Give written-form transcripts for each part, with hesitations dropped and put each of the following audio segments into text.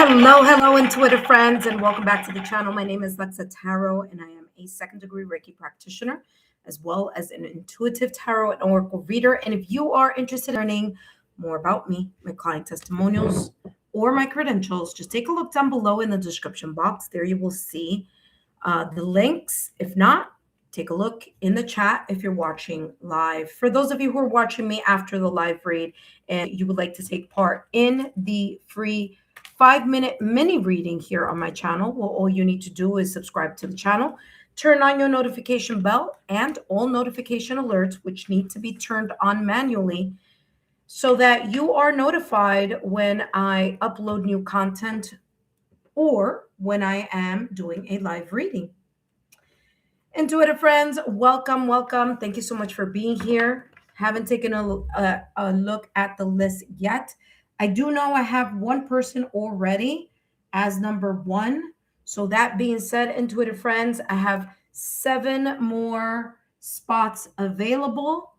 Hello, intuitive friends, and welcome back to the channel. My name is Lexa Tarot, and I am a second-degree Reiki practitioner, as well as an intuitive tarot and oracle reader. And if you are interested in learning more about me, my client testimonials, or my credentials, just take a look down below in the description box. There you will see the links. If not, take a look in the chat if you're watching live. For those of you who are watching me after the live read and you would like to take part in the free 5-minute mini reading here on my channel, well, all you need to do is subscribe to the channel, turn on your notification bell and all notification alerts, which need to be turned on manually, so that you are notified when I upload new content or when I am doing a live reading. Intuitive friends, welcome. Thank you so much for being here. Haven't taken a look at the list yet. I do know I have one person already as number 1. So that being said, intuitive friends, I have 7 more spots available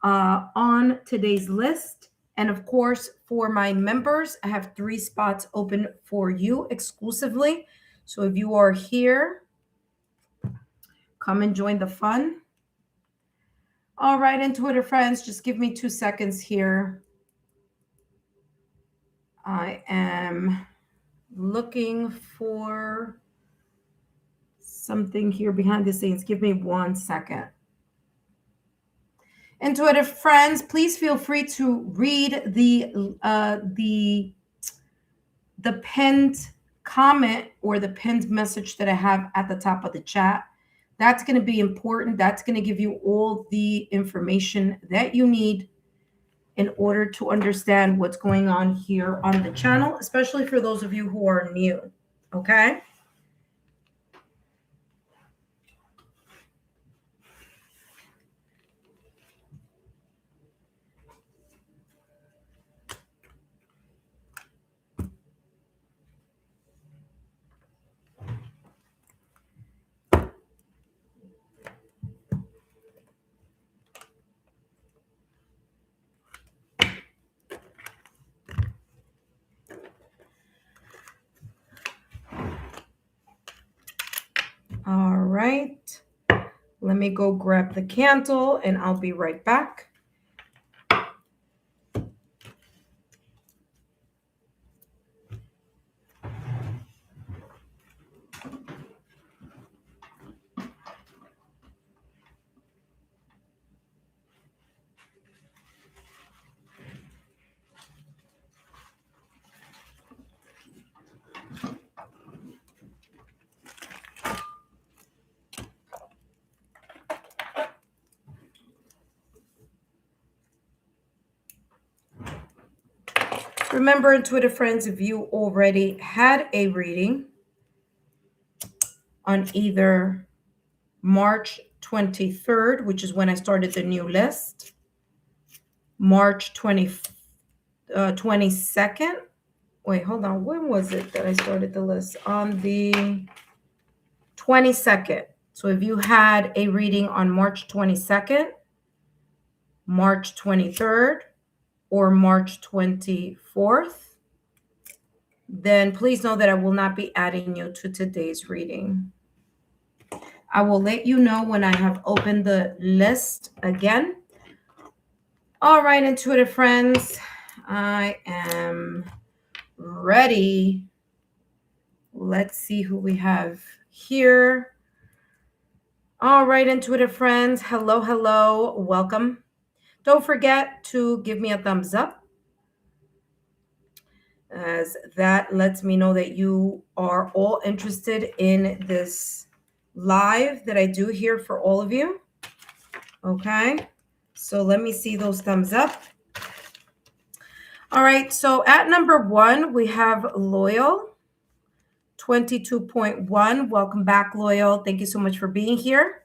on today's list. And of course, for my members, I have 3 spots open for you exclusively. So if you are here, come and join the fun. All right, intuitive friends, just give me 2 seconds here. I am looking for something here behind the scenes. Give me 1 second. Intuitive friends, please feel free to read the pinned comment or the pinned message that I have at the top of the chat. That's going to be important. That's going to give you all the information that you need in order to understand what's going on here on the channel, especially for those of you who are new, okay? All right, let me go grab the candle and I'll be right back. Remember, intuitive friends, if you already had a reading on either March 23rd, which is when I started the new list, March 22nd. Wait, hold on. When was it that I started the list? On the 22nd. So if you had a reading on March 22nd, March 23rd, or March 24th, then please know that I will not be adding you to today's reading. I will let you know when I have opened the list again. All right, intuitive friends, I am ready. Let's see who we have here. All right, intuitive friends, hello, welcome. Don't forget to give me a thumbs up, as that lets me know that you are all interested in this live that I do here for all of you. Okay, so let me see those thumbs up. All right, so at number 1, we have Loyal, 22.1. Welcome back, Loyal. Thank you so much for being here.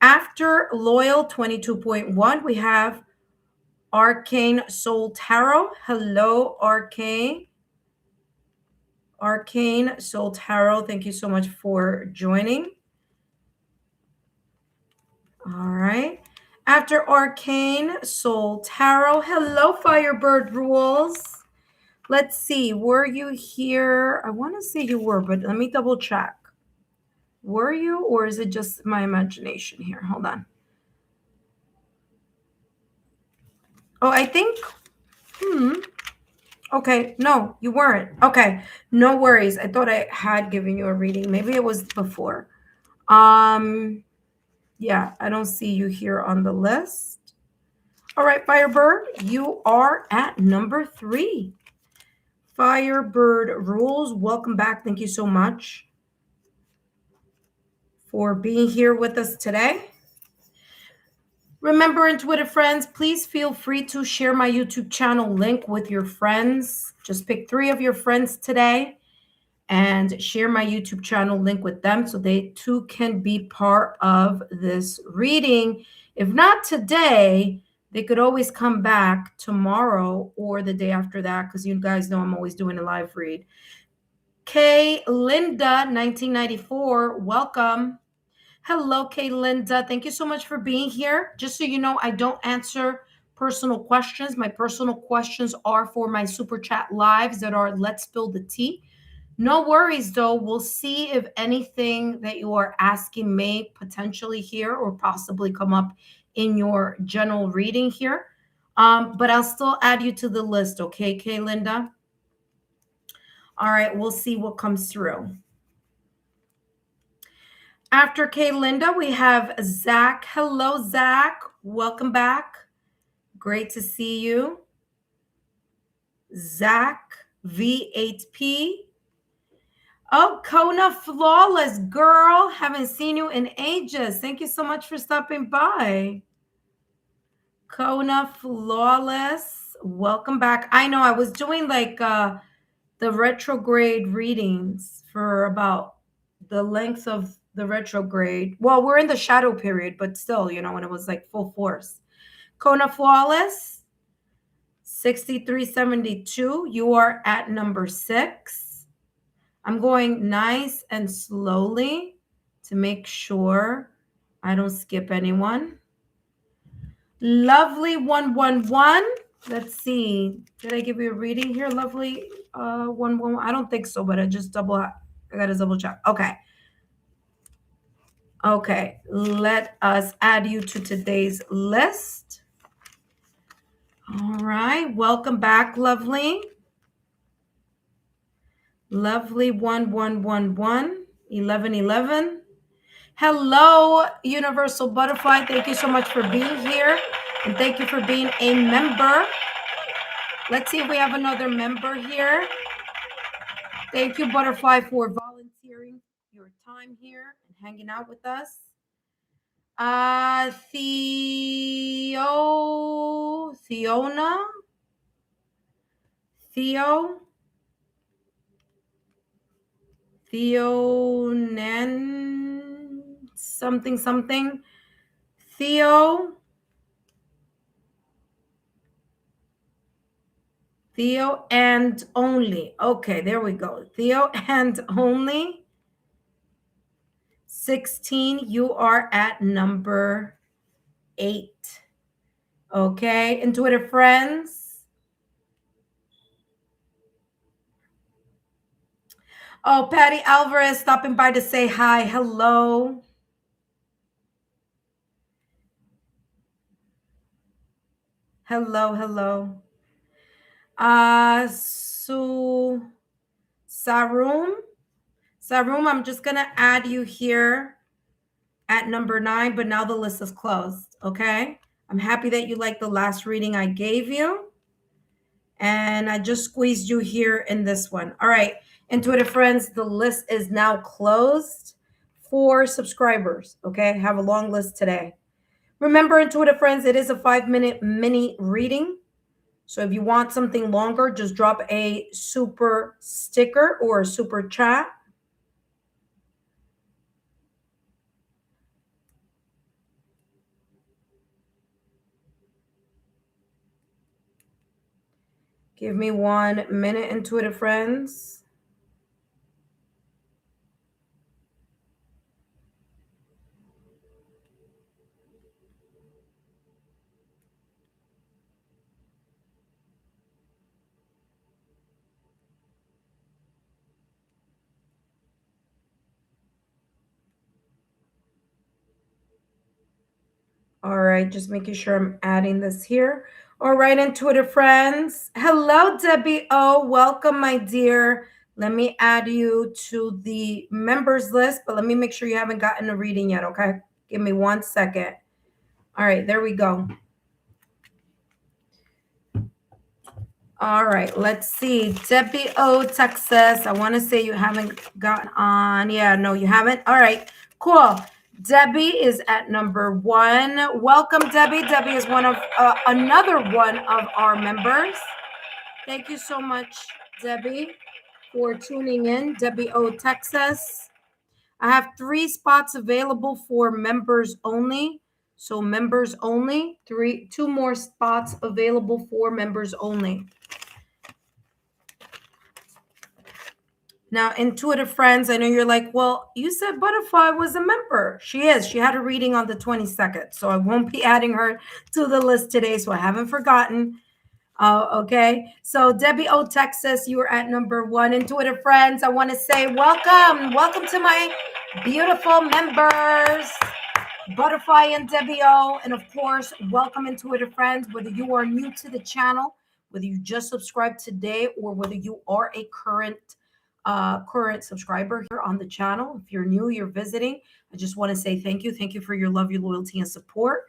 After Loyal, 22.1, we have Arcane Soul Tarot. Hello, Arcane Soul Tarot. Thank you so much for joining. All right. After Arcane Soul Tarot, hello, Firebird Rules. Let's see. Were you here? I want to say you were, but let me double check. Were you, or is it just my imagination here? Hold on. Oh, I think, okay. No, you weren't. Okay. No worries. I thought I had given you a reading. Maybe it was before. Yeah, I don't see you here on the list. All right, Firebird, you are at number 3. Firebird Rules, welcome back. Thank you so much for being here with us today. Remember, intuitive friends, please feel free to share my YouTube channel link with your friends. Just pick 3 of your friends today and share my YouTube channel link with them so they too can be part of this reading. If not today, they could always come back tomorrow or the day after that, because you guys know I'm always doing a live read. Kay Linda, 1994, welcome. Hello, Kay Linda. Thank you so much for being here. Just so you know, I don't answer personal questions. My personal questions are for my super chat lives that are Let's Spill the Tea. No worries, though. We'll see if anything that you are asking may potentially here or possibly come up in your general reading here. But I'll still add you to the list, okay, Kay Linda? All right, we'll see what comes through. After Kay Linda, we have Zach. Hello, Zach. Welcome back. Great to see you. Zach V8P. Oh, Kona Flawless, girl. Haven't seen you in ages. Thank you so much for stopping by. Kona Flawless, welcome back. I know I was doing like the retrograde readings for about the length of the retrograde. Well, we're in the shadow period, but still, you know, when it was like full force. Kona Flawless, 6372. You are at number 6. I'm going nice and slowly to make sure I don't skip anyone. Lovely 111. Let's see. Did I give you a reading here, Lovely 111? I don't think so, but I gotta double check. Okay. Okay. Let us add you to today's list. All right. Welcome back, Lovely. Lovely 1111 1111. Hello, Universal Butterfly. Thank you so much for being here. And thank you for being a member. Let's see if we have another member here. Thank you, Butterfly, for volunteering your time here and hanging out with us. Theona? Theonan something. Theo and only. Okay, there we go. Theo and only. 16, you are at number 8. Okay, intuitive friends. Oh, Patty Alvarez stopping by to say hi. Hello. Hello. Sarum, I'm just going to add you here at number 9, but now the list is closed, okay? I'm happy that you liked the last reading I gave you. And I just squeezed you here in this one. All right, intuitive friends, the list is now closed for subscribers, okay? I have a long list today. Remember, intuitive friends, it is a 5-minute mini reading. So if you want something longer, just drop a super sticker or a super chat. Give me 1 minute, intuitive friends. All right, just making sure I'm adding this here. All right, intuitive friends. Hello, Debbie O. Welcome, my dear. Let me add you to the members list, but let me make sure you haven't gotten a reading yet, okay? Give me 1 second. All right, there we go. All right, let's see. Debbie O, Texas. I want to say you haven't gotten on. Yeah, no, you haven't. All right, cool. Debbie is at number 1. Welcome, Debbie. Debbie is another one of our members. Thank you so much, Debbie, for tuning in. Debbie O, Texas. I have 3 spots available for members only. So members only. 2 more spots available for members only. Now, intuitive friends, I know you're like, well, you said Butterfly was a member. She is. She had a reading on the 22nd. So I won't be adding her to the list today. So I haven't forgotten. Okay. So Debbie O, Texas, you are at number 1. Intuitive friends, I want to say welcome. Welcome to my beautiful members, Butterfly and Debbie O. And of course, welcome, intuitive friends, whether you are new to the channel, whether you just subscribed today, or whether you are a current subscriber here on the channel. If you're new, you're visiting, I just want to say thank you. Thank you for your love, your loyalty, and support.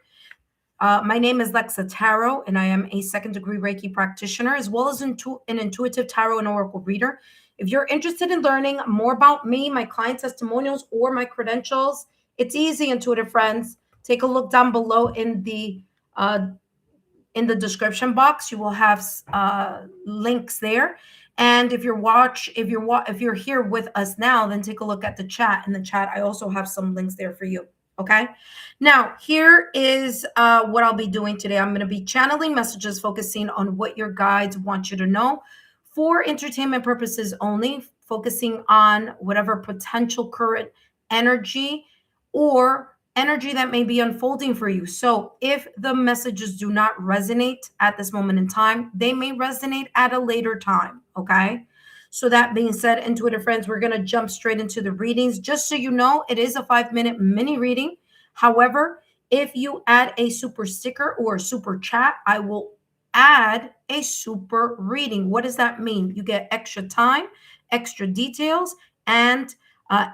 My name is Lexa Tarot, and I am a 2nd degree Reiki practitioner, as well as an intuitive tarot and oracle reader. If you're interested in learning more about me, my client testimonials, or my credentials, it's easy, intuitive friends. Take a look down below in the description box. You will have links there. And if you're here with us now, then take a look at the chat. In the chat, I also have some links there for you. Okay. Now, here is what I'll be doing today. I'm going to be channeling messages focusing on what your guides want you to know for entertainment purposes only, focusing on whatever potential current energy or energy that may be unfolding for you. So if the messages do not resonate at this moment in time, they may resonate at a later time. Okay. So that being said, intuitive friends, we're going to jump straight into the readings. Just so you know, it is a 5-minute mini reading. However, if you add a super sticker or a super chat, I will add a super reading. What does that mean? You get extra time, extra details, and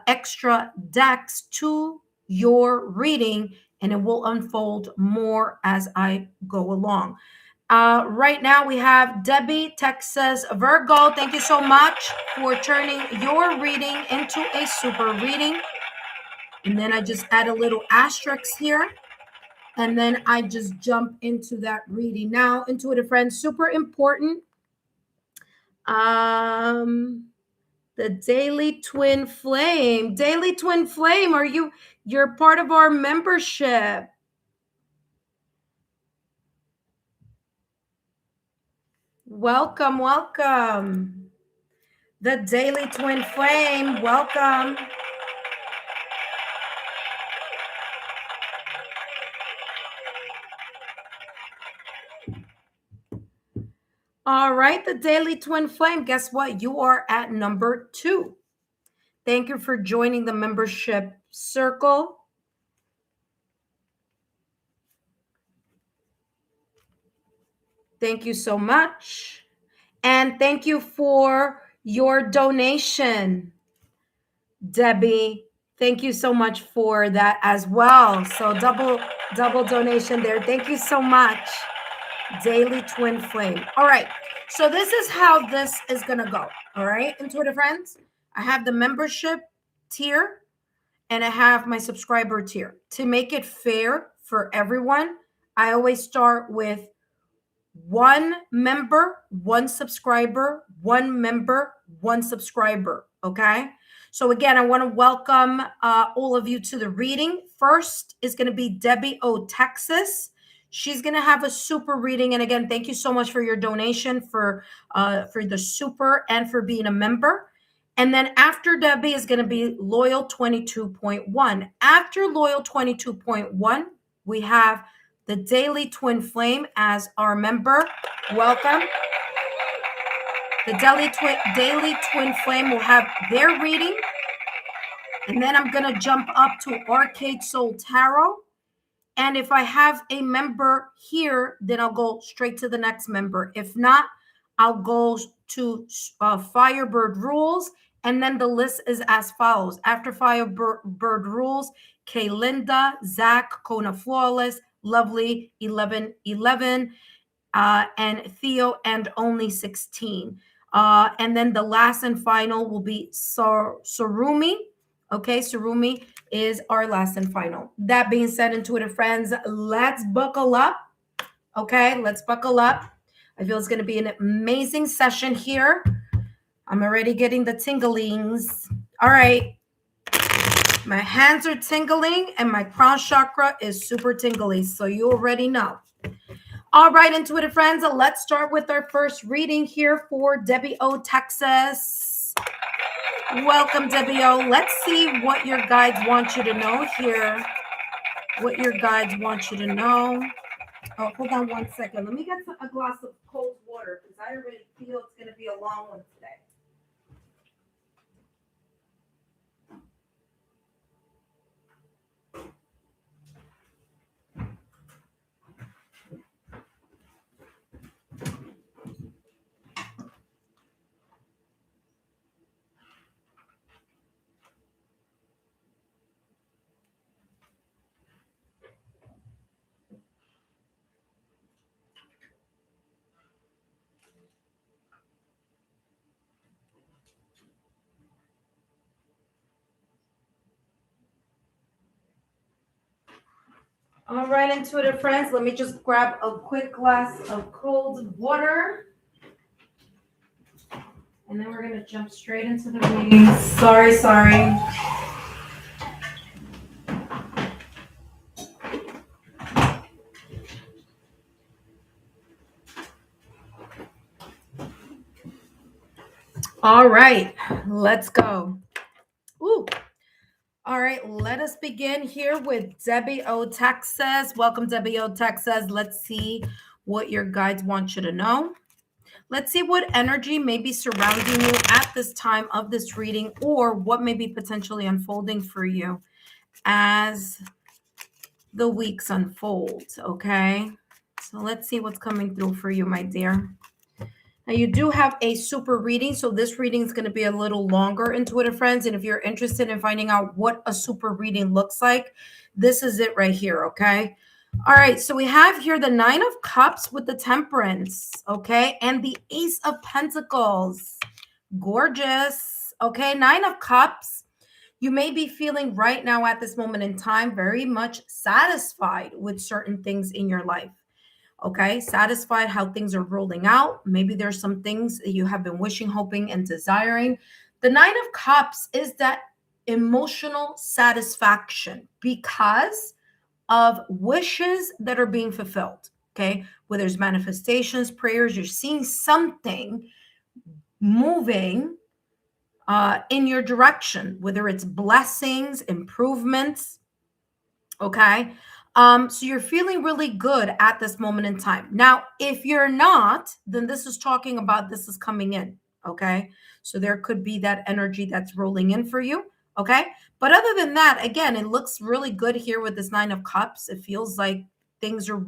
extra decks to your reading, and it will unfold more as I go along. Right now we have Debbie, Texas, Virgo. Thank you so much for turning your reading into a super reading. And then I just add a little asterisk here. And then I just jump into that reading. Now, intuitive friends, super important. The Daily Twin Flame. Daily Twin Flame, you're part of our membership. Welcome, welcome. The Daily Twin Flame, welcome. All right, the Daily Twin Flame. Guess what? You are at number 2. Thank you for joining the membership circle. Thank you so much. And thank you for your donation, Debbie. Thank you so much for that as well. So double donation there. Thank you so much, Daily Twin Flame. All right. So this is how this is going to go. All right, intuitive friends. I have the membership tier and I have my subscriber tier. To make it fair for everyone, I always start with 1 member, 1 subscriber, 1 member, 1 subscriber. Okay. So again, I want to welcome all of you to the reading. First is going to be Debbie O, Texas. She's going to have a super reading. And again, thank you so much for your donation for the super and for being a member. And then after Debbie is going to be Loyal 22.1. After Loyal 22.1, we have the Daily Twin Flame as our member. Welcome. The Daily Twin Flame will have their reading. And then I'm going to jump up to Arcade Soul Tarot. And if I have a member here, then I'll go straight to the next member. If not, I'll go to Firebird Rules. And then the list is as follows. After Firebird Rules, Kaylinda, Zach, Kona Flawless, Lovely, 1111, and Theo, and Only 16. And then the last and final will be Sarumi. Okay, Sarumi is our last and final. That being said, intuitive friends, let's buckle up. Okay, let's buckle up. I feel it's going to be an amazing session here. I'm already getting the tinglings. All right. My hands are tingling and my crown chakra is super tingly. So you already know. All right, intuitive friends, let's start with our first reading here for Debbie O, Texas. Welcome, Debbie O. Let's see what your guides want you to know here. What your guides want you to know. Oh, hold on one second. Let me get a glass of cold water because I already feel it's going to be a long one today. All right, intuitive friends, let me just grab a quick glass of cold water. And then we're going to jump straight into the reading. Sorry. All right, let's go. Ooh. All right, let us begin here with Debbie O, Texas. Welcome, Debbie O, Texas. Let's see what your guides want you to know. Let's see what energy may be surrounding you at this time of this reading, or what may be potentially unfolding for you as the weeks unfold, okay? So let's see what's coming through for you, my dear. Now, you do have a super reading, so this reading is going to be a little longer, intuitive friends. And if you're interested in finding out what a super reading looks like, this is it right here, okay? All right, so we have here the Nine of Cups with the Temperance, okay? And the Ace of Pentacles. Gorgeous, okay? Nine of Cups. You may be feeling right now at this moment in time very much satisfied with certain things in your life. Okay, satisfied how things are rolling out. Maybe there's some things that you have been wishing, hoping, and desiring. The Nine of Cups is that emotional satisfaction because of wishes that are being fulfilled. Okay, whether it's manifestations, prayers, you're seeing something moving in your direction, whether it's blessings, improvements. Okay. So you're feeling really good at this moment in time. Now, if you're not, then this is talking about this is coming in. Okay. So there could be that energy that's rolling in for you. Okay. But other than that, again, it looks really good here with this Nine of Cups. It feels like things are,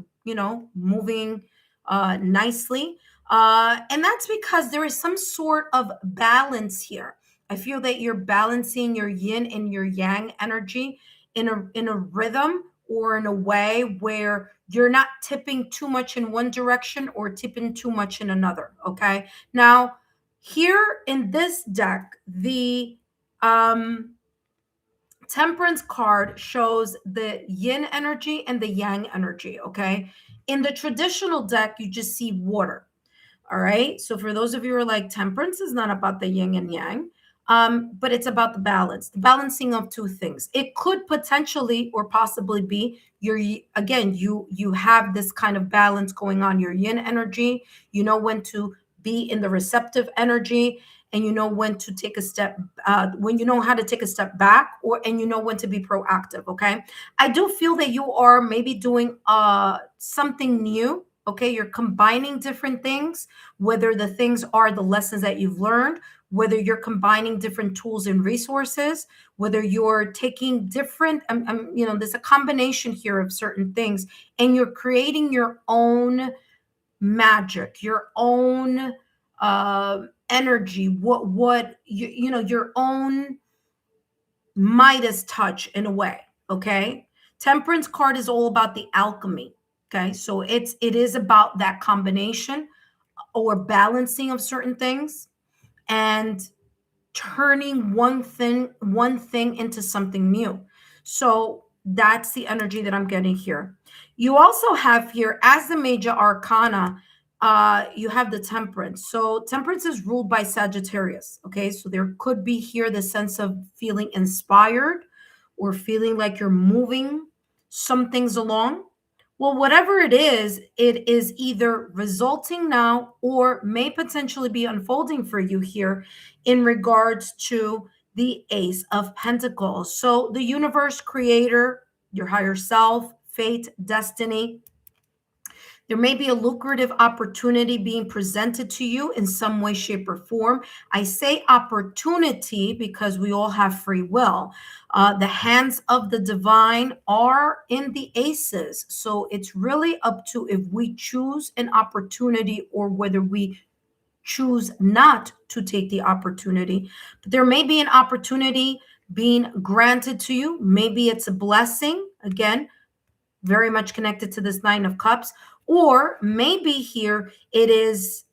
moving nicely. And that's because there is some sort of balance here. I feel that you're balancing your yin and your yang energy in a rhythm, or in a way where you're not tipping too much in one direction or tipping too much in another. Okay. Now, here in this deck, the Temperance card shows the yin energy and the yang energy. Okay. In the traditional deck, you just see water. All right. So for those of you who are like, Temperance is not about the yin and yang, but it's about the balance, the balancing of two things. It could potentially or possibly be you have this kind of balance going on, your yin energy. You know when to be in the receptive energy, and you know when to take a step, when you know how to take a step back, and you know when to be proactive. Okay. I do feel that you are maybe doing something new. Okay, you're combining different things, whether the things are the lessons that you've learned, whether you're combining different tools and resources, whether you're taking different, there's a combination here of certain things, and you're creating your own magic, your own energy, your own Midas touch in a way. Okay, Temperance card is all about the alchemy. Okay, so it is about that combination or balancing of certain things and turning one thing into something new. So that's the energy that I'm getting here. You also have here, as the major arcana, you have the Temperance. So Temperance is ruled by Sagittarius. Okay, so there could be here the sense of feeling inspired or feeling like you're moving some things along. Well, whatever it is either resulting now or may potentially be unfolding for you here in regards to the Ace of Pentacles. So the universe, creator, your higher self, fate, destiny. There may be a lucrative opportunity being presented to you in some way, shape, or form. I say opportunity because we all have free will. The hands of the divine are in the aces. So it's really up to if we choose an opportunity or whether we choose not to take the opportunity. But there may be an opportunity being granted to you. Maybe it's a blessing. Again, very much connected to this Nine of Cups. Or maybe here it is,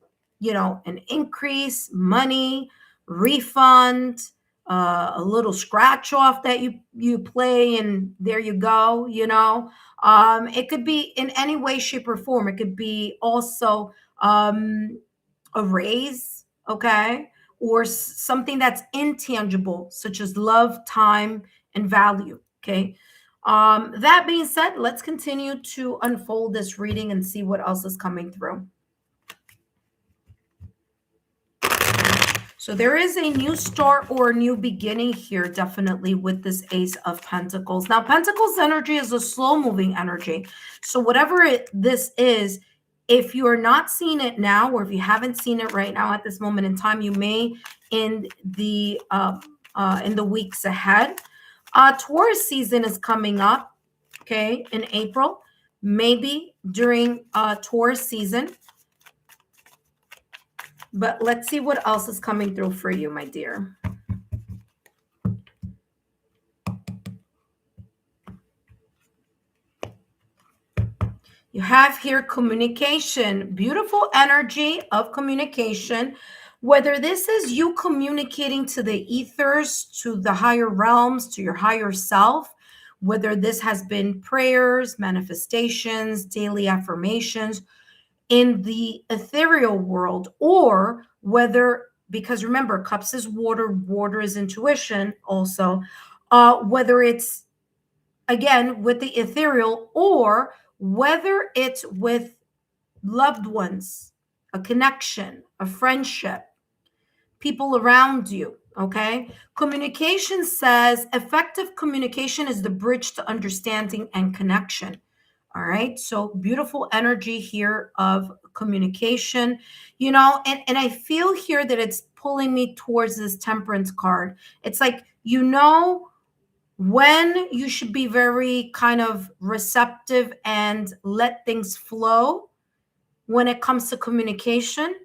an increase, money, refund, a little scratch off that you play, and there you go. It could be in any way, shape, or form. It could be also a raise, okay, or something that's intangible, such as love, time, and value. Okay. That being said, let's continue to unfold this reading and see what else is coming through. So there is a new start or a new beginning here, definitely, with this Ace of Pentacles. Now, Pentacles energy is a slow-moving energy. So whatever this is, if you are not seeing it now, or if you haven't seen it right now at this moment in time, you may in the weeks ahead. Taurus season is coming up, okay, in April, maybe during Taurus season. But let's see what else is coming through for you, my dear. You have here communication, beautiful energy of communication. Whether this is you communicating to the ethers, to the higher realms, to your higher self, whether this has been prayers, manifestations, daily affirmations in the ethereal world, or whether, because remember, cups is water, water is intuition also, whether it's, again, with the ethereal, or whether it's with loved ones, a connection, a friendship, people around you. Okay. Communication says effective communication is the bridge to understanding and connection. All right. So beautiful energy here of communication, and I feel here that it's pulling me towards this Temperance card. It's like, when you should be very kind of receptive and let things flow when it comes to communication,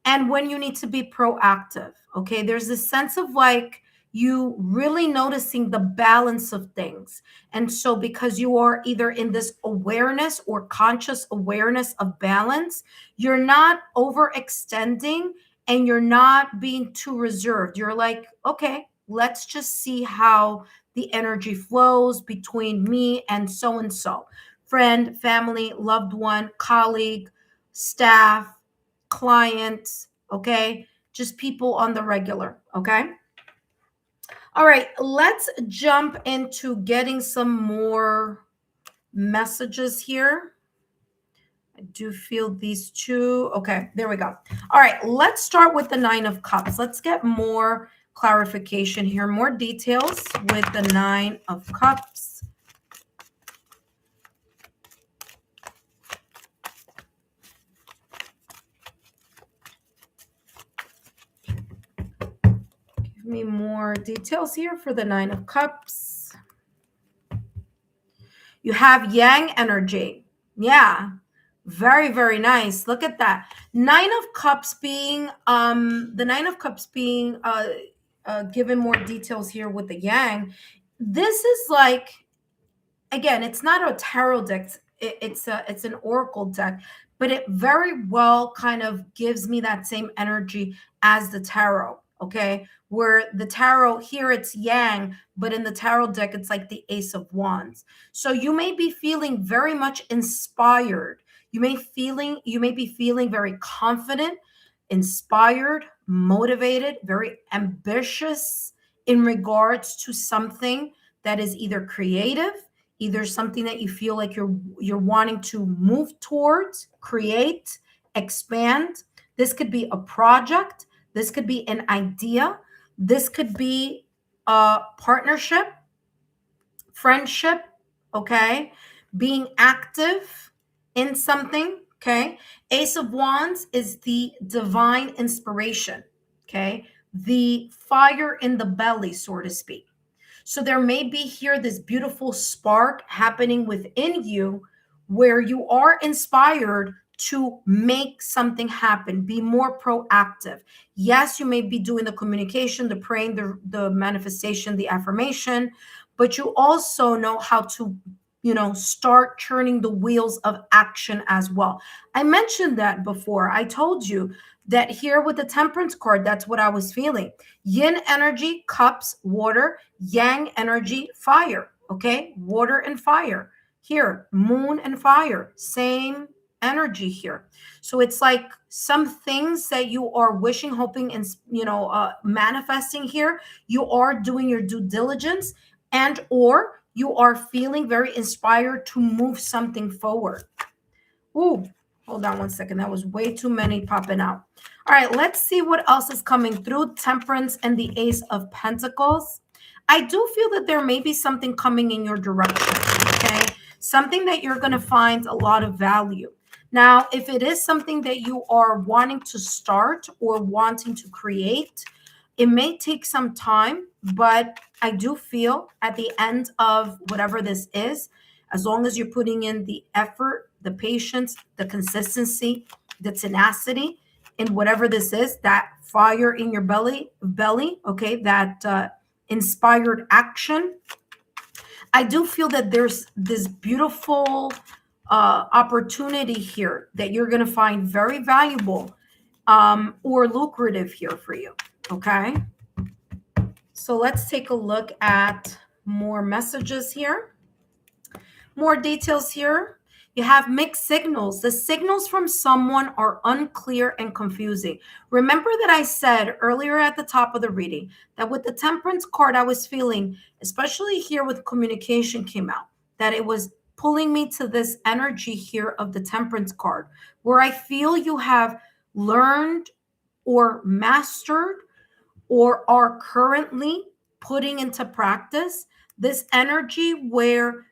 and when you need to be proactive. Okay, there's a sense of like you really noticing the balance of things. And so because you are either in this awareness or conscious awareness of balance, you're not overextending and you're not being too reserved. You're like, okay, let's just see how the energy flows between me and so, friend, family, loved one, colleague, staff, clients, okay? Just people on the regular, okay? All right, let's jump into getting some more messages here. I do feel these two. Okay, there we go. All right, let's start with the Nine of Cups. Let's get more clarification here, more details with the Nine of Cups. Give me more details here for the Nine of Cups. You have Yang energy. Yeah. Very, very nice. Look at that. Nine of Cups being the Nine of Cups being given more details here with the Yang. This is like, again, it's not a tarot deck. It's an oracle deck, but it very well kind of gives me that same energy as the tarot. Okay, where the tarot here it's Yang, but in the tarot deck it's like the Ace of Wands. So you may be feeling very much inspired. You may be feeling very confident, inspired, motivated, very ambitious in regards to something that is either creative, either something that you feel like you're wanting to move towards, create, expand. This could be a project, this could be an idea, this could be a partnership, friendship, okay? Being active in something, okay? Ace of Wands is the divine inspiration, okay? The fire in the belly, so to speak. So there may be here this beautiful spark happening within you where you are inspired to make something happen, be more proactive. Yes, you may be doing the communication, the praying, the manifestation, the affirmation, but you also know how to, start turning the wheels of action as well. I mentioned that before. I told you that here with the Temperance card, that's what I was feeling. Yin energy, cups, water. Yang energy, fire. Okay, water and fire. Here, moon and fire, same energy here. So it's like some things that you are wishing, hoping, and manifesting here. You are doing your due diligence, and or you are feeling very inspired to move something forward. Ooh, hold on one second. That was way too many popping out. All right, let's see what else is coming through. Temperance and the Ace of Pentacles. I do feel that there may be something coming in your direction, okay? Something that you're going to find a lot of value. Now, if it is something that you are wanting to start or wanting to create, it may take some time, but I do feel at the end of whatever this is, as long as you're putting in the effort, the patience, the consistency, the tenacity in whatever this is, that fire in your belly, okay, that inspired action. I do feel that there's this beautiful opportunity here that you're going to find very valuable or lucrative here for you. Okay. So let's take a look at more messages here. More details here. You have mixed signals. The signals from someone are unclear and confusing. Remember that I said earlier at the top of the reading that with the Temperance card, I was feeling, especially here with communication came out, that it was pulling me to this energy here of the Temperance card, where I feel you have learned or mastered or are currently putting into practice this energy where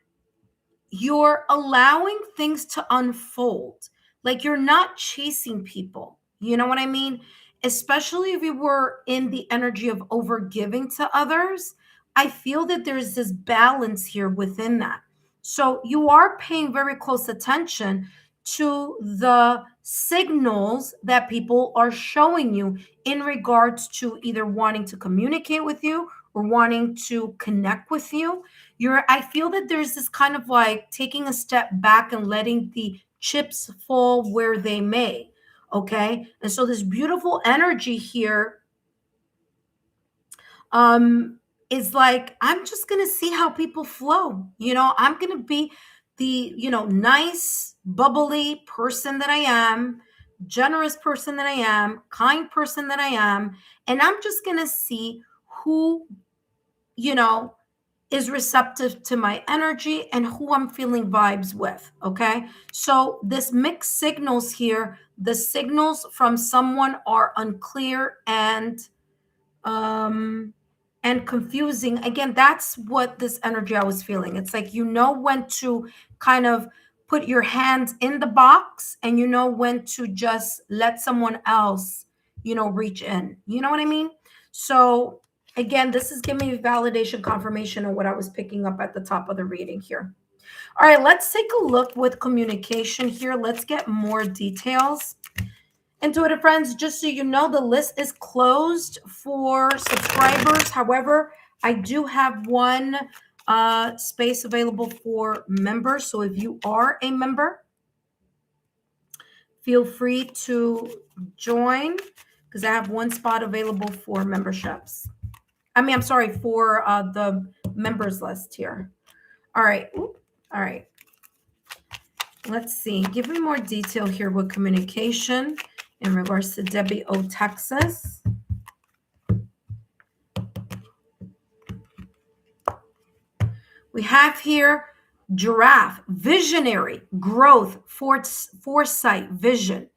you're allowing things to unfold. Like you're not chasing people. You know what I mean? Especially if you were in the energy of overgiving to others, I feel that there's this balance here within that. So you are paying very close attention to the signals that people are showing you in regards to either wanting to communicate with you or wanting to connect with you. I feel that there's this kind of like taking a step back and letting the chips fall where they may. Okay. And so this beautiful energy here is like, I'm just going to see how people flow. I'm going to be the, nice, bubbly person that I am, generous person that I am, kind person that I am. And I'm just going to see who, is receptive to my energy and who I'm feeling vibes with. Okay. So this mixed signals here, the signals from someone are unclear and confusing. Again, that's what this energy I was feeling. It's like, when to kind of put your hands in the box and when to just let someone else, reach in. You know what I mean? So Again, this is giving me validation, confirmation of what I was picking up at the top of the reading here. All right, let's take a look with communication here. Let's get more details. Intuitive friends, just so you know, the list is closed for subscribers. However, I do have one space available for members. So if you are a member, feel free to join because I have one spot available for memberships. I'm sorry, for the members list here. All right. All right. Let's see. Give me more detail here with communication in regards to Debbie O, Texas. We have here giraffe, visionary, growth, foresight, vision.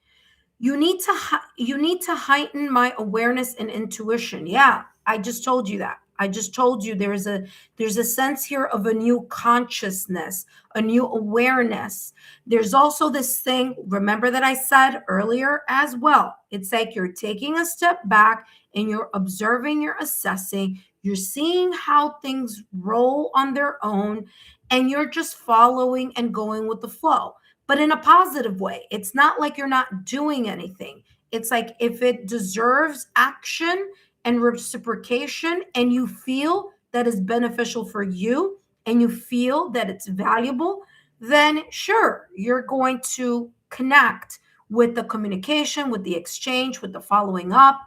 You need to heighten my awareness and intuition. Yeah, I just told you that. I just told you there's a sense here of a new consciousness, a new awareness. There's also this thing, remember that I said earlier as well. It's like you're taking a step back and you're observing, you're assessing, you're seeing how things roll on their own, and you're just following and going with the flow, but in a positive way. It's not like you're not doing anything. It's like if it deserves action and reciprocation and you feel that is beneficial for you and you feel that it's valuable, then sure, you're going to connect with the communication, with the exchange, with the following up,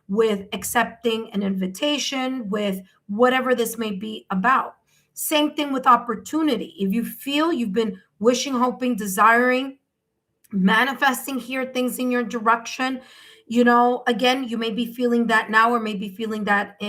with accepting an invitation, with whatever this may be about. Same thing with opportunity. If you feel you've been wishing, hoping, desiring, manifesting here things in your direction, again, you may be feeling that now or maybe feeling that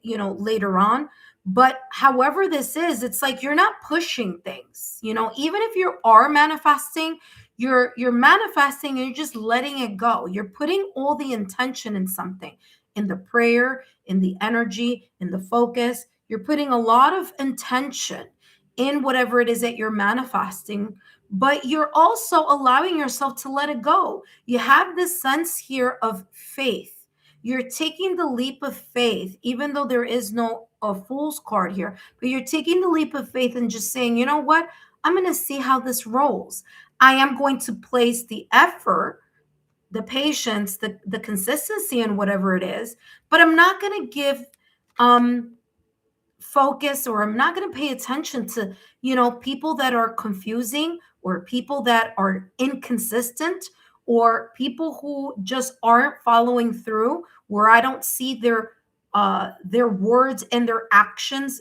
later on. But however this is, it's like you're not pushing things. Even if you are manifesting, you're manifesting and you're just letting it go. You're putting all the intention in something, in the prayer, in the energy, in the focus. You're putting a lot of intention in whatever it is that you're manifesting, but you're also allowing yourself to let it go. You have this sense here of faith. You're taking the leap of faith, even though there is no a fool's card here, but you're taking the leap of faith and just saying, you know what? I'm going to see how this rolls. I am going to place the effort, the patience, the consistency in whatever it is, but I'm not going to give focus, or I'm not going to pay attention to, people that are confusing or people that are inconsistent or people who just aren't following through, where I don't see their words and their actions,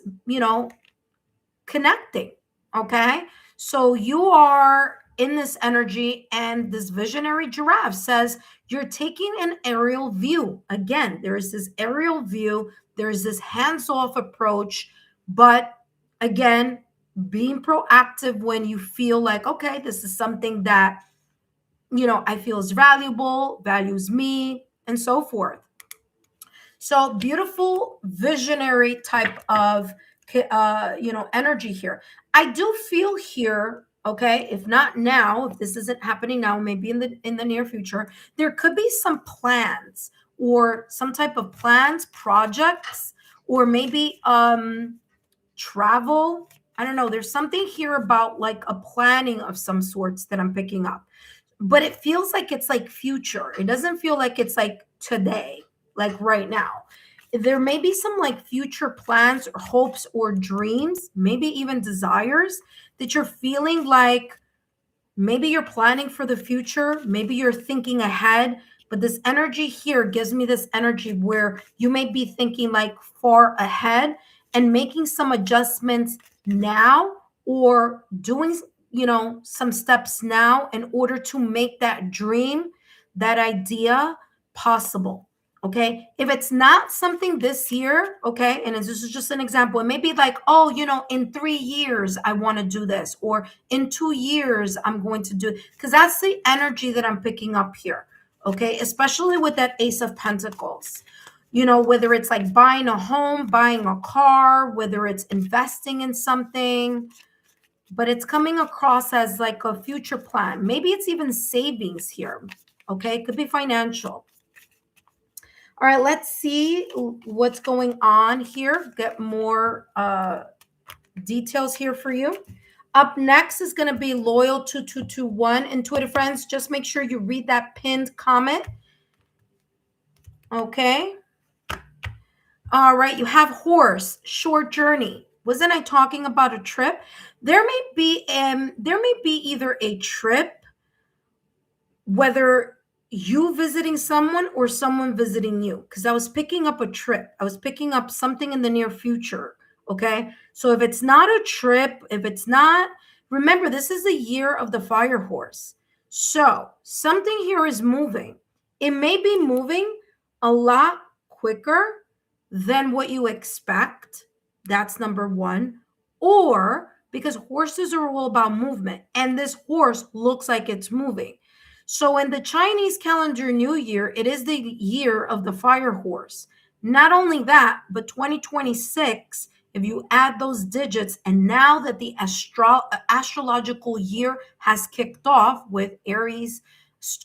connecting. Okay. So you are in this energy, and this visionary giraffe says you're taking an aerial view. Again, there is this aerial view, there's this hands-off approach, but again, being proactive when you feel like, okay, this is something that, I feel is valuable, values me, and so forth. So beautiful visionary type of energy here. I do feel here, okay, if not now, if this isn't happening now, maybe in the near future, there could be some plans or some type of plans, projects, or maybe travel. I don't know. There's something here about like a planning of some sorts that I'm picking up, but it feels like it's like future. It doesn't feel like it's like today, like right now. There may be some like future plans or hopes or dreams, maybe even desires that you're feeling like maybe you're planning for the future, maybe you're thinking ahead. But this energy here gives me this energy where you may be thinking like far ahead and making some adjustments now, or doing some steps now in order to make that dream, that idea possible. Okay, if it's not something this year, okay, and this is just an example, it may be like, oh, in 3 years I want to do this, or in 2 years I'm going to do, because that's the energy that I'm picking up here. Okay, especially with that Ace of Pentacles. Whether it's like buying a home, buying a car, whether it's investing in something, but it's coming across as like a future plan. Maybe it's even savings here. Okay, it could be financial. All right, let's see what's going on here. Get more details here for you. Up next is going to be Loyal 2221. Intuitive friends, just make sure you read that pinned comment. Okay. All right, you have Horse, Short Journey. Wasn't I talking about a trip? There may be either a trip, whether you visiting someone or someone visiting you, because I was picking up a trip. I was picking up something in the near future. Okay. So if it's not a trip, if it's not, remember, this is the year of the fire horse. So something here is moving. It may be moving a lot quicker than what you expect. That's number one. Or because horses are all about movement, and this horse looks like it's moving. So in the Chinese calendar New Year, it is the year of the fire horse. Not only that, but 2026, if you add those digits, and now that the astrological year has kicked off with Aries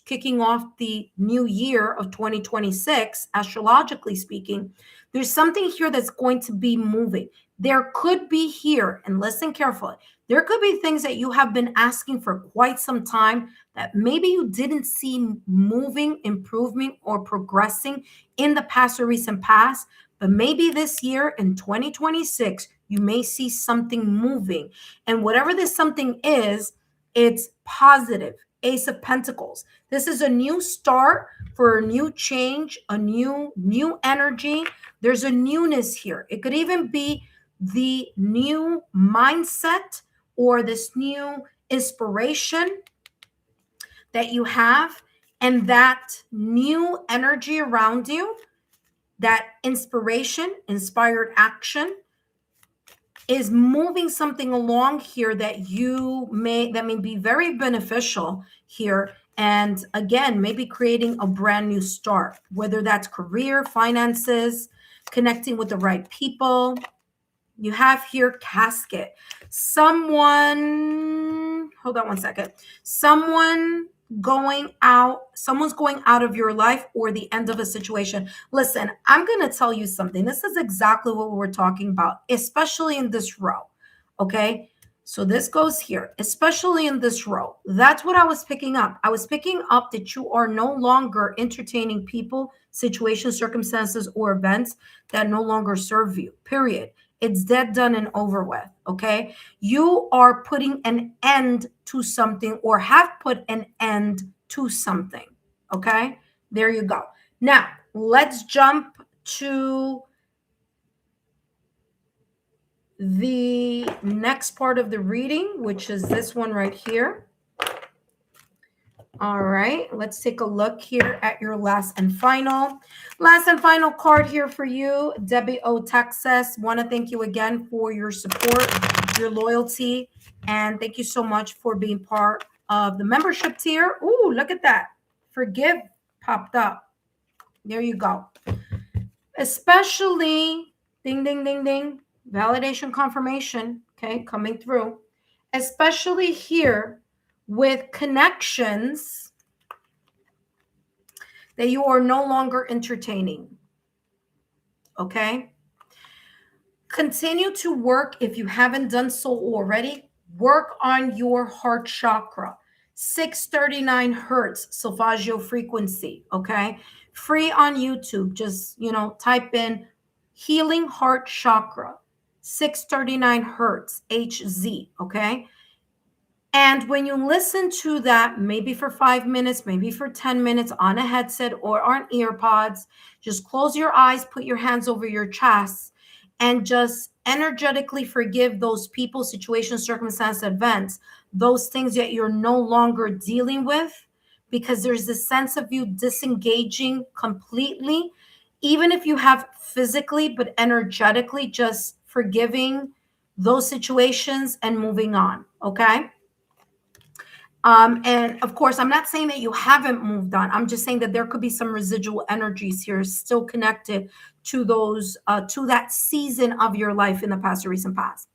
kicking off the new year of 2026, astrologically speaking, there's something here that's going to be moving. There could be here, and listen carefully, there could be things that you have been asking for quite some time that maybe you didn't see moving, improving, or progressing in the past or recent past. But maybe this year in 2026, you may see something moving. And whatever this something is, it's positive. Ace of Pentacles. This is a new start for a new change, a new energy. There's a newness here. It could even be the new mindset or this new inspiration that you have, and that new energy around you, that inspiration, inspired action, is moving something along here that may be very beneficial here. And again, maybe creating a brand new start, whether that's career, finances, connecting with the right people. You have here Casket. Someone, hold on one second. Someone's going out of your life, or the end of a situation. Listen, I'm going to tell you something. This is exactly what we're talking about, especially in this row. Okay. So this goes here, especially in this row. That's what I was picking up. I was picking up that you are no longer entertaining people, situations, circumstances, or events that no longer serve you, period. It's dead, done, and over with. Okay. You are putting an end to something, or have put an end to something. Okay. There you go. Now, let's jump to the next part of the reading, which is this one right here. All right, let's take a look here at your last and final card here for you. Debbie O, Texas. Want to thank you again for your support, your loyalty, and thank you so much for being part of the membership tier. Ooh, look at that. Forgive popped up. There you go. Especially, ding, ding, ding, ding, validation confirmation, okay, coming through. Especially here with connections that you are no longer entertaining. Okay. Continue to work, if you haven't done so already, work on your heart chakra. 639 hertz solfeggio frequency. Okay. Free on YouTube. Just, type in healing heart chakra, 639 hertz, HZ. Okay. And when you listen to that, maybe for 5 minutes, maybe for 10 minutes on a headset or on earpods, just close your eyes, put your hands over your chest, and just energetically forgive those people, situations, circumstances, events, those things that you're no longer dealing with, because there's this sense of you disengaging completely, even if you have physically, but energetically, just forgiving those situations and moving on. Okay. And of course, I'm not saying that you haven't moved on. I'm just saying that there could be some residual energies here still connected to those, to that season of your life in the past or recent past.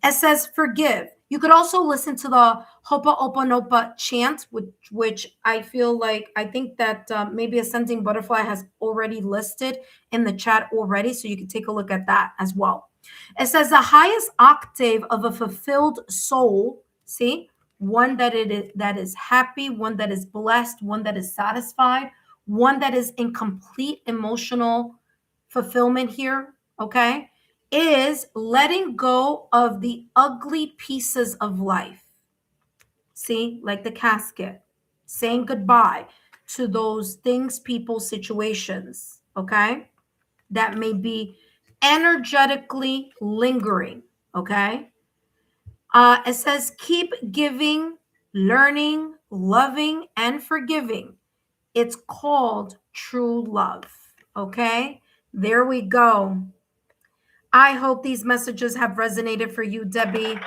It says forgive. You could also listen to the Hopa Opanopa chant, which I feel like, I think that maybe Ascending Butterfly has already listed in the chat already. So you can take a look at that as well. It says the highest octave of a fulfilled soul, see, one that is happy, one that is blessed, one that is satisfied, one that is in complete emotional fulfillment here, okay, is letting go of the ugly pieces of life. See, like the casket, saying goodbye to those things, people, situations, okay, that may be energetically lingering, okay? It says keep giving, learning, loving, and forgiving. It's called true love, okay? There we go. I hope these messages have resonated for you, Debbie.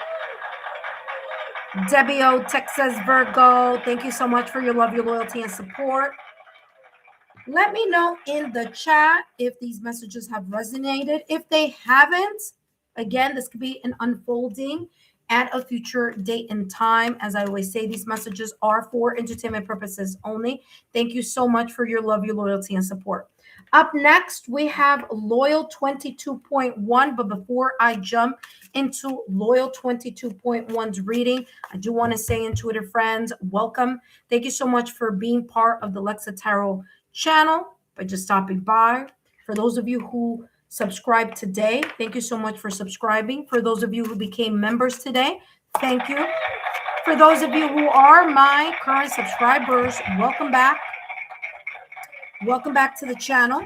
Debbie O, Texas Virgo, thank you so much for your love, your loyalty, and support. Let me know in the chat if these messages have resonated. If they haven't, again, this could be an unfolding at a future date and time. As I always say, these messages are for entertainment purposes only. Thank you so much for your love, your loyalty, and support. Up next, we have Loyal 22.1. But before I jump into Loyal 22.1's reading, I do want to say, intuitive friends, welcome. Thank you so much for being part of the Lexa Tarot channel by just stopping by. For those of you who subscribed today, thank you so much for subscribing. For those of you who became members today, thank you. For those of you who are my current subscribers, welcome back. Welcome back to the channel.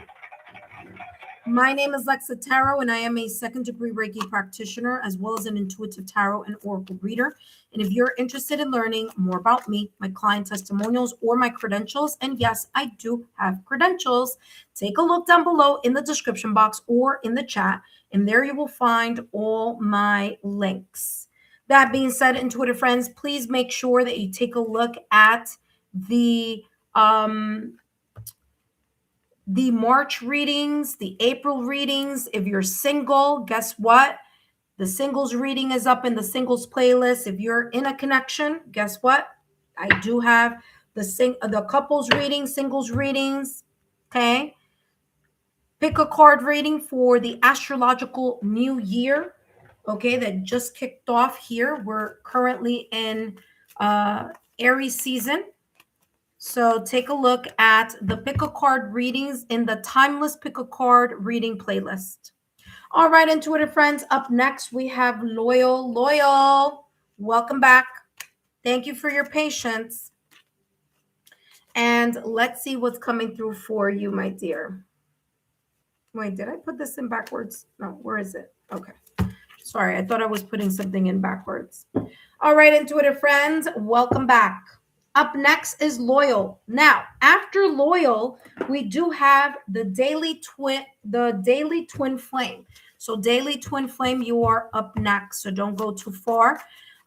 My name is Lexa Tarot, and I am a second-degree Reiki practitioner, as well as an intuitive tarot and oracle reader. And if you're interested in learning more about me, my client testimonials, or my credentials, and yes, I do have credentials, take a look down below in the description box or in the chat, and there you will find all my links. That being said, intuitive friends, please make sure that you take a look at the March readings, the April readings. If you're single, guess what? The singles reading is up in the singles playlist. If you're in a connection, guess what? I do have the couples reading, singles readings, okay? Pick a card reading for the astrological new year, okay, that just kicked off here. We're currently in Aries season. So take a look at the pick a card readings in the Timeless Pick a Card reading playlist. All right, intuitive friends, up next we have Loyal. Loyal, welcome back. Thank you for your patience. And let's see what's coming through for you, my dear. Wait, did I put this in backwards? No, where is it? Okay. Sorry, I thought I was putting something in backwards. All right, intuitive friends, welcome back. Up next is Loyal. Now, after Loyal, we do have the daily twin flame. So daily twin flame, you are up next. So don't go too far.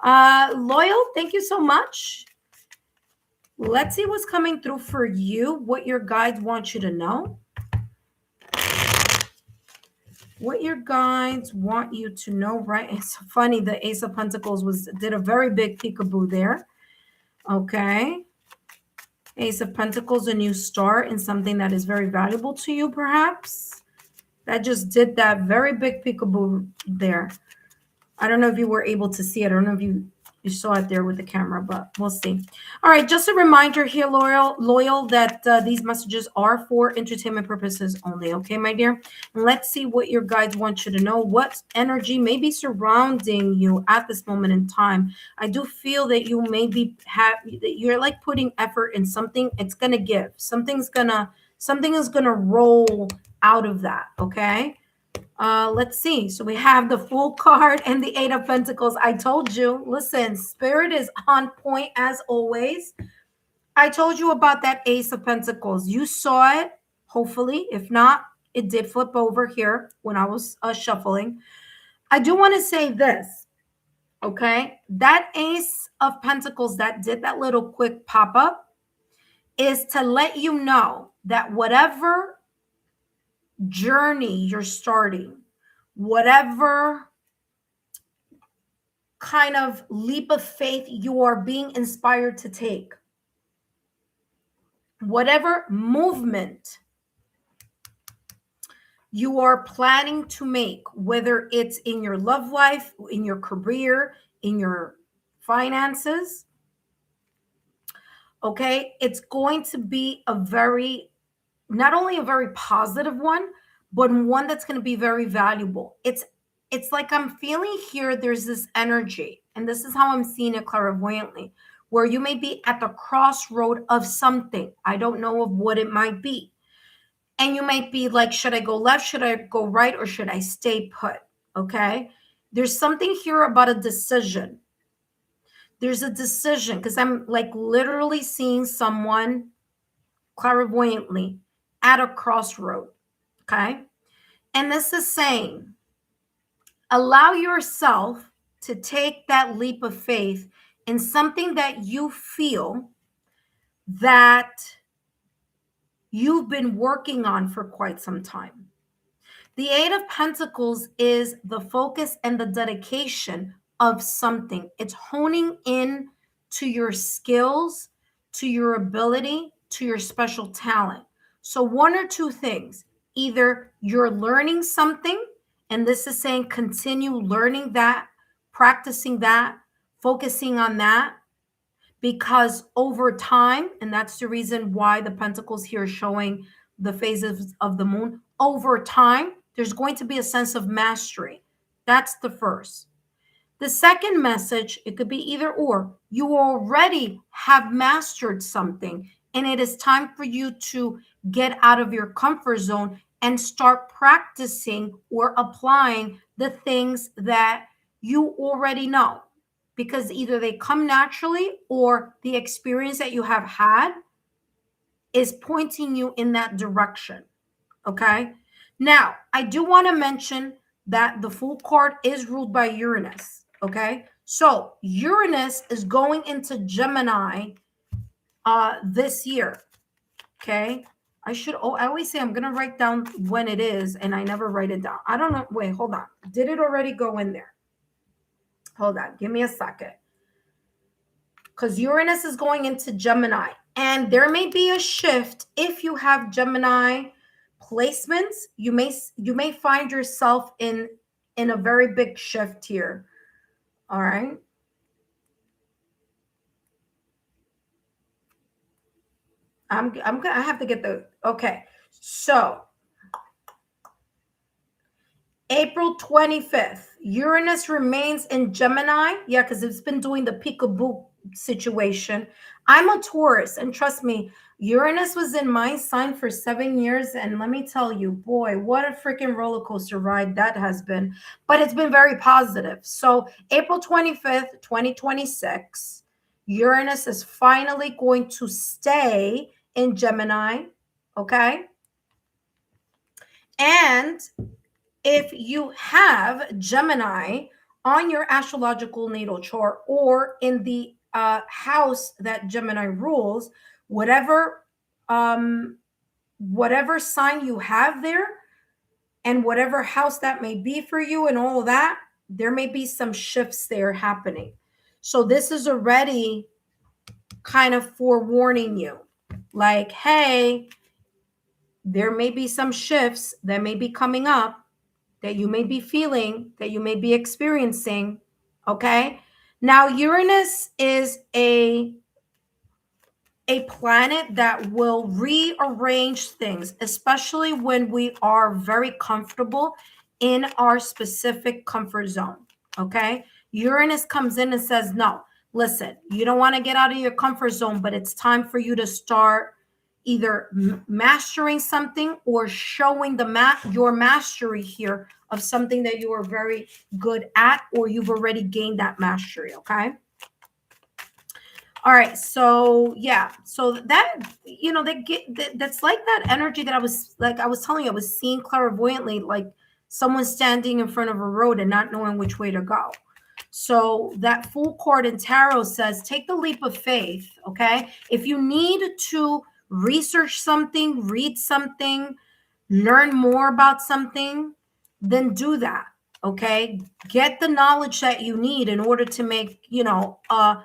Loyal, thank you so much. Let's see what's coming through for you, what your guides want you to know. What your guides want you to know, right? It's funny, the Ace of Pentacles did a very big peekaboo there. Okay. Ace of Pentacles, a new start in something that is very valuable to you, perhaps. That just did that very big peekaboo there. I don't know if you were able to see it. I don't know if you saw it there with the camera, but we'll see. All right, just a reminder here, Loyal, that these messages are for entertainment purposes only, okay, my dear? And let's see what your guides want you to know, what energy may be surrounding you at this moment in time. I do feel that you may be that you're like putting effort in something. It's gonna give. Something is gonna roll out of that, okay? Let's see. So we have the Fool card and the Eight of Pentacles. I told you, listen, Spirit is on point as always. I told you about that Ace of Pentacles. You saw it, hopefully. If not, it did flip over here when I was shuffling. I do want to say this, okay? That Ace of Pentacles that did that little quick pop-up is to let you know that whatever journey you're starting, whatever kind of leap of faith you are being inspired to take, whatever movement you are planning to make, whether it's in your love life, in your career, in your finances, okay, it's going to be a very, not only a very positive one, but one that's going to be very valuable. It's like I'm feeling here there's this energy, and this is how I'm seeing it clairvoyantly, where you may be at the crossroad of something. I don't know of what it might be. And you might be like, should I go left? Should I go right? Or should I stay put? Okay. There's something here about a decision. There's a decision because I'm like literally seeing someone clairvoyantly at a crossroad. Okay. And this is saying, allow yourself to take that leap of faith in something that you feel that you've been working on for quite some time. The Eight of Pentacles is the focus and the dedication of something. It's honing in to your skills, to your ability, to your special talent. So one or two things. Either you're learning something, and this is saying continue learning that, practicing that, focusing on that, because over time, and that's the reason why the Pentacles here showing the phases of the moon, over time, there's going to be a sense of mastery. That's the first. The second message, it could be either or. You already have mastered something, and it is time for you to get out of your comfort zone and start practicing or applying the things that you already know, because either they come naturally or the experience that you have had is pointing you in that direction. Okay. Now, I do want to mention that the Fool card is ruled by Uranus. Okay. So Uranus is going into Gemini this year. Okay. I always say I'm going to write down when it is, and I never write it down. I don't know. Wait, hold on. Did it already go in there? Hold on. Give me a second. Because Uranus is going into Gemini, and there may be a shift. If you have Gemini placements, you may find yourself in a very big shift here. All right. I have to get the, okay. So April 25th, Uranus remains in Gemini. Yeah, because it's been doing the peekaboo situation. I'm a Taurus, and trust me, Uranus was in my sign for 7 years, and let me tell you, boy, what a freaking roller coaster ride that has been. But it's been very positive. So April 25th, 2026, Uranus is finally going to stay in Gemini. Okay. And if you have Gemini on your astrological natal chart or in the house that Gemini rules, whatever sign you have there and whatever house that may be for you and all of that, there may be some shifts there happening. So this is already kind of forewarning you, like, hey, there may be some shifts that may be coming up, that you may be feeling, that you may be experiencing. Okay. Now, Uranus is a planet that will rearrange things, especially when we are very comfortable in our specific comfort zone. Okay. Uranus comes in and says, no, listen, you don't want to get out of your comfort zone, but it's time for you to start either mastering something or showing your mastery here of something that you are very good at, or you've already gained that mastery. Okay. All right. So yeah. So that, that's like that energy that I was telling you, I was seeing clairvoyantly, like someone standing in front of a road and not knowing which way to go. So that Fool card in tarot says, take the leap of faith. Okay. If you need to research something, read something, learn more about something, then do that. Okay. Get the knowledge that you need in order to make, a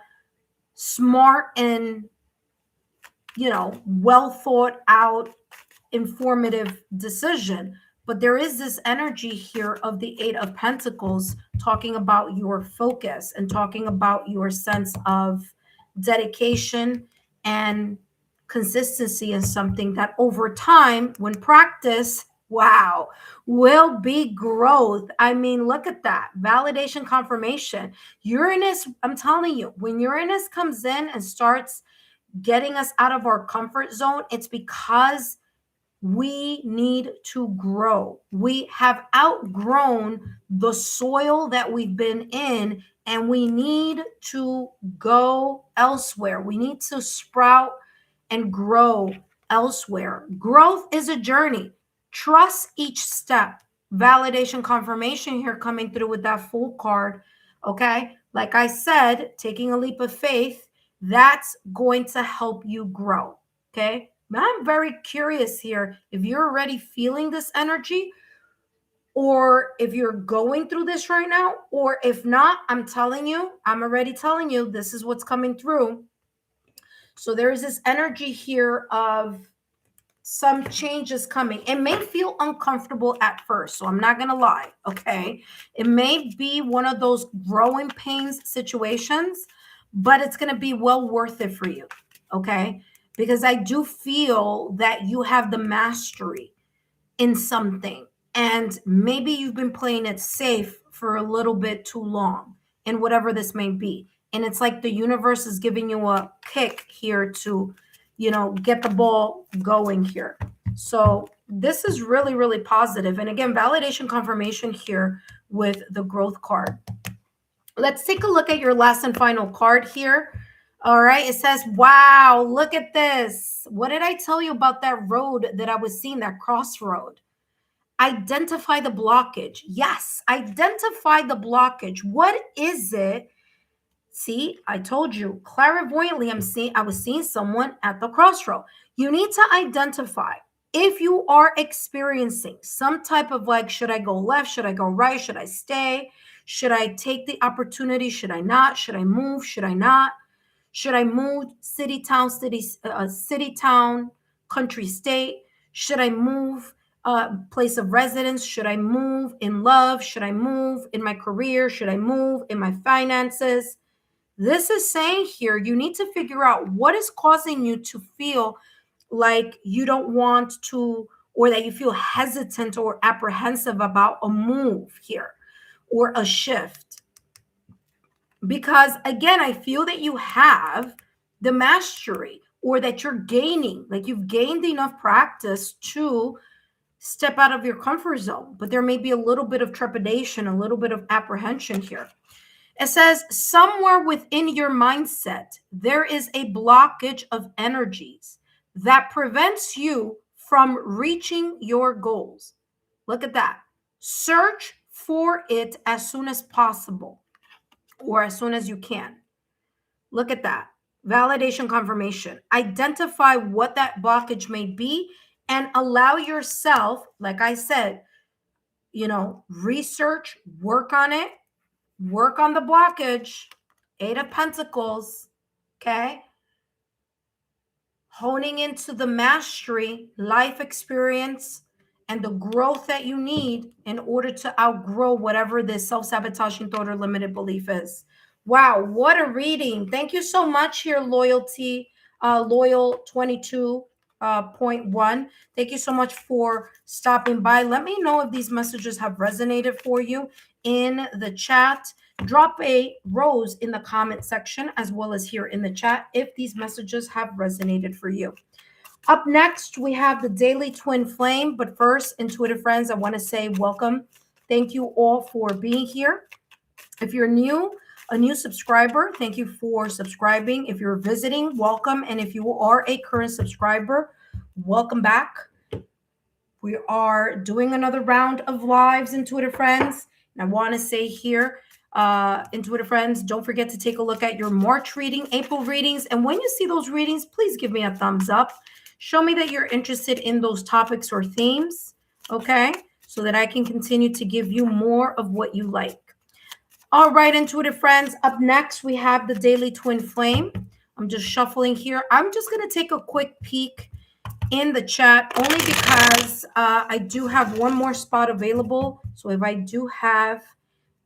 smart and, well thought out, informative decision. But there is this energy here of the Eight of Pentacles talking about your focus and talking about your sense of dedication and consistency in something that over time, when practice, wow, will be growth. I mean, look at that validation, confirmation. Uranus, I'm telling you, when Uranus comes in and starts getting us out of our comfort zone, it's because we need to grow. We have outgrown the soil that we've been in, and we need to go elsewhere. We need to sprout and grow elsewhere. Growth is a journey. Trust each step. Validation, confirmation here coming through with that Fool card. Okay. Like I said, taking a leap of faith, that's going to help you grow. Okay. I'm very curious here if you're already feeling this energy, or if you're going through this right now, or if not, I'm already telling you, this is what's coming through. So there is this energy here of some changes coming. It may feel uncomfortable at first, so I'm not going to lie, okay? It may be one of those growing pains situations, but it's going to be well worth it for you, okay? Because I do feel that you have the mastery in something, and maybe you've been playing it safe for a little bit too long, and whatever this may be. And it's like the universe is giving you a kick here to, get the ball going here. So this is really, really positive. And again, validation, confirmation here with the growth card. Let's take a look at your last and final card here. All right. It says, wow, look at this. What did I tell you about that road that I was seeing, that crossroad? Identify the blockage. Yes, identify the blockage. What is it? See, I told you clairvoyantly, I was seeing someone at the crossroad. You need to identify if you are experiencing some type of like, should I go left? Should I go right? Should I stay? Should I take the opportunity? Should I not? Should I move? Should I not? Should I move city, town, country, state? Should I move place of residence? Should I move in love? Should I move in my career? Should I move in my finances? This is saying here, you need to figure out what is causing you to feel like you don't want to, or that you feel hesitant or apprehensive about a move here or a shift. Because again, I feel that you have the mastery, or that you're gaining, like you've gained enough practice to step out of your comfort zone, but there may be a little bit of trepidation, a little bit of apprehension here. It says somewhere within your mindset, there is a blockage of energies that prevents you from reaching your goals. Look at that. Search for it as soon as possible, or as soon as you can. Look at that. Validation, confirmation. Identify what that blockage may be and allow yourself, like I said, research, work on it, work on the blockage. Eight of Pentacles, okay? Honing into the mastery, life experience, and the growth that you need in order to outgrow whatever this self-sabotaging thought or limited belief is. Wow, what a reading. Thank you so much here, Loyal 22.1. Thank you so much for stopping by. Let me know if these messages have resonated for you in the chat. Drop a rose in the comment section, as well as here in the chat, if these messages have resonated for you. Up next, we have the Daily Twin Flame. But first, intuitive friends, I want to say welcome. Thank you all for being here. If you're a new subscriber, thank you for subscribing. If you're visiting, welcome. And if you are a current subscriber, welcome back. We are doing another round of lives, intuitive friends. And I want to say here, intuitive friends, don't forget to take a look at your March reading, April readings. And when you see those readings, please give me a thumbs up. Show me that you're interested in those topics or themes. Okay. so that I can continue to give you more of what you like. All right, intuitive friends, up next we have the daily twin flame. I'm just shuffling here. I'm just going to take a quick peek in the chat only because I do have one more spot available. So if I do have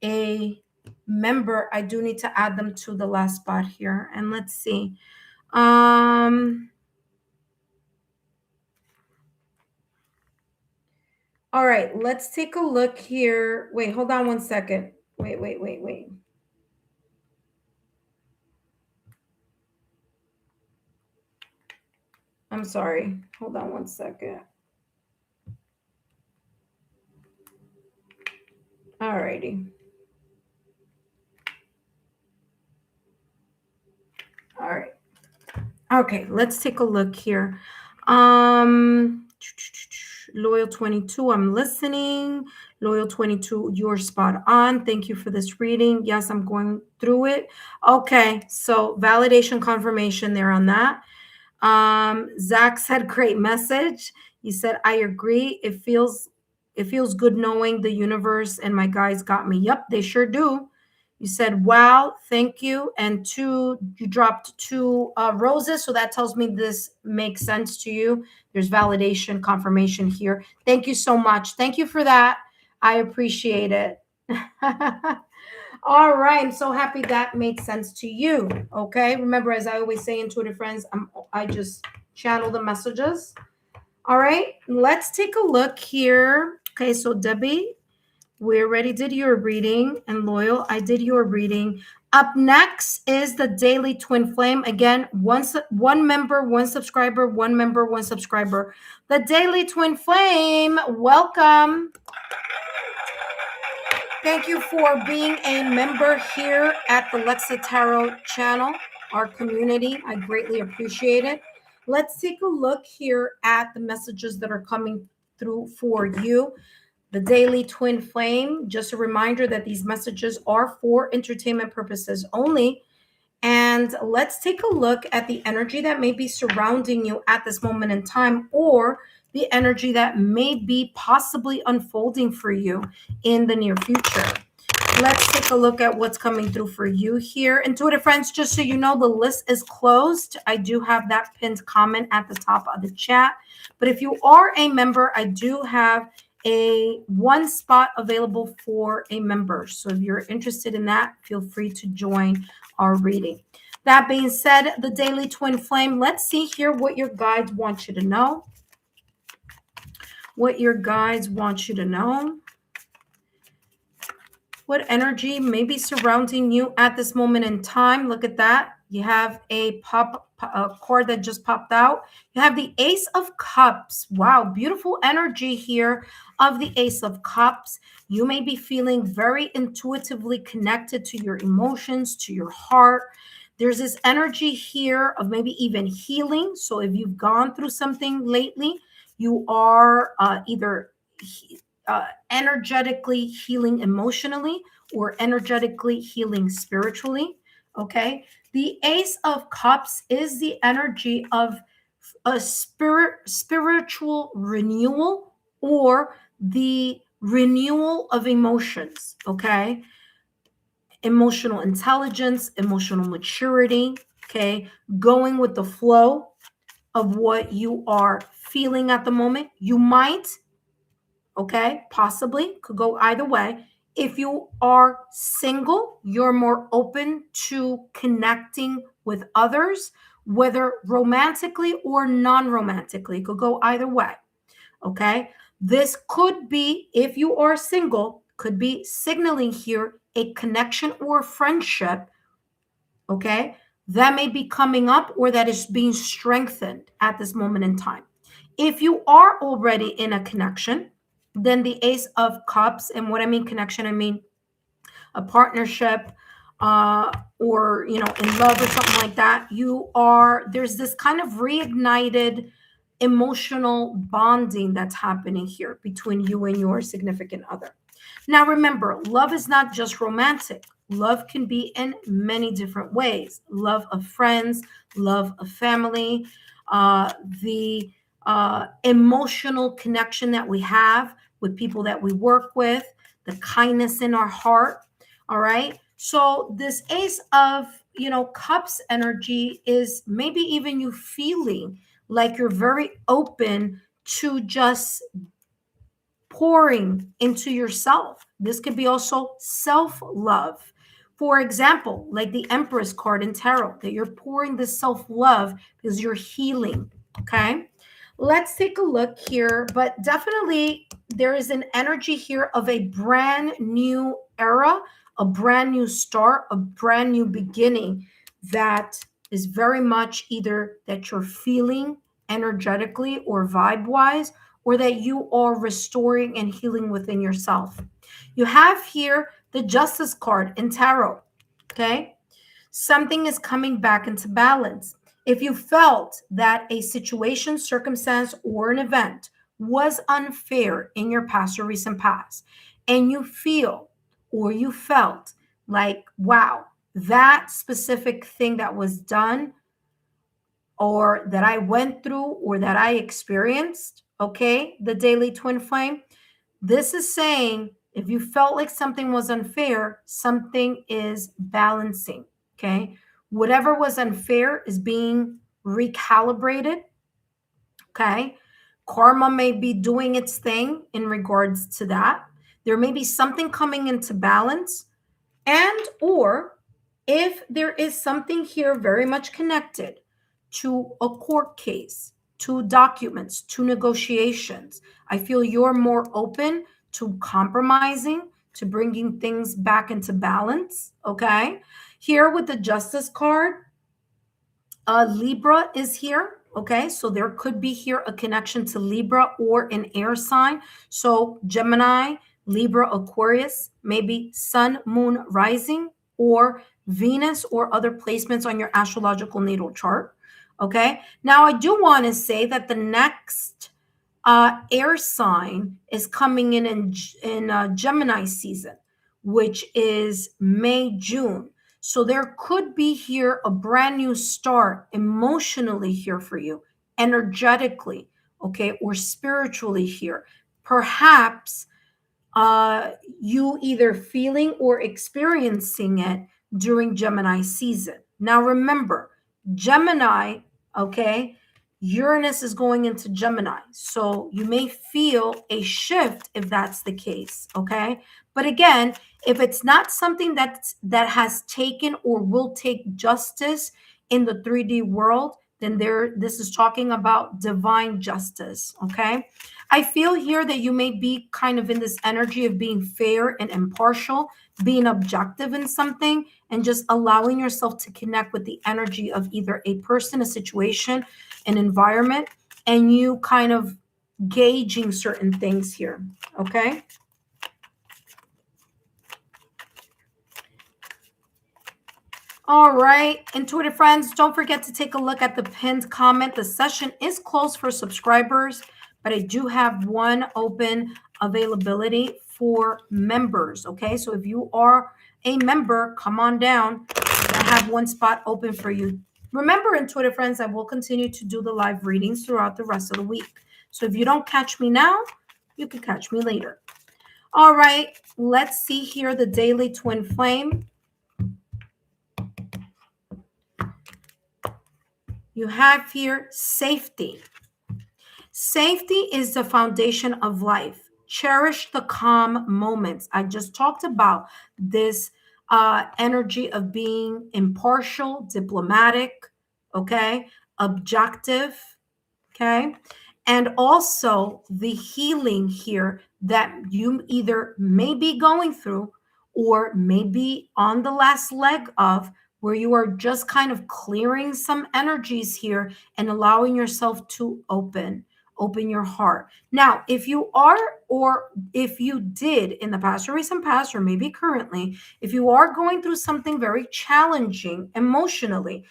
a member, I do need to add them to the last spot here. And let's see. All right, let's take a look here. Wait, hold on one second. Wait. I'm sorry. Hold on one second. All righty. All right. Okay, let's take a look here. Loyal 22, I'm listening. Loyal 22, you're spot on. Thank you for this reading. Yes, I'm going through it. Okay, so validation confirmation there on that. Zach said, great message. He said, I agree. It feels good knowing the universe and my guys got me. Yep, they sure do. You said, wow, thank you. And you dropped two roses. So that tells me this makes sense to you. There's validation confirmation here. Thank you so much. Thank you for that. I appreciate it. All right. I'm so happy that made sense to you. Okay. Remember, as I always say, intuitive friends, I just channel the messages. All right. Let's take a look here. Okay. So Debbie, we already did your reading, and Loyal, I did your reading. Up next is the daily twin flame. Again, one member, one subscriber, one member, one subscriber. The daily twin flame, welcome. Thank you for being a member here at the Lexa Tarot channel, our community. I greatly appreciate it. Let's take a look here at the messages that are coming through for you. The daily twin flame, just a reminder that these messages are for entertainment purposes only. And let's take a look at the energy that may be surrounding you at this moment in time, or the energy that may be possibly unfolding for you in the near future. Let's take a look at what's coming through for you here. Intuitive friends, just so you know, the list is closed. I do have that pinned comment at the top of the chat. But if you are a member, I do have one spot available for a member. So if you're interested in that, feel free to join our reading. That being said, the daily twin flame, let's see here what your guides want you to know. What your guides want you to know. What energy may be surrounding you at this moment in time. Look at that. You have a card that just popped out. You have the Ace of Cups. Wow, beautiful energy here of the Ace of Cups. You may be feeling very intuitively connected to your emotions, to your heart. There's this energy here of maybe even healing. So if you've gone through something lately, you are either energetically healing emotionally or energetically healing spiritually. Okay. The Ace of Cups is the energy of a spiritual renewal, or the renewal of emotions. Okay. Emotional intelligence, emotional maturity. Okay. Going with the flow of what you are feeling at the moment. You might, okay, possibly, could go either way. If you are single, you're more open to connecting with others, whether romantically or non-romantically. It could go either way. Okay. This could be, if you are single, could be signaling here a connection or friendship. Okay. That may be coming up, or that is being strengthened at this moment in time. If you are already in a connection, then the Ace of Cups, and what I mean connection, I mean a partnership, or in love or something like that. There's this kind of reignited emotional bonding that's happening here between you and your significant other. Now remember, love is not just romantic. Love can be in many different ways. Love of friends, love of family, the emotional connection that we have with people that we work with, the kindness in our heart. All right. So this Ace of, Cups energy is maybe even you feeling like you're very open to just pouring into yourself. This could be also self-love. For example, like the Empress card in tarot, that you're pouring this self-love because you're healing. Okay. Let's take a look here, but definitely there is an energy here of a brand new era, a brand new start, a brand new beginning that is very much either that you're feeling energetically or vibe wise, or that you are restoring and healing within yourself. You have here the Justice card in tarot. Okay. Something is coming back into balance. If you felt that a situation, circumstance, or an event was unfair in your past or recent past, and you feel or you felt like, wow, that specific thing that was done or that I went through or that I experienced, okay, the daily twin flame, this is saying if you felt like something was unfair, something is balancing, okay? Whatever was unfair is being recalibrated, okay? Karma may be doing its thing in regards to that. There may be something coming into balance, and or if there is something here very much connected to a court case, to documents, to negotiations, I feel you're more open to compromising, to bringing things back into balance. Okay. Here with the Justice card, Libra is here. Okay. So there could be here a connection to Libra or an air sign. So Gemini, Libra, Aquarius, maybe Sun, Moon, Rising, or Venus, or other placements on your astrological natal chart. Okay. Now, I do want to say that the next air sign is coming in Gemini season, which is May, June. So there could be here a brand new start emotionally here for you, energetically, okay, or spiritually here. Perhaps you either feeling or experiencing it during Gemini season. Now remember, Gemini, okay, Uranus is going into Gemini. So you may feel a shift if that's the case, okay? But again, if it's not something that has taken or will take justice in the 3D world, then this is talking about divine justice, okay? I feel here that you may be kind of in this energy of being fair and impartial, being objective in something, and just allowing yourself to connect with the energy of either a person, a situation, an environment, and you kind of gauging certain things here. Okay. All right, intuitive friends, don't forget to take a look at the pinned comment. The session is closed for subscribers, but I do have one open availability for members. Okay, so if you are a member, come on down. I have one spot open for you. Remember, intuitive friends, I will continue to do the live readings throughout the rest of the week. So if you don't catch me now, you can catch me later. All right, let's see here the daily twin flame. You have here safety. Safety is the foundation of life. Cherish the calm moments. I just talked about this energy of being impartial, diplomatic, okay, objective, okay, and also the healing here that you either may be going through or may be on the last leg of, where you are just kind of clearing some energies here and allowing yourself to open your heart. Now, if you are, or if you did in the past or recent past, or maybe currently, if you are going through something very challenging emotionally,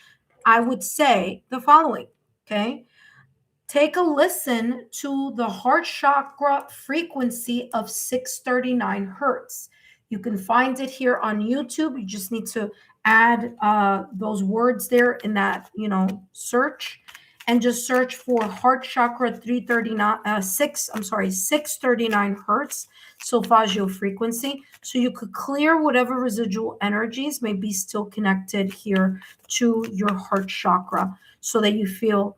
I would say the following, okay? Take a listen to the heart chakra frequency of 639 hertz. You can find it here on YouTube. You just need to add those words there in that, search. and just search for heart chakra 639 hertz solfeggio frequency. So you could clear whatever residual energies may be still connected here to your heart chakra so that you feel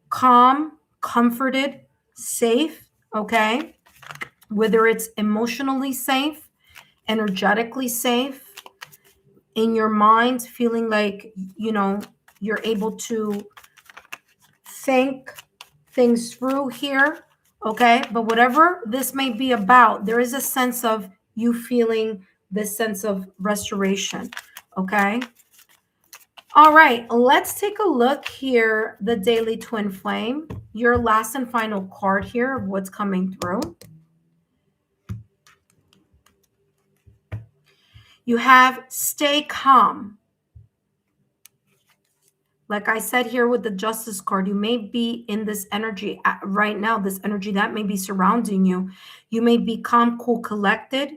calm, comforted, safe, okay? Whether it's emotionally safe, energetically safe, in your mind, feeling like, you're able to think things through here, okay? But whatever this may be about, there is a sense of you feeling this sense of restoration, okay? All right, let's take a look here, the Daily Twin Flame, your last and final card here of what's coming through. You have stay calm. Like I said here with the Justice card, you may be in this energy right now, this energy that may be surrounding you. You may be calm, cool, collected,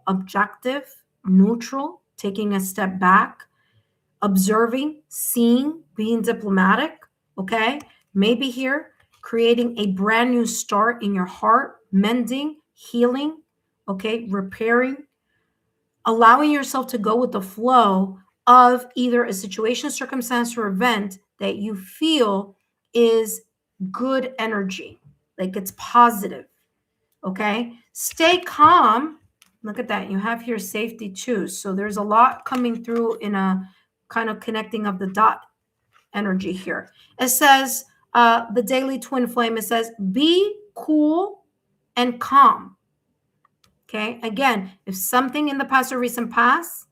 objective, neutral, taking a step back, observing, seeing, being diplomatic, okay? Maybe here, creating a brand new start in your heart, mending, healing, okay, repairing, allowing yourself to go with the flow of either a situation, circumstance, or event that you feel is good energy, like it's positive, okay? Stay calm. Look at that. You have here safety too. So there's a lot coming through in a kind of connecting of the dot energy here. It says, the Daily Twin Flame, it says, be cool and calm. Okay. Again, if something in the past or recent past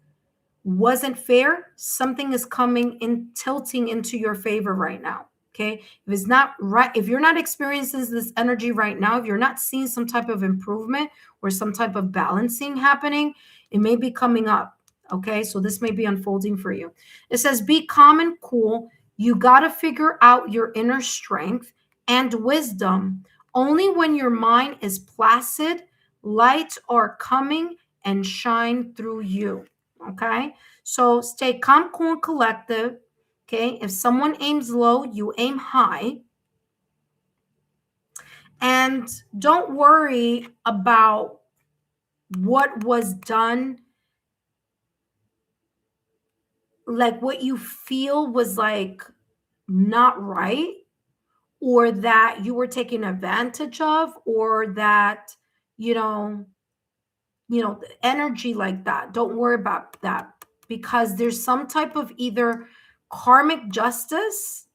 wasn't fair, something is coming in, tilting into your favor right now. Okay. If it's not right, if you're not experiencing this energy right now, if you're not seeing some type of improvement or some type of balancing happening, it may be coming up. Okay. So this may be unfolding for you. It says, be calm and cool. You got to figure out your inner strength and wisdom. Only when your mind is placid, lights are coming and shine through you. Okay. So stay calm, cool, and collective. Okay. If someone aims low, you aim high. And don't worry about what was done, like what you feel was like not right, or that you were taken advantage of, or that, energy like that. Don't worry about that, because there's some type of either karmic justice.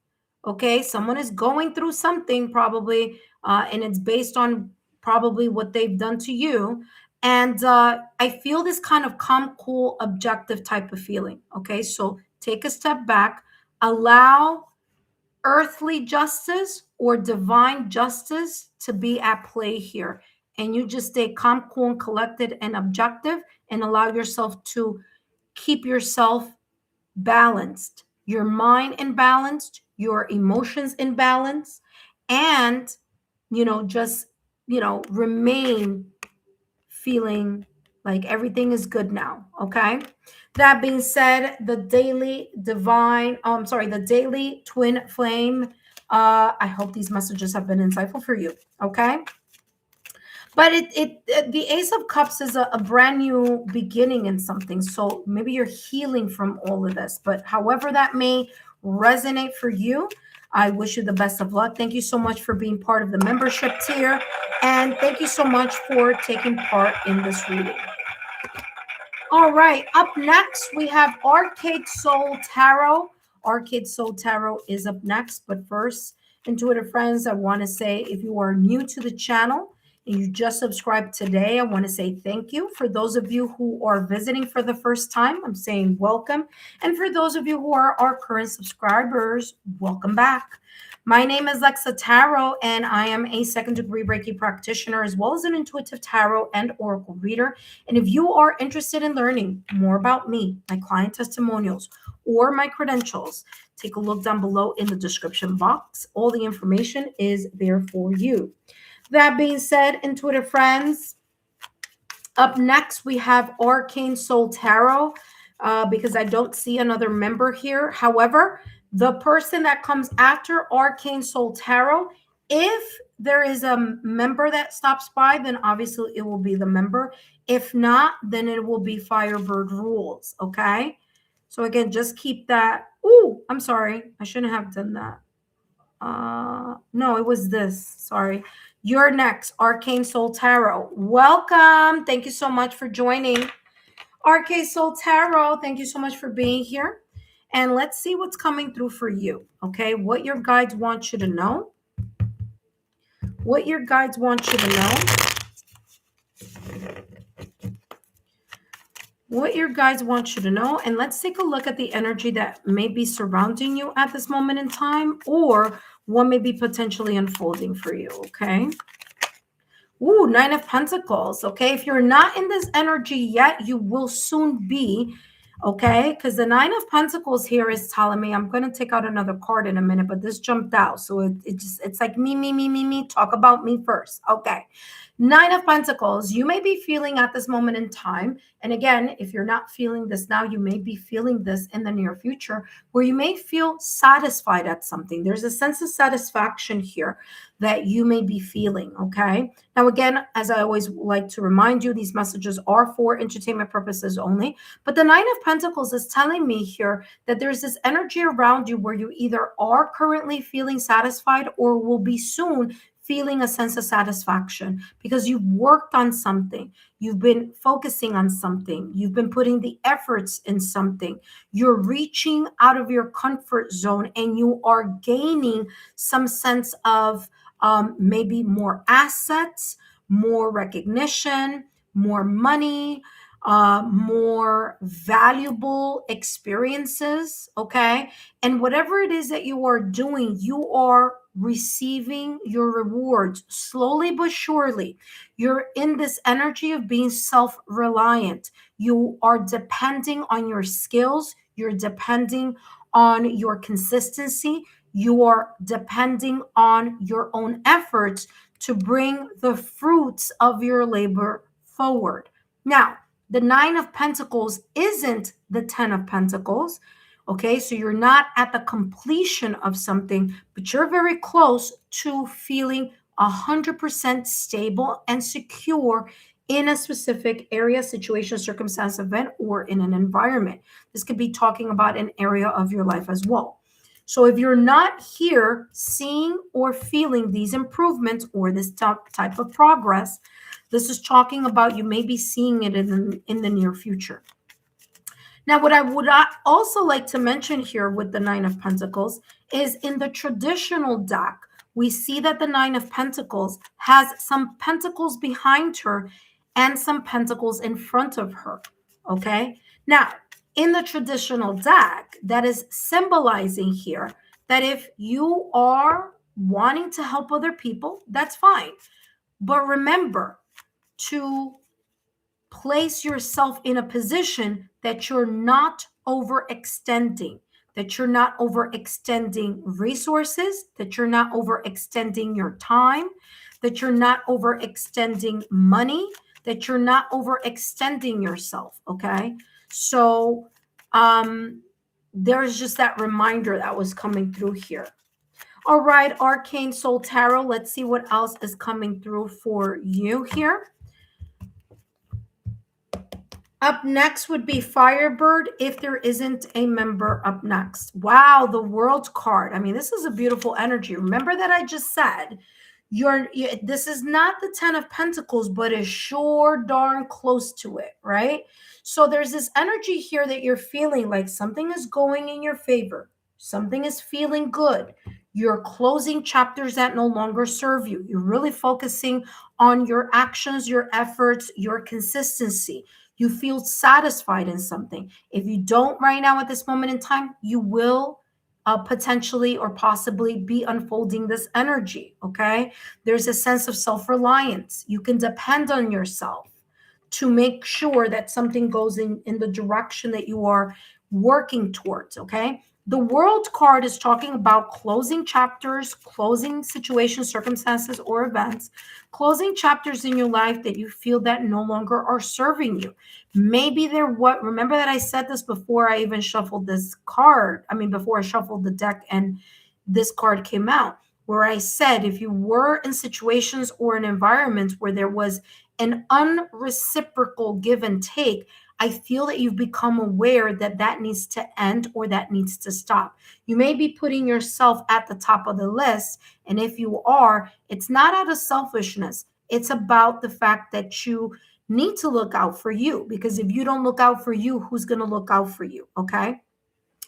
Okay. Someone is going through something probably, and it's based on probably what they've done to you. And I feel this kind of calm, cool, objective type of feeling. Okay. So take a step back, allow earthly justice or divine justice to be at play here. And you just stay calm, cool, and collected and objective, and allow yourself to keep yourself balanced, your mind in balance, your emotions in balance, and, just, remain feeling like everything is good now. Okay. That being said, the Daily Twin Flame. I hope these messages have been insightful for you. Okay. But the Ace of Cups is a brand new beginning in something. So maybe you're healing from all of this, but however that may resonate for you, I wish you the best of luck. Thank you so much for being part of the membership tier. And thank you so much for taking part in this reading. All right. Up next, we have Arcade Soul Tarot. Arcade Soul Tarot is up next. But first, intuitive friends, I want to say, if you are new to the channel and you just subscribed today, I want to say thank you. For those of you who are visiting for the first time, I'm saying welcome. And for those of you who are our current subscribers, welcome back. My name is Lexa Tarot, and I am a second-degree Reiki practitioner, as well as an intuitive tarot and oracle reader. And if you are interested in learning more about me, my client testimonials, or my credentials, take a look down below in the description box. All the information is there for you. That being said, intuitive friends, up next we have Arcane Soul Tarot, because I don't see another member here. However, The person that comes after Arcane Soul Tarot, if there is a member that stops by, then obviously it will be the member. If not, then it will be Firebird Rules, okay? So again, just keep that. Ooh, I'm sorry. I shouldn't have done that. No, it was this. Sorry. You're next, Arcane Soul Tarot. Welcome. Thank you so much for joining. Arcane Soul Tarot, thank you so much for being here. And let's see what's coming through for you, okay? What your guides want you to know. What your guides want you to know. What your guides want you to know. And let's take a look at the energy that may be surrounding you at this moment in time, or what may be potentially unfolding for you, okay? Ooh, Nine of Pentacles, okay? If you're not in this energy yet, you will soon be, okay? Because the Nine of Pentacles here is telling me, I'm going to take out another card in a minute, but this jumped out. So it's like me. Talk about me first. Okay. Nine of Pentacles, you may be feeling at this moment in time. And again, if you're not feeling this now, you may be feeling this in the near future, where you may feel satisfied at something. There's a sense of satisfaction here that you may be feeling, okay? Now, again, as I always like to remind you, these messages are for entertainment purposes only. But the Nine of Pentacles is telling me here that there's this energy around you where you either are currently feeling satisfied or will be soon feeling a sense of satisfaction because you've worked on something. You've been focusing on something. You've been putting the efforts in something. You're reaching out of your comfort zone and you are gaining some sense of maybe more assets, more recognition, more money, more valuable experiences, okay? And whatever it is that you are doing, you are receiving your rewards slowly but surely. You're in this energy of being self-reliant. You are depending on your skills. You're depending on your consistency. You are depending on your own efforts to bring the fruits of your labor forward. Now, the Nine of Pentacles isn't the Ten of Pentacles. Okay, so you're not at the completion of something, but you're very close to feeling 100% stable and secure in a specific area, situation, circumstance, event, or in an environment. This could be talking about an area of your life as well. So if you're not here seeing or feeling these improvements or this type of progress, this is talking about you may be seeing it in the near future. Now, what I would also like to mention here with the Nine of Pentacles is in the traditional deck, we see that the Nine of Pentacles has some pentacles behind her and some pentacles in front of her, okay? Now, in the traditional deck, that is symbolizing here that if you are wanting to help other people, that's fine. But remember to place yourself in a position that you're not overextending, that you're not overextending resources, that you're not overextending your time, that you're not overextending money, that you're not overextending yourself, okay? So there's just that reminder that was coming through here. All right, Arcane Soul Tarot, let's see what else is coming through for you here. Up next would be Firebird if there isn't a member up next. Wow, the World card. I mean, this is a beautiful energy. Remember that I just said, this is not the Ten of Pentacles, but is sure darn close to it, right? So there's this energy here that you're feeling like something is going in your favor. Something is feeling good. You're closing chapters that no longer serve you. You're really focusing on your actions, your efforts, your consistency. You feel satisfied in something. If you don't right now at this moment in time, you will potentially or possibly be unfolding this energy, okay? There's a sense of self-reliance. You can depend on yourself to make sure that something goes in the direction that you are working towards, okay? The World card is talking about closing chapters, closing situations, circumstances, or events, closing chapters in your life that you feel that no longer are serving you. Maybe remember that I said this before I even shuffled this card. I mean, before I shuffled the deck and this card came out, where I said if you were in situations or in environments where there was an unreciprocal give and take, I feel that you've become aware that that needs to end or that needs to stop. You may be putting yourself at the top of the list. And if you are, it's not out of selfishness. It's about the fact that you need to look out for you, because if you don't look out for you, who's going to look out for you? Okay.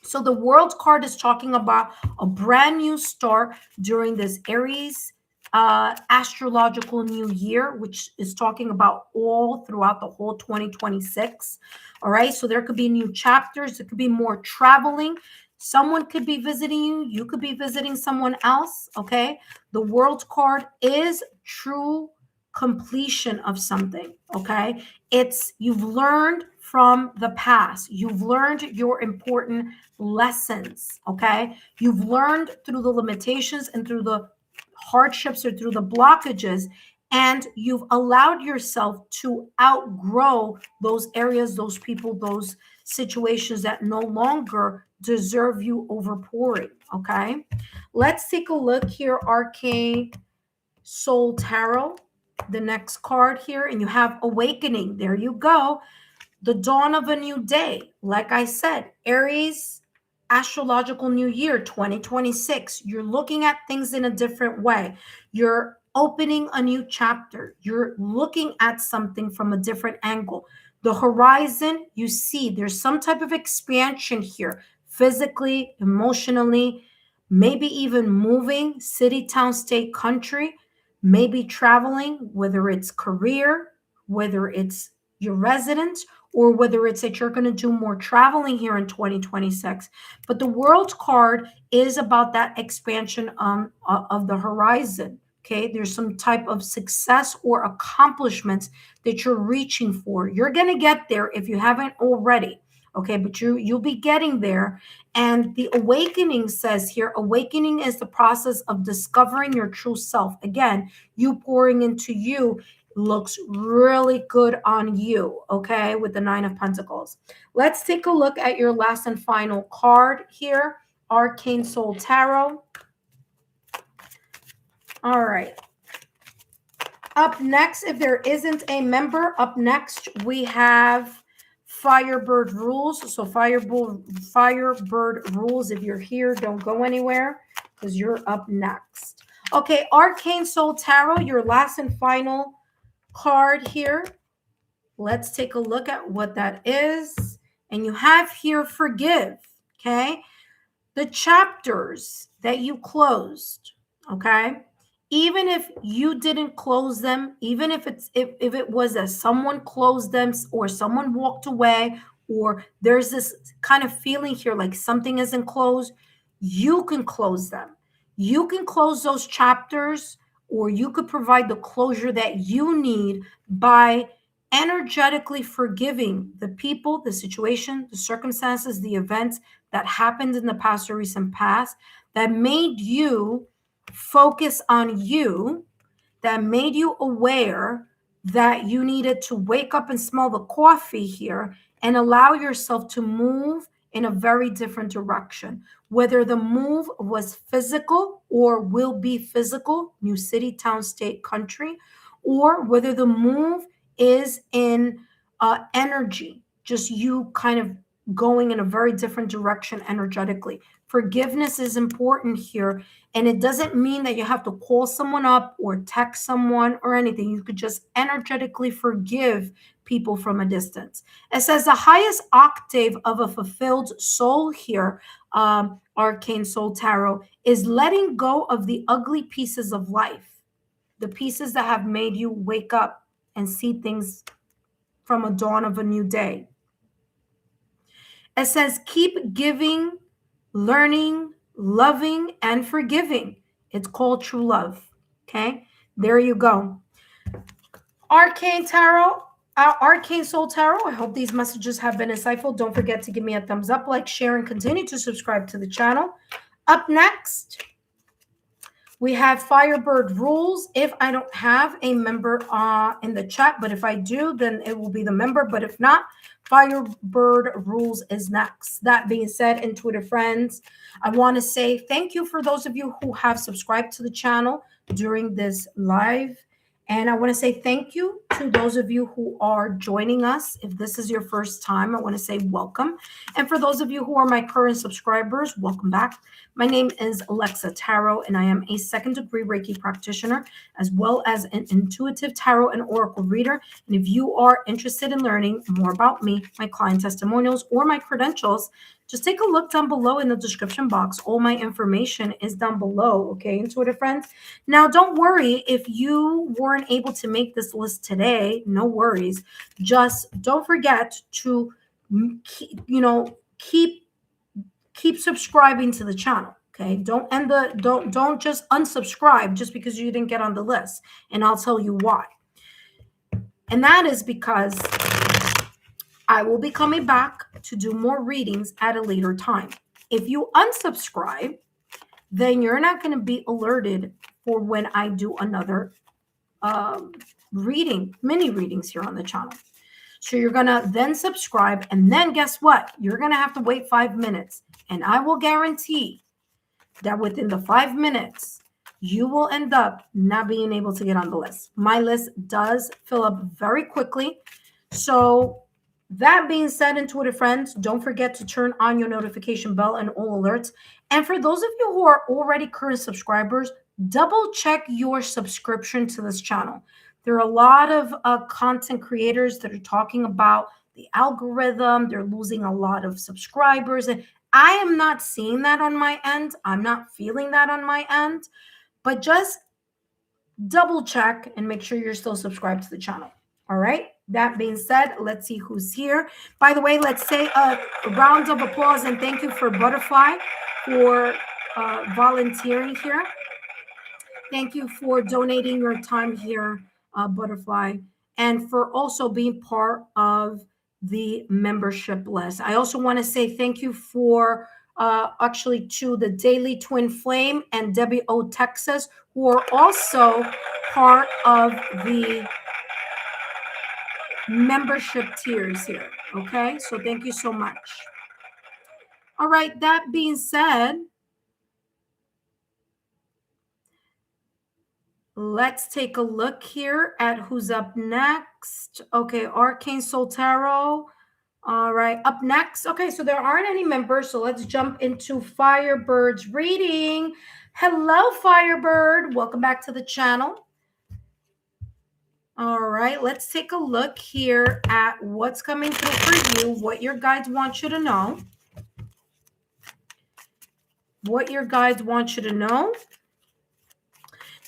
So the World card is talking about a brand new start during this Aries astrological new year, which is talking about all throughout the whole 2026. All right. So there could be new chapters. It could be more traveling. Someone could be visiting you. You could be visiting someone else. Okay. The World card is true completion of something. Okay. It's you've learned from the past. You've learned your important lessons. Okay. You've learned through the limitations and through the hardships or through the blockages, and you've allowed yourself to outgrow those areas, those people, those situations that no longer deserve you overpouring. Okay. Let's take a look here. Arcane Soul Tarot, the next card here, and you have Awakening. There you go. The dawn of a new day. Like I said, Aries astrological new year 2026. You're looking at things in a different way. You're opening a new chapter. You're looking at something from a different angle. The horizon, you see, there's some type of expansion here, physically, emotionally, maybe even moving city, town, state, country, maybe traveling, whether it's career, whether it's your residence, or whether it's that you're going to do more traveling here in 2026. But the World card is about that expansion of the horizon. Okay, there's some type of success or accomplishments that you're reaching for. You're going to get there if you haven't already. Okay, but you'll be getting there. And the awakening says here, awakening is the process of discovering your true self. Again, you pouring into you looks really good on you, okay, with the Nine of Pentacles. Let's take a look at your last and final card here, Arcane Soul Tarot. All right. Up next, if there isn't a member, up next we have Firebird Rules. So Firebird Rules, if you're here, don't go anywhere because you're up next. Okay, Arcane Soul Tarot, your last and final card here. Let's take a look at what that is. And you have here Forgive. Okay, the chapters that you closed. Okay, even if you didn't close them, even if it was that someone closed them or someone walked away, or there's this kind of feeling here like something isn't closed, you can close them. You can close those chapters, or you could provide the closure that you need by energetically forgiving the people, the situation, the circumstances, the events that happened in the past or recent past that made you focus on you, that made you aware that you needed to wake up and smell the coffee here and allow yourself to move in a very different direction. Whether the move was physical or will be physical, new city, town, state, country, or whether the move is in energy, just you kind of going in a very different direction energetically. Forgiveness is important here. And it doesn't mean that you have to call someone up or text someone or anything. You could just energetically forgive people from a distance. It says the highest octave of a fulfilled soul here, Arcane Soul Tarot, is letting go of the ugly pieces of life, the pieces that have made you wake up and see things from a dawn of a new day. It says keep giving, learning, loving, and forgiving. It's called true love. Okay, there you go. Arcane Tarot, Arcane Soul Tarot, I hope these messages have been insightful. Don't forget to give me a thumbs up, like, share, and continue to subscribe to the channel. Up next, we have Firebird Rules. If I don't have a member in the chat, but if I do, then it will be the member. But if not, Firebird Rules is next. That being said, intuitive friends, I want to say thank you for those of you who have subscribed to the channel during this live. And I want to say thank you to those of you who are joining us. If this is your first time, I want to say welcome. And for those of you who are my current subscribers, welcome back. My name is Lexa Tarot, and I am a second-degree Reiki practitioner, as well as an intuitive tarot and oracle reader. And if you are interested in learning more about me, my client testimonials, or my credentials, just take a look down below in the description box. All my information is down below, okay, intuitive friends? Now, don't worry if you weren't able to make this list today. No worries. Just don't forget to, keep subscribing to the channel. Okay, don't just unsubscribe just because you didn't get on the list, and I'll tell you why. And that is because I will be coming back to do more readings at a later time. If you unsubscribe, then you're not going to be alerted for when I do another mini readings here on the channel. So you're going to then subscribe, and then guess what? You're going to have to wait 5 minutes, and I will guarantee that within the 5 minutes, you will end up not being able to get on the list. My list does fill up very quickly. So that being said, intuitive friends, don't forget to turn on your notification bell and all alerts. And for those of you who are already current subscribers, double check your subscription to this channel. There are a lot of content creators that are talking about the algorithm. They're losing a lot of subscribers. And I am not seeing that on my end. I'm not feeling that on my end. But just double check and make sure you're still subscribed to the channel. All right. That being said, let's see who's here. By the way, let's say a round of applause and thank you for Butterfly for volunteering here. Thank you for donating your time here, Butterfly, and for also being part of the membership list. I also want to say thank you for actually to the Daily Twin Flame and Debbie O Texas, who are also part of the membership tiers here. Okay, so thank you so much. All right, that being said, let's take a look here at who's up next. Okay, Arcane Soul Tarot. All right, up next. Okay, so there aren't any members, so let's jump into Firebird's reading. Hello, Firebird. Welcome back to the channel. All right, let's take a look here at what's coming through for you, what your guides want you to know. What your guides want you to know.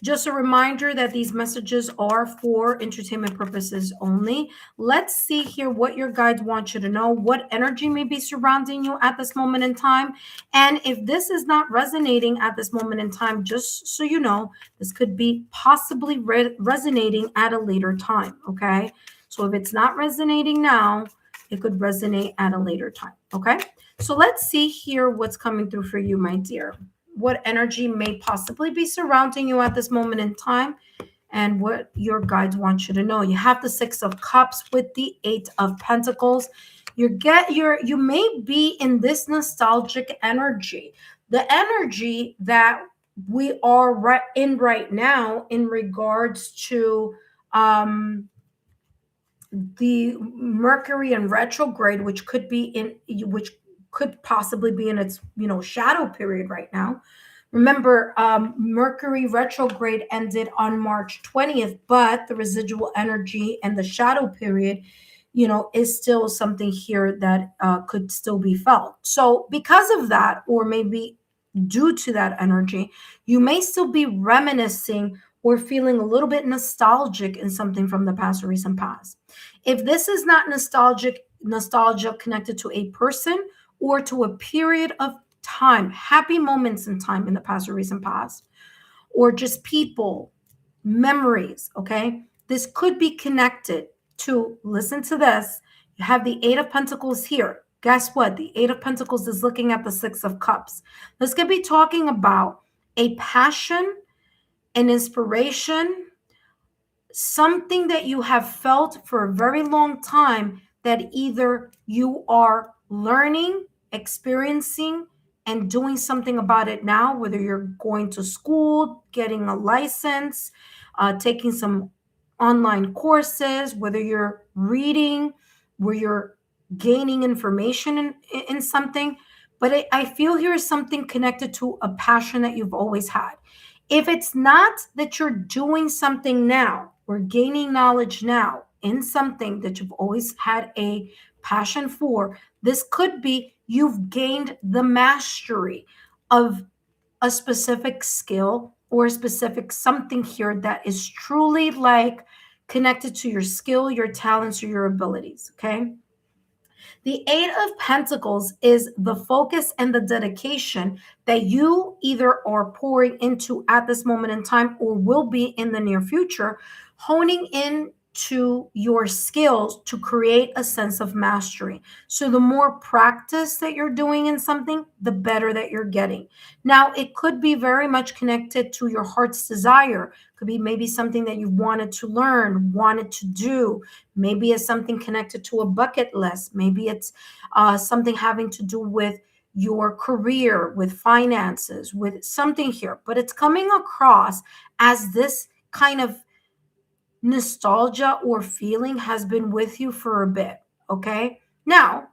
Just a reminder that these messages are for entertainment purposes only. Let's see here what your guides want you to know, what energy may be surrounding you at this moment in time. And if this is not resonating at this moment in time, just so you know, this could be possibly resonating at a later time, okay? So if it's not resonating now, it could resonate at a later time, okay? So let's see here what's coming through for you, my dear. What energy may possibly be surrounding you at this moment in time, and what your guides want you to know. You have the Six of Cups with the Eight of Pentacles. You may be in this nostalgic energy, the energy that we are right now in regards to the Mercury in retrograde, which could possibly be in its shadow period right now. Remember, Mercury retrograde ended on March 20th, but the residual energy and the shadow period, is still something here that could still be felt. So because of that, or maybe due to that energy, you may still be reminiscing or feeling a little bit nostalgic in something from the past or recent past. If this is not nostalgia connected to a person or to a period of time, happy moments in time in the past or recent past, or just people, memories, okay? This could be connected to, listen to this, you have the Eight of Pentacles here. Guess what? The Eight of Pentacles is looking at the Six of Cups. This could be talking about a passion, an inspiration, something that you have felt for a very long time that either you are learning, experiencing, and doing something about it now, whether you're going to school, getting a license, taking some online courses, whether you're reading, where you're gaining information in something. But I feel here is something connected to a passion that you've always had. If it's not that you're doing something now or gaining knowledge now in something that you've always had a passion for, this could be you've gained the mastery of a specific skill or a specific something here that is truly like connected to your skill, your talents, or your abilities. Okay. The Eight of Pentacles is the focus and the dedication that you either are pouring into at this moment in time or will be in the near future, honing in to your skills to create a sense of mastery. So the more practice that you're doing in something, the better that you're getting. Now, it could be very much connected to your heart's desire. Could be maybe something that you wanted to learn, wanted to do. Maybe it's something connected to a bucket list. Maybe it's something having to do with your career, with finances, with something here. But it's coming across as this kind of nostalgia or feeling has been with you for a bit. Okay. Now,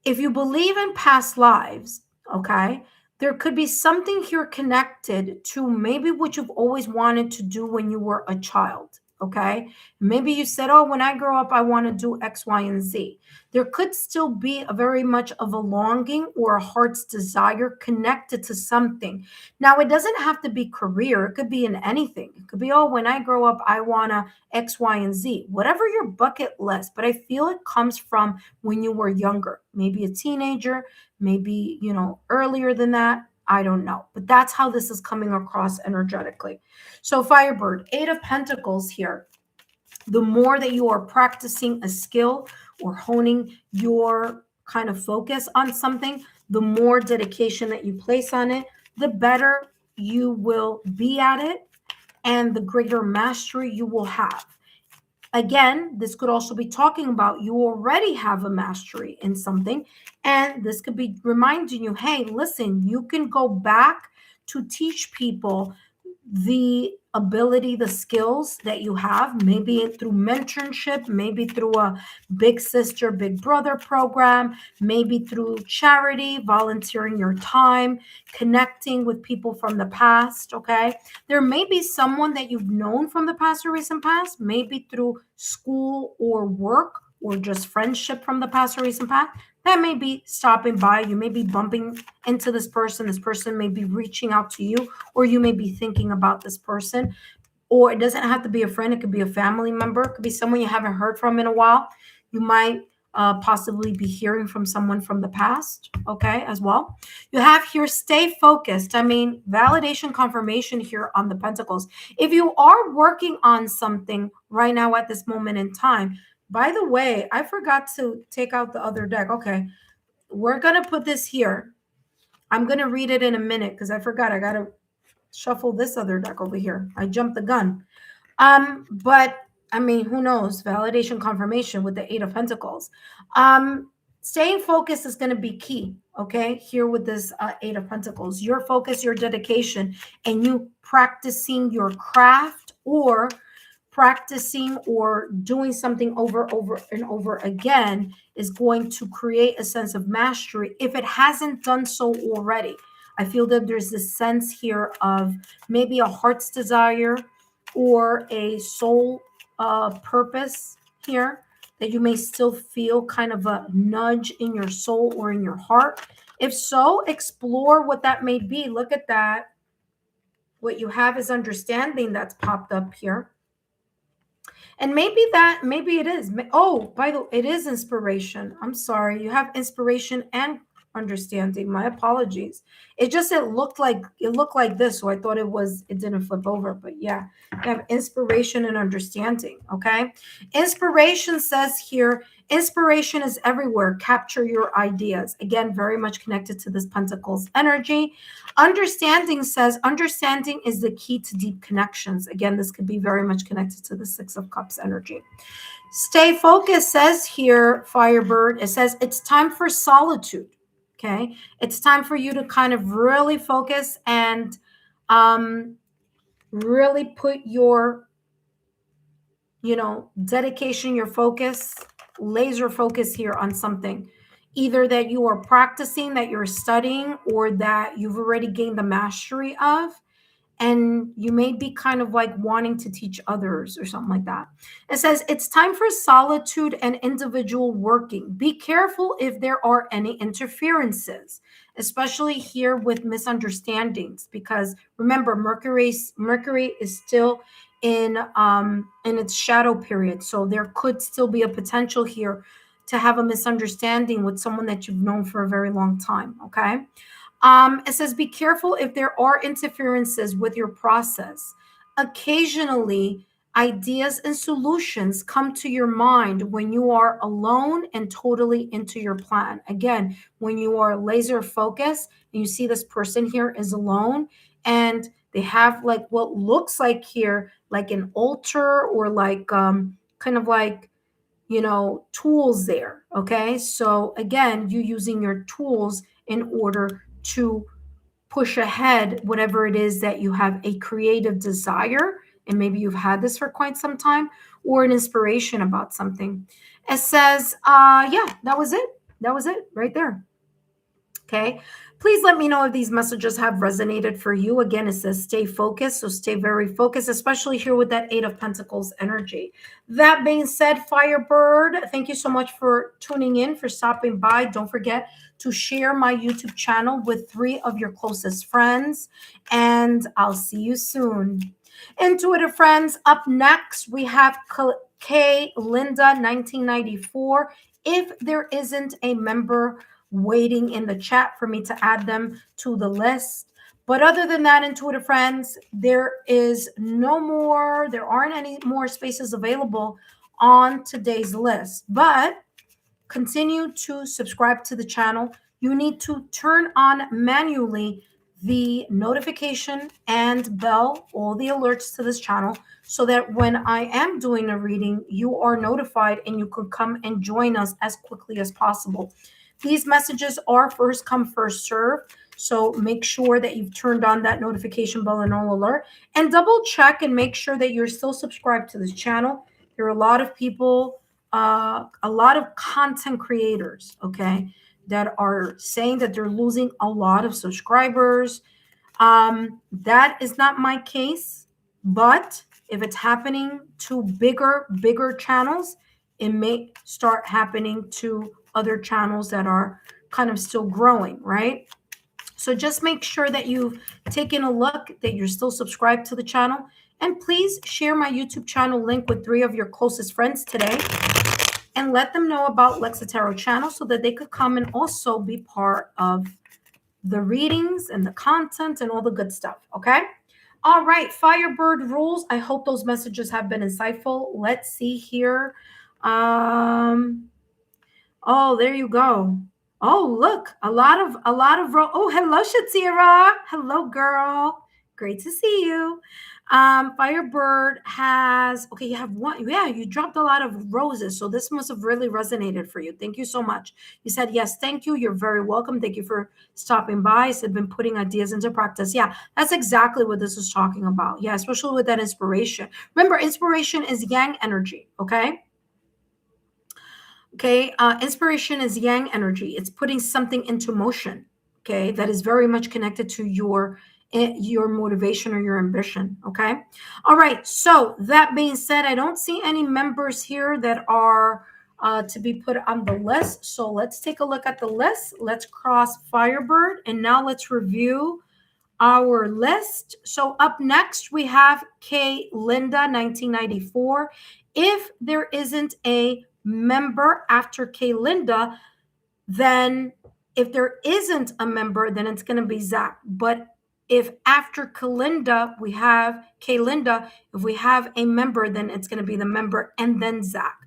if you believe in past lives, okay, there could be something here connected to maybe what you've always wanted to do when you were a child. Okay. Maybe you said, oh, when I grow up, I want to do X, Y, and Z. There could still be a very much of a longing or a heart's desire connected to something. Now, it doesn't have to be career. It could be in anything. It could be, oh, when I grow up, I want to X, Y, and Z, whatever your bucket list. But I feel it comes from when you were younger, maybe a teenager, maybe, earlier than that. I don't know. But that's how this is coming across energetically. So, Firebird, Eight of Pentacles here. The more that you are practicing a skill or honing your kind of focus on something, the more dedication that you place on it, the better you will be at it and the greater mastery you will have. Again, this could also be talking about you already have a mastery in something, and this could be reminding you, hey, listen, you can go back to teach people the ability, the skills that you have, maybe through mentorship, maybe through a big sister, big brother program, maybe through charity, volunteering your time, connecting with people from the past. Okay. There may be someone that you've known from the past or recent past, maybe through school or work or just friendship from the past or recent past, that may be stopping by. You may be bumping into this person. This person may be reaching out to you, or you may be thinking about this person. Or it doesn't have to be a friend. It could be a family member. It could be someone you haven't heard from in a while. You might possibly be hearing from someone from the past, okay, as well. You have here, stay focused. I mean, validation, confirmation here on the Pentacles. If you are working on something right now at this moment in time, by the way, I forgot to take out the other deck. Okay, we're going to put this here. I'm going to read it in a minute because I forgot. I got to shuffle this other deck over here. I jumped the gun. But I mean, who knows? Validation, confirmation with the Eight of Pentacles. Staying focused is going to be key. Okay, here with this Eight of Pentacles, your focus, your dedication, and you practicing your craft or practicing or doing something over and over again is going to create a sense of mastery if it hasn't done so already. I feel that there's this sense here of maybe a heart's desire or a soul purpose here that you may still feel kind of a nudge in your soul or in your heart. If so, explore what that may be. Look at that. What you have is understanding that's popped up here. And maybe it is. Oh, by the way, it is inspiration. I'm sorry. You have inspiration and understanding. My apologies. It looked like this, so I thought it didn't flip over. But yeah, you have inspiration and understanding. Okay. Inspiration says here, inspiration is everywhere. Capture your ideas. Again, very much connected to this Pentacles energy. Understanding says understanding is the key to deep connections. Again, this could be very much connected to the Six of Cups energy. Stay focused says here, Firebird. It says it's time for solitude. Okay. It's time for you to kind of really focus and really put your, dedication, your focus, laser focus here on something. Either that you are practicing, that you're studying, or that you've already gained the mastery of. And you may be kind of like wanting to teach others or something like that. It says it's time for solitude and individual working. Be careful if there are any interferences, especially here with misunderstandings, because remember, Mercury is still in its shadow period, so there could still be a potential here to have a misunderstanding with someone that you've known for a very long time. Okay. It says, be careful if there are interferences with your process. Occasionally, ideas and solutions come to your mind when you are alone and totally into your plan. Again, when you are laser focused and you see this person here is alone and they have like what looks like here, like an altar or like kind of like, tools there. Okay. So again, you using your tools in order to push ahead whatever it is that you have a creative desire, and maybe you've had this for quite some time, or an inspiration about something. It says, yeah, that was it right there. Okay. Please let me know if these messages have resonated for you. Again, it says stay focused. So stay very focused, especially here with that Eight of Pentacles energy. That being said, Firebird, thank you so much for tuning in, for stopping by. Don't forget to share my YouTube channel with 3 of your closest friends. And I'll see you soon. Intuitive friends, up next, we have K. Linda, 1994. If there isn't a member waiting in the chat for me to add them to the list. But other than that, intuitive friends, there aren't any more spaces available on today's list. But continue to subscribe to the channel. You need to turn on manually the notification and bell, all the alerts to this channel, so that when I am doing a reading, you are notified and you can come and join us as quickly as possible. These messages are first come, first serve. So make sure that you've turned on that notification bell and all alert, and double check and make sure that you're still subscribed to this channel. There are a lot of people, a lot of content creators, okay, that are saying that they're losing a lot of subscribers. That is not my case, but if it's happening to bigger channels, it may start happening to other channels that are kind of still growing, right? So just make sure that you've taken a look, that you're still subscribed to the channel, and please share my YouTube channel link with 3 of your closest friends today and let them know about Lexa Tarot channel so that they could come and also be part of the readings and the content and all the good stuff, okay? All right, Firebird rules. I hope those messages have been insightful. Let's see here. Oh, there you go. Oh, look, a lot of oh, hello, Shatira. Hello, girl. Great to see you. Firebird has, okay, you have one. Yeah, you dropped a lot of roses. So this must have really resonated for you. Thank you so much. You said, yes, thank you. You're very welcome. Thank you for stopping by. I said, been putting ideas into practice. Yeah, that's exactly what this is talking about. Yeah, especially with that inspiration. Remember, inspiration is yang energy, okay? Okay, inspiration is yang energy. It's putting something into motion, okay, that is very much connected to your motivation or your ambition, okay? All right, so that being said, I don't see any members here that are to be put on the list. So let's take a look at the list. Let's cross Firebird, and now let's review our list. So up next, we have K. Linda, 1994. If there isn't a member after K. Linda, then If there isn't a member, then it's going to be Zach. But if after Kalinda, if we have a member, then it's going to be the member and then Zach.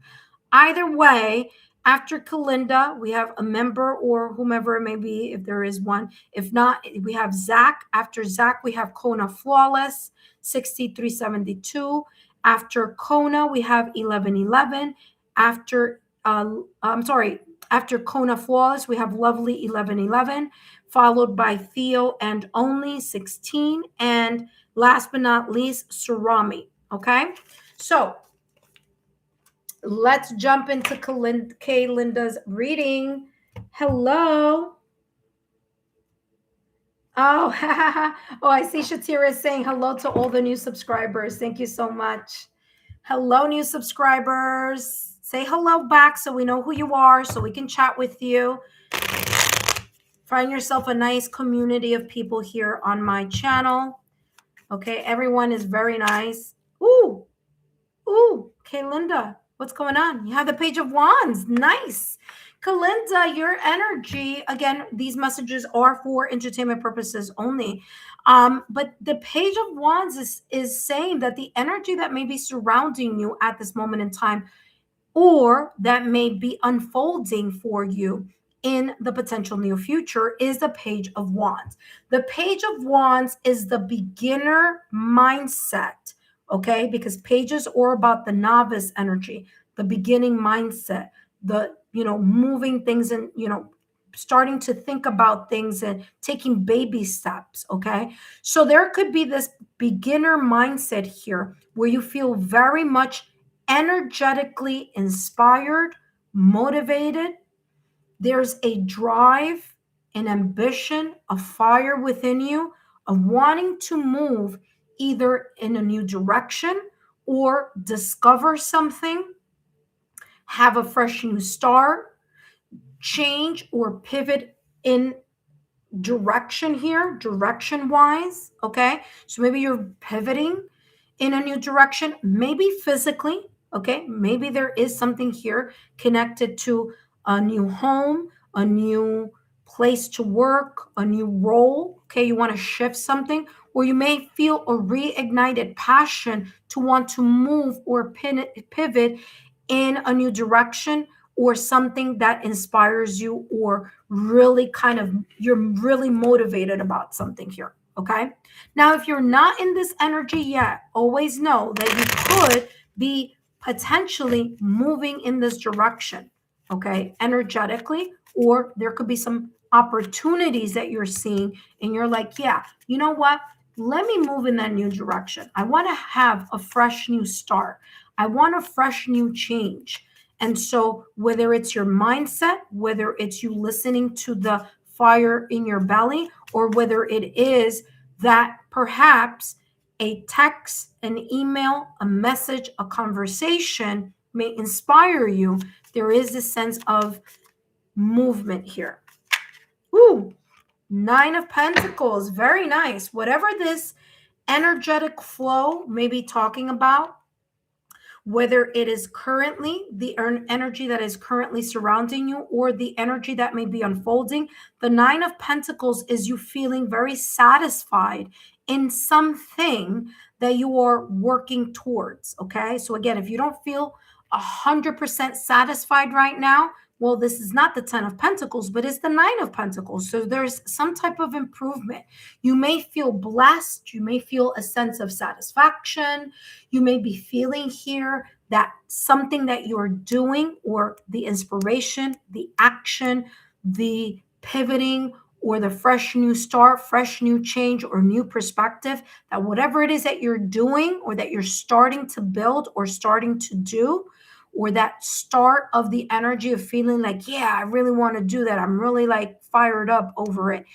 Either way, after Kalinda, we have a member or whomever it may be, if there is one. If not, we have Zach. After Zach, we have Kona Flawless, 6372. After Kona, we have 1111. After Kona Flawless, we have Lovely 1111, followed by Theo and Only 16, and last but not least, Surami. Okay, so let's jump into Linda's reading. Hello. Oh, oh, I see Shatira saying hello to all the new subscribers. Thank you so much. Hello, new subscribers. Say hello back so we know who you are, so we can chat with you. Find yourself a nice community of people here on my channel. Okay, everyone is very nice. Ooh, Kalinda, what's going on? You have the Page of Wands. Nice. Kalinda, your energy, again, these messages are for entertainment purposes only. But the Page of Wands is saying that the energy that may be surrounding you at this moment in time, or that may be unfolding for you in the potential near future, is the Page of Wands. The Page of Wands is the beginner mindset, okay? Because pages are about the novice energy, the beginning mindset, the, moving things and, starting to think about things and taking baby steps, okay? So there could be this beginner mindset here where you feel very much energetically inspired, motivated. There's a drive, an ambition, a fire within you of wanting to move either in a new direction or discover something, have a fresh new start, change or pivot in direction here, direction wise. Okay. So maybe you're pivoting in a new direction, maybe physically. Okay. Maybe there is something here connected to a new home, a new place to work, a new role. Okay. You want to shift something, or you may feel a reignited passion to want to move or pivot in a new direction, or something that inspires you, or really you're really motivated about something here. Okay. Now, if you're not in this energy yet, always know that you could be potentially moving in this direction, okay, energetically, or there could be some opportunities that you're seeing and you're like, yeah, you know what? Let me move in that new direction. I want to have a fresh new start. I want a fresh new change. And so whether it's your mindset, whether it's you listening to the fire in your belly, or whether it is that perhaps a text, an email, a message, a conversation may inspire you, there is this sense of movement here. Ooh, Nine of Pentacles, very nice. Whatever this energetic flow may be talking about, whether it is currently the energy that is currently surrounding you or the energy that may be unfolding, the Nine of Pentacles is you feeling very satisfied in something that you are working towards. Okay. So again, if you don't feel 100% satisfied right now, well, this is not the 10 of Pentacles, but it's the Nine of Pentacles. So there's some type of improvement. You may feel blessed. You may feel a sense of satisfaction. You may be feeling here that something that you're doing, or the inspiration, the action, the pivoting, or the fresh new start, fresh new change, or new perspective, that whatever it is that you're doing or that you're starting to build or starting to do, or that start of the energy of feeling like, yeah, I really want to do that. I'm really like fired up over it.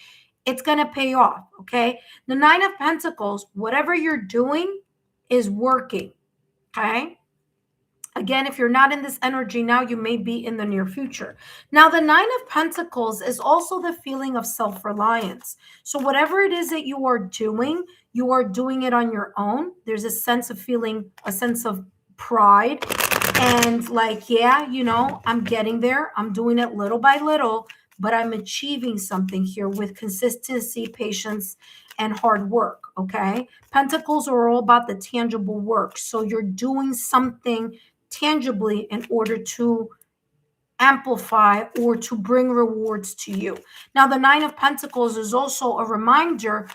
It's going to pay off. Okay. The Nine of Pentacles, whatever you're doing is working. Okay. Again, if you're not in this energy now, you may be in the near future. Now, the Nine of Pentacles is also the feeling of self-reliance. So whatever it is that you are doing it on your own. There's a sense of feeling, a sense of pride, and like, yeah, I'm getting there. I'm doing it little by little, but I'm achieving something here with consistency, patience, and hard work, okay? Pentacles are all about the tangible work. So you're doing something tangibly in order to amplify or to bring rewards to you. Now, the Nine of Pentacles is also a reminder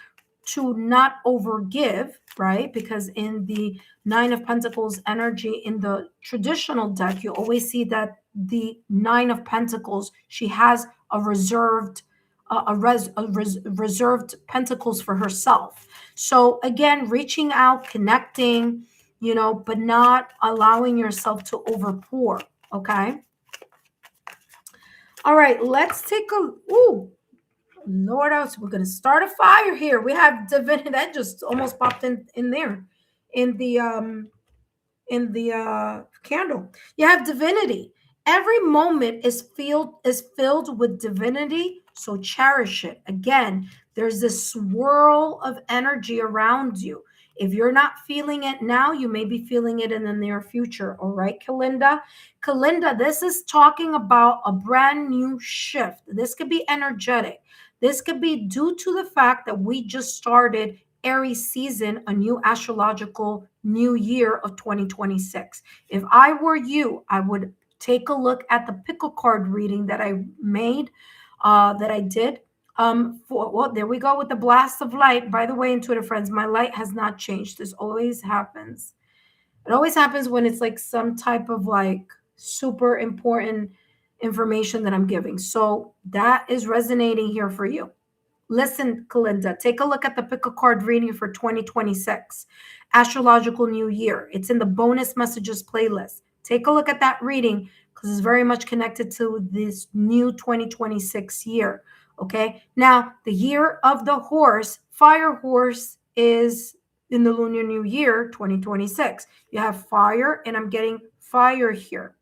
to not overgive, right? Because in the Nine of Pentacles energy in the traditional deck, you always see that the Nine of Pentacles, she has a reserved reserved pentacles for herself. So again, reaching out, connecting, but not allowing yourself to overpour, okay? All right, let's take a, Lord, we're going to start a fire here. We have divinity that just almost popped in there in the candle. You have divinity. Every moment is filled with divinity, so cherish it. Again, there's this swirl of energy around you. If you're not feeling it now, you may be feeling it in the near future. All right, Kalinda? Kalinda, this is talking about a brand new shift. This could be energetic. This could be due to the fact that we just started Aries season, a new astrological new year of 2026. If I were you, I would take a look at the pickle card reading that I made, that I did. Well, there we go with the blast of light. By the way, intuitive friends, my light has not changed. This always happens. It always happens when it's like some type of like super important information that I'm giving. So that is resonating here for you. Listen, Kalinda, take a look at the pick a card reading for 2026, Astrological New Year. It's in the bonus messages playlist. Take a look at that reading because it's very much connected to this new 2026 year. Okay. Now, the year of the horse, fire horse, is in the Lunar New Year 2026. You have fire, and I'm getting fire here.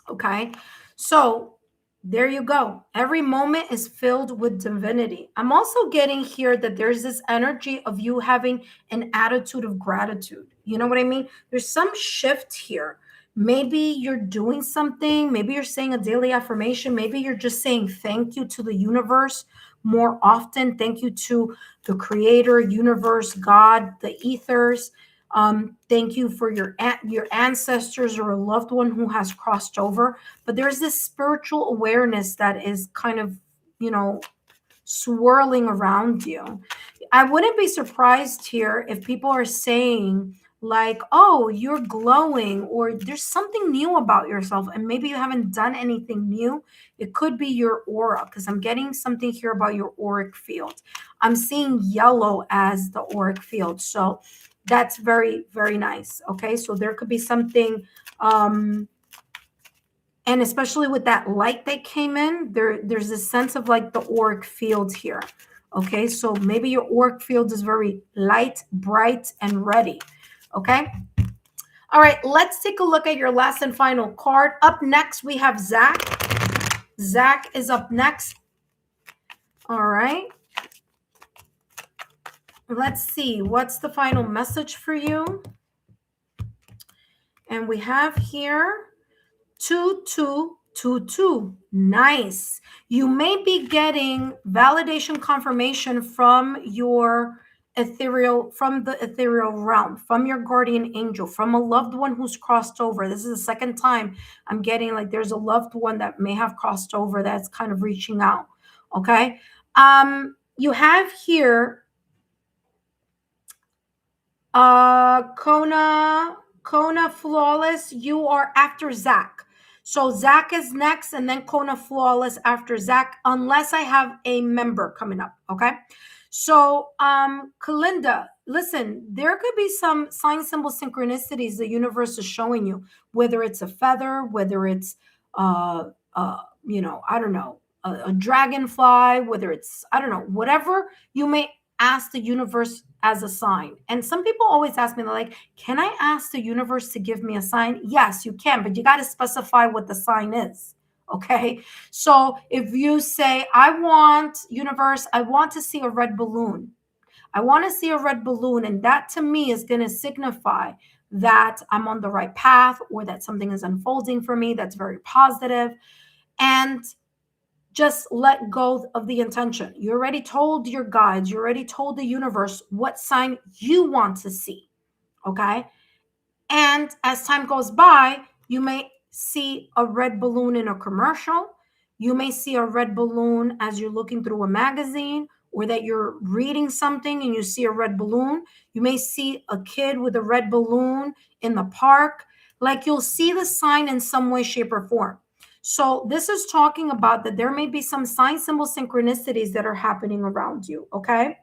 Okay. So there you go. Every moment is filled with divinity. I'm also getting here that there's this energy of you having an attitude of gratitude. You know what I mean? There's some shift here. Maybe you're doing something. Maybe you're saying a daily affirmation. Maybe you're just saying thank you to the universe more often. Thank you to the creator, universe, God, the ethers. Thank you for your ancestors or a loved one who has crossed over. But there's this spiritual awareness that is kind of, swirling around you. I wouldn't be surprised here if people are saying like, oh, you're glowing, or there's something new about yourself, and maybe you haven't done anything new. It could be your aura, because I'm getting something here about your auric field. I'm seeing yellow as the auric field. So that's very, very nice. Okay. So there could be something, and especially with that light that came in, there's a sense of like the auric field here. Okay. So maybe your auric field is very light, bright, and ready. Okay. All right. Let's take a look at your last and final card. Up next, we have Zach. Zach is up next. All right. Let's see. What's the final message for you? And we have here 2222. Nice. You may be getting validation confirmation from your from the ethereal realm, from your guardian angel, from a loved one who's crossed over. This is the second time I'm getting like there's a loved one that may have crossed over that's kind of reaching out. Okay. You have here Kona Flawless, you are after Zach. So Zach is next, and then Kona Flawless after Zach, unless I have a member coming up. Okay. So Kalinda, listen, there could be some sign symbol synchronicities the universe is showing you, whether it's a feather, whether it's I don't know, a dragonfly, whether it's, I don't know, whatever you may ask the universe as a sign. And some people always ask me, they're like, can I ask the universe to give me a sign? Yes, you can, but you got to specify what the sign is. Okay. So if you say, I want to see a red balloon. I want to see a red balloon. And that to me is going to signify that I'm on the right path, or that something is unfolding for me that's very positive. And just let go of the intention. You already told your guides, you already told the universe what sign you want to see. Okay. And as time goes by, you may see a red balloon in a commercial. You may see a red balloon as you're looking through a magazine, or that you're reading something and you see a red balloon. You may see a kid with a red balloon in the park. Like, you'll see the sign in some way, shape, or form. So this is talking about that there may be some sign, symbol, synchronicities that are happening around you. Okay.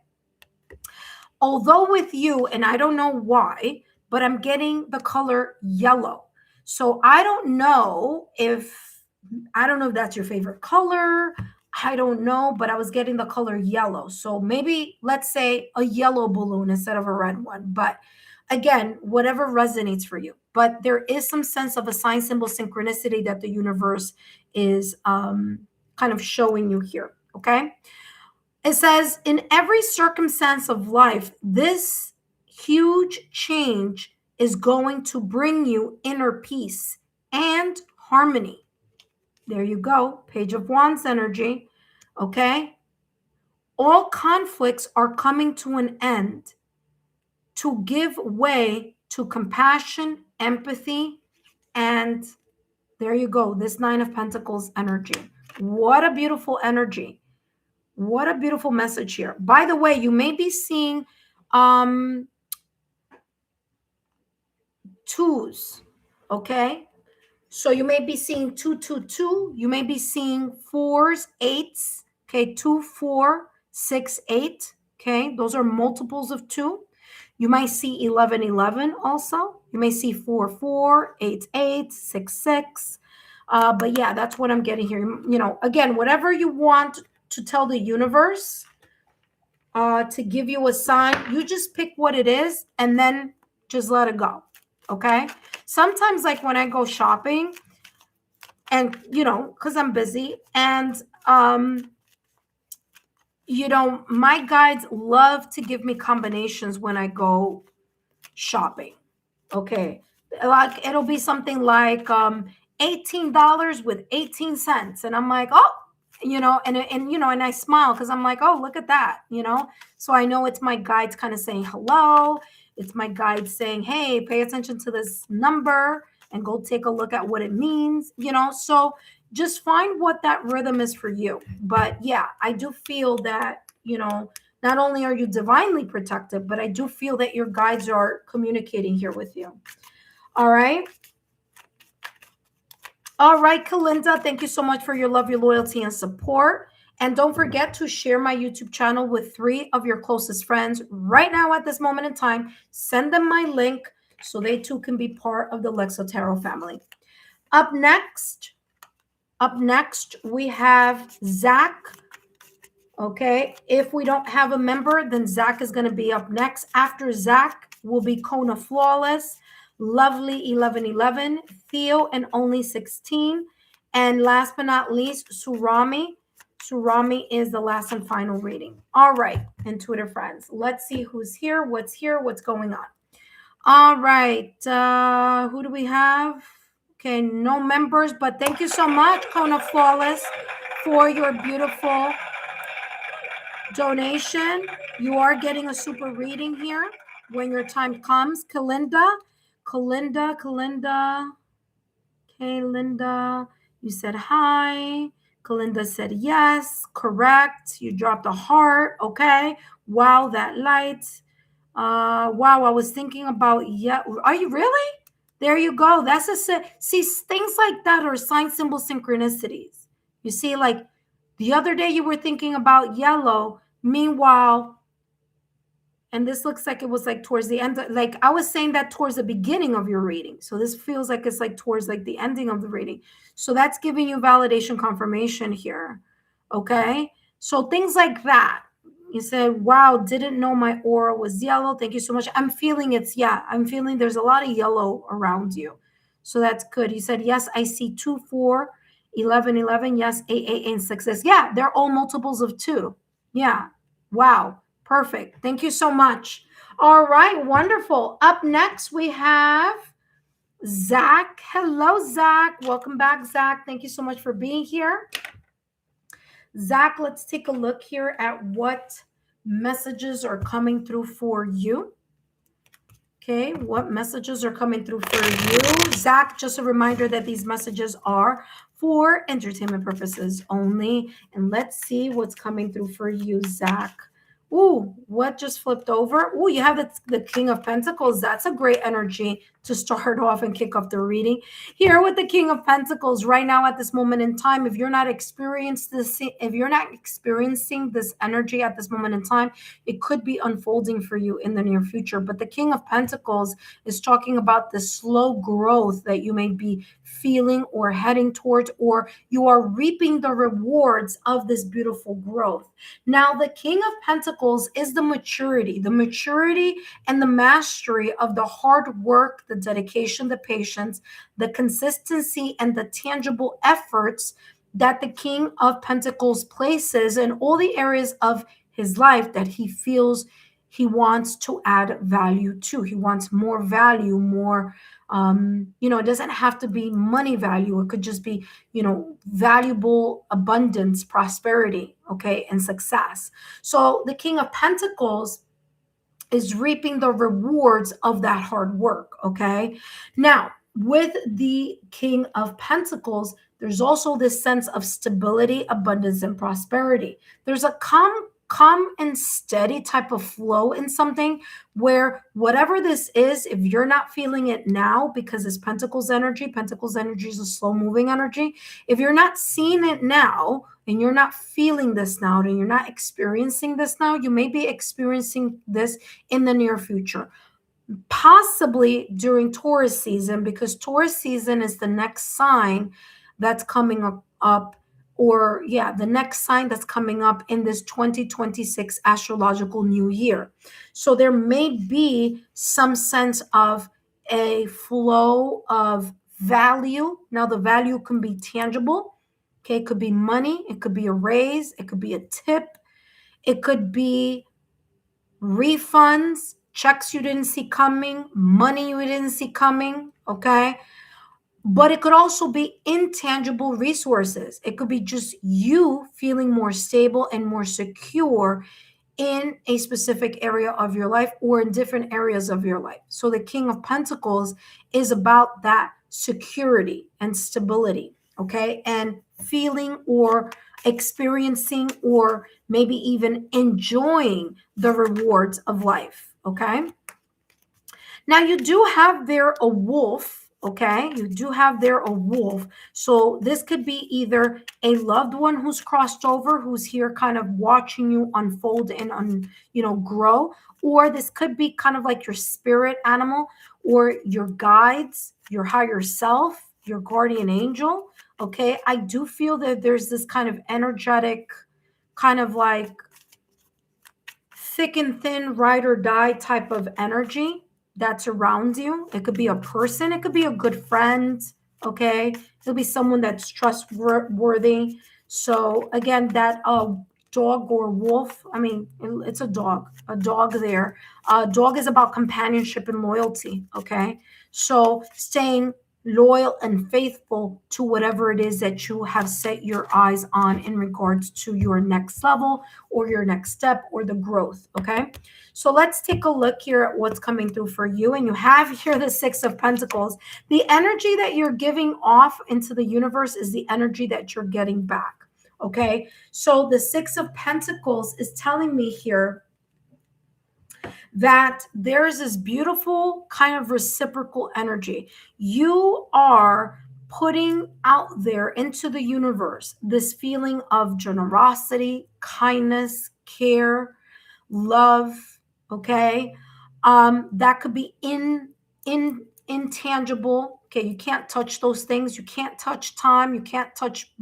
Although with you, and I don't know why, but I'm getting the color yellow. So I don't know if that's your favorite color. I don't know, but I was getting the color yellow. So maybe let's say a yellow balloon instead of a red one. But again, whatever resonates for you. But there is some sense of a sign, symbol, synchronicity that the universe is kind of showing you here. Okay. It says, in every circumstance of life, this huge change is going to bring you inner peace and harmony. There you go. Page of Wands energy. Okay. All conflicts are coming to an end to give way to compassion, empathy, and there you go. This Nine of Pentacles energy. What a beautiful energy. What a beautiful message here. By the way, you may be seeing twos, okay? So you may be seeing 222. You may be seeing fours, eights, okay? 2, 4, 6, 8, okay? Those are multiples of 2. You might see 11, 11 also. You may see 4, 4, 8, 8, 6, 6. But yeah, that's what I'm getting here. You know, again, whatever you want to tell the universe to give you a sign, you just pick what it is and then just let it go. Okay. Sometimes, like when I go shopping, and you know, because I'm busy, and you know, my guides love to give me combinations when I go shopping. Okay. Like it'll be something like $18 with 18 cents. And I'm like, oh, you know, and you know, and I smile because I'm like, oh, look at that, you know. So I know it's my guides kind of saying hello. It's my guides saying, hey, pay attention to this number and go take a look at what it means, you know. So just find what that rhythm is for you. But yeah, I do feel that, you know, not only are you divinely protected, but I do feel that your guides are communicating here with you. All right. All right, Kalinda, thank you so much for your love, your loyalty, and support. And don't forget to share my YouTube channel with 3 of your closest friends right now at this moment in time. Send them my link so they too can be part of the Lexa Tarot family. Up next, we have Zach. Okay, if we don't have a member, then Zach is going to be up next. After Zach will be Kona Flawless, Lovely 1111, Theo and Only 16, and last but not least, Surami. Surami is the last and final reading. All right, intuitive friends, let's see who's here, what's going on. All right, who do we have? Okay, no members, but thank you so much, Kona Flawless, for your beautiful donation. You are getting a super reading here when your time comes. Kalinda. Okay, Linda, you said hi. Kalinda said yes, correct. You dropped a heart. Okay. Wow, that light. Wow, I was thinking about, yeah. Are you really? There you go. That's see, things like that are sign, symbol, synchronicities. You see, like the other day you were thinking about yellow. Meanwhile, and this looks like it was like towards the end, like I was saying that towards the beginning of your reading. So this feels like it's like towards like the ending of the reading. So that's giving you validation confirmation here. Okay. So things like that. You said, wow, didn't know my aura was yellow. Thank you so much. I'm feeling I'm feeling there's a lot of yellow around you. So that's good. You said, yes, I see 2, 4, 11, 11. Yes, 8, 8, and 6. Yeah, they're all multiples of 2. Yeah. Wow. Perfect. Thank you so much. All right. Wonderful. Up next, we have Zach. Hello, Zach. Welcome back, Zach. Thank you so much for being here. Zach, let's take a look here at what messages are coming through for you. Okay, what messages are coming through for you? Zach, just a reminder that these messages are for entertainment purposes only. And let's see what's coming through for you, Zach. Ooh, what just flipped over? Ooh, you have the King of Pentacles. That's a great energy to start off and kick off the reading. Here with the King of Pentacles right now at this moment in time, if you're not experiencing this energy at this moment in time, it could be unfolding for you in the near future. But the King of Pentacles is talking about the slow growth that you may be feeling or heading towards, or you are reaping the rewards of this beautiful growth. Now, the King of Pentacles is the maturity and the mastery of the hard work, the dedication, the patience, the consistency, and the tangible efforts that the King of Pentacles places in all the areas of his life that he feels he wants to add value to. He wants more value, more, it doesn't have to be money value. It could just be, valuable abundance, prosperity, okay, and success. So the King of Pentacles is reaping the rewards of that hard work, okay? Now, with the King of Pentacles, there's also this sense of stability, abundance, and prosperity. There's a calm and steady type of flow in something where whatever this is, if you're not feeling it now, because it's Pentacles energy is a slow moving energy. If you're not seeing it now and you're not feeling this now and you're not experiencing this now, you may be experiencing this in the near future. Possibly during Taurus season, because Taurus season is the next sign that's coming up, the next sign that's coming up in this 2026 astrological new year. So there may be some sense of a flow of value. Now, the value can be tangible. Okay, it could be money, it could be a raise, it could be a tip, it could be refunds, checks you didn't see coming, money you didn't see coming, okay? But it could also be intangible resources. It could be just you feeling more stable and more secure in a specific area of your life or in different areas of your life. So the King of Pentacles is about that security and stability, okay? And feeling or experiencing or maybe even enjoying the rewards of life, okay? Now you do have there a wolf, okay? You do have there a wolf. So this could be either a loved one who's crossed over, who's here kind of watching you unfold and grow, or this could be kind of like your spirit animal or your guides, your higher self, your guardian angel, okay? I do feel that there's this kind of energetic, kind of like thick and thin, ride or die type of energy that's around you. It could be a person, it could be a good friend, okay? It'll be someone that's trustworthy. So again, that dog or wolf, it's a dog there. Dog is about companionship and loyalty, okay? So staying loyal and faithful to whatever it is that you have set your eyes on in regards to your next level or your next step or the growth, okay? So let's take a look here at what's coming through for you. And you have here the Six of Pentacles. The energy that you're giving off into the universe is the energy that you're getting back, okay? So the Six of Pentacles is telling me here that there's this beautiful kind of reciprocal energy. You are putting out there into the universe this feeling of generosity, kindness, care, love, okay? That could be intangible. Okay, you can't touch those things. You can't touch time. You can't touch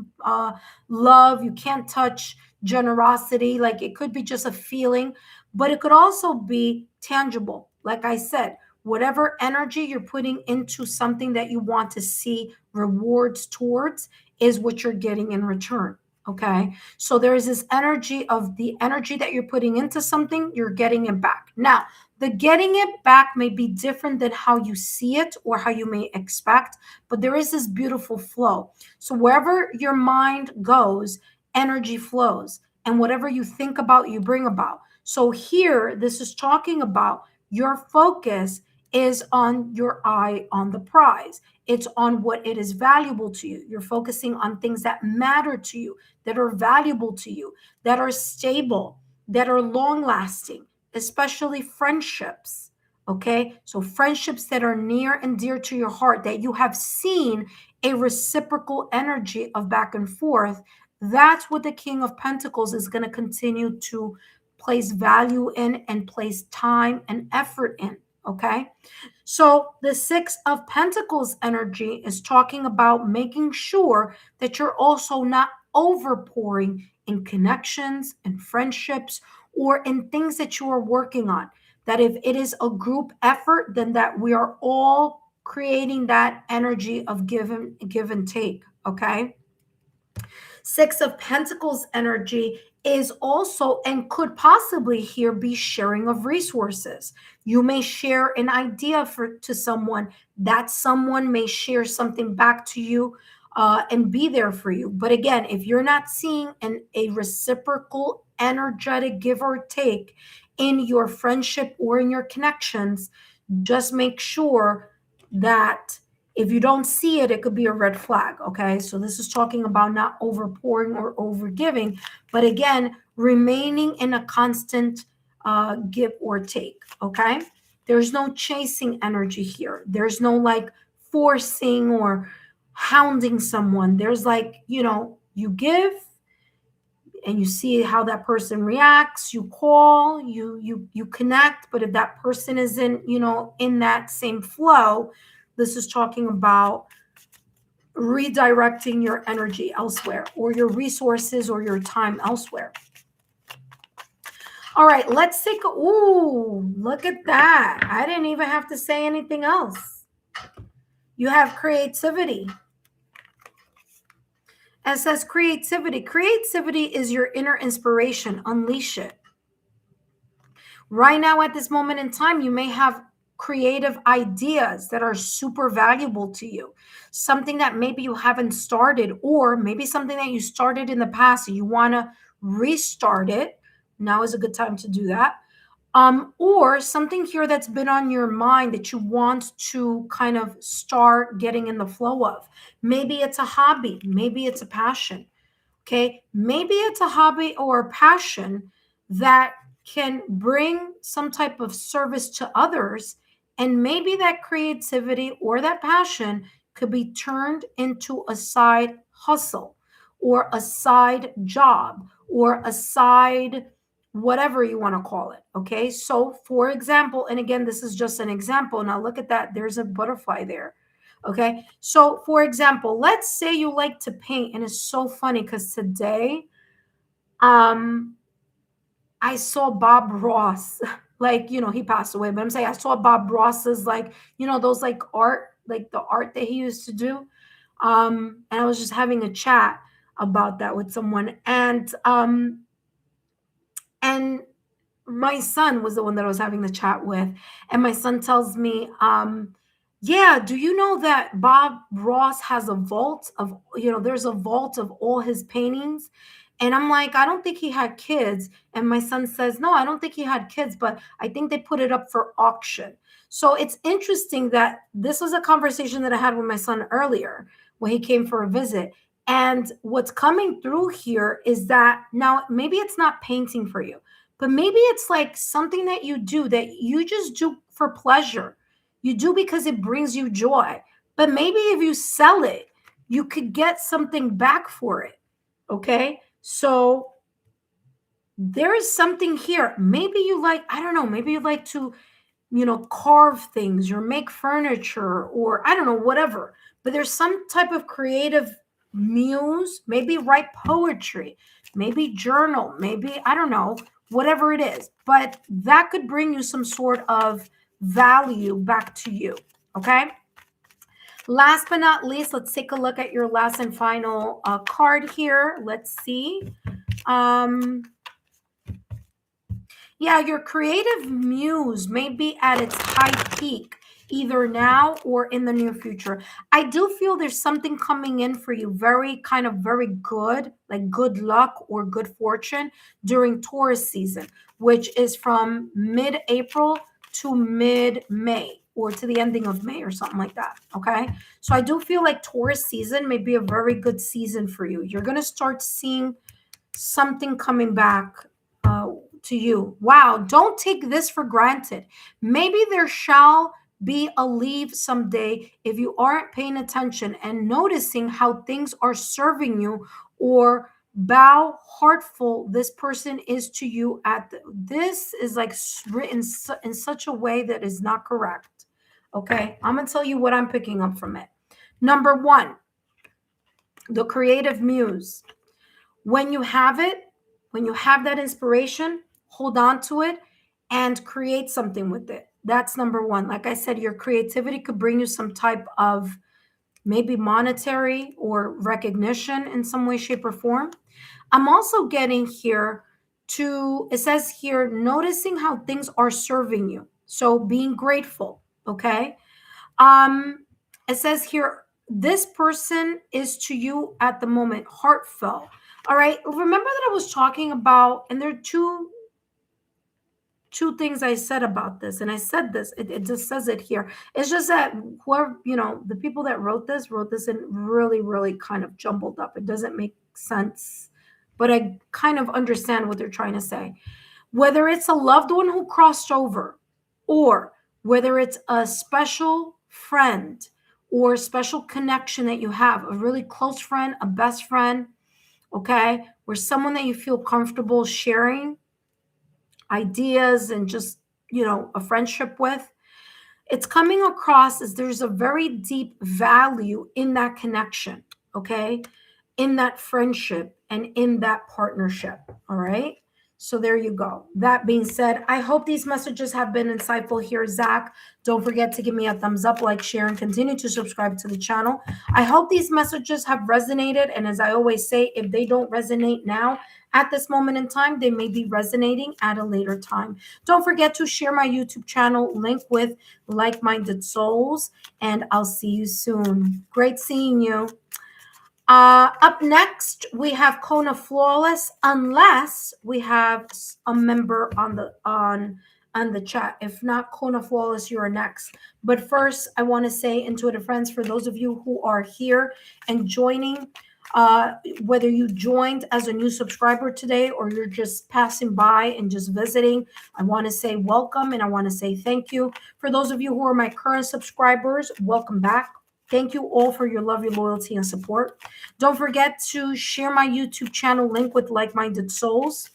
love. You can't touch generosity. Like it could be just a feeling, but it could also be tangible. Like I said, whatever energy you're putting into something that you want to see rewards towards is what you're getting in return. Okay, so there is this energy of the energy that you're putting into something, you're getting it back. Now, the getting it back may be different than how you see it or how you may expect, but there is this beautiful flow. So wherever your mind goes, energy flows. And whatever you think about, you bring about. So here, this is talking about your focus is on your eye on the prize. It's on what it is valuable to you. You're focusing on things that matter to you, that are valuable to you, that are stable, that are long lasting, especially friendships. Okay. So friendships that are near and dear to your heart, that you have seen a reciprocal energy of back and forth. That's what the King of Pentacles is going to continue to place value in and place time and effort in. Okay. So the Six of Pentacles energy is talking about making sure that you're also not overpouring in connections and friendships or in things that you are working on. That if it is a group effort, then that we are all creating that energy of give and take. Okay. Six of Pentacles energy is also and could possibly here be sharing of resources. You may share an idea to someone, that someone may share something back to you and be there for you. But again, if you're not seeing a reciprocal energetic give or take in your friendship or in your connections, just make sure that if you don't see it, it could be a red flag. Okay. So this is talking about not overpouring or overgiving, but again, remaining in a constant give or take. Okay. There's no chasing energy here. There's no like forcing or hounding someone. There's like, you give and you see how that person reacts, you call, you connect. But if that person isn't, in that same flow, this is talking about redirecting your energy elsewhere or your resources or your time elsewhere. All right, let's take look at that. I didn't even have to say anything else. You have creativity. It says creativity. Creativity is your inner inspiration. Unleash it. Right now, at this moment in time, you may have creative ideas that are super valuable to you. Something that maybe you haven't started, or maybe something that you started in the past and you want to restart it. Now is a good time to do that. Or something here that's been on your mind that you want to kind of start getting in the flow of. Maybe it's a hobby, maybe it's a passion. Okay, maybe it's a hobby or a passion that can bring some type of service to others. And maybe that creativity or that passion could be turned into a side hustle or a side job or a side whatever you want to call it. Okay. So for example, and again, this is just an example. Now look at that. There's a butterfly there. Okay. So for example, let's say you like to paint, and it's so funny because today, I saw Bob Ross, like, he passed away, but I'm saying I saw Bob Ross's, like, those like art, like the art that he used to do. And I was just having a chat about that with someone. And my son was the one that I was having the chat with. And my son tells me, yeah, do you know that Bob Ross has a vault of, there's a vault of all his paintings? And I'm like, I don't think he had kids. And my son says, no, I don't think he had kids, but I think they put it up for auction. So it's interesting that this was a conversation that I had with my son earlier when he came for a visit. And what's coming through here is that now maybe it's not painting for you, but maybe it's like something that you do that you just do for pleasure. You do because it brings you joy. But maybe if you sell it, you could get something back for it. Okay. So there is something here. Maybe you like, I don't know, maybe you like to, carve things or make furniture or I don't know, whatever. But there's some type of creative muse, maybe write poetry, maybe journal, maybe, I don't know, whatever it is. But that could bring you some sort of value back to you. Okay. Last but not least, let's take a look at your last and final card here. Let's see. Yeah, your creative muse may be at its high peak. either now or in the near future. I do feel there's something coming in for you, very good, like good luck or good fortune during Taurus season, which is from mid-April to mid-May or to the ending of May or something like that. Okay. So I do feel like Taurus season may be a very good season for you. You're going to start seeing something coming back to you. Wow. Don't take this for granted. Maybe there shall be a leave someday if you aren't paying attention and noticing how things are serving you, or how heartful this person is to you this is like written in such a way that is not correct. Okay, I'm gonna tell you what I'm picking up from it. Number one, the creative muse. When you have it, when you have that inspiration, hold on to it and create something with it. That's number one. Like I said, your creativity could bring you some type of maybe monetary or recognition in some way, shape, or form. I'm also getting here it says here, noticing how things are serving you. So being grateful, okay? It says here, this person is to you at the moment heartfelt. All right. Remember that I was talking about, and there are two things I said about this, and I said this. It just says it here. It's just that whoever, the people that wrote this in really, really kind of jumbled up. It doesn't make sense, but I kind of understand what they're trying to say. Whether it's a loved one who crossed over, or whether it's a special friend or special connection that you have, a really close friend, a best friend, okay, or someone that you feel comfortable sharing ideas and just, a friendship with, it's coming across as there's a very deep value in that connection, okay, in that friendship and in that partnership. All right. So there you go. That being said, I hope these messages have been insightful here, Zach. Don't forget to give me a thumbs up, like, share, and continue to subscribe to the channel. I hope these messages have resonated. And as I always say, if they don't resonate now, at this moment in time, they may be resonating at a later time. Don't forget to share my YouTube channel link with like-minded souls, and I'll see you soon. Great seeing you. Up next, we have Kona Flawless, unless we have a member on the chat. If not, Kona Flawless, you're next. But first, I want to say, intuitive friends, for those of you who are here and joining, whether you joined as a new subscriber today or you're just passing by and just visiting, I want to say welcome and I want to say thank you. For those of you who are my current subscribers, welcome back. Thank you all for your love, your loyalty, and support. Don't forget to share my YouTube channel link with like-minded souls.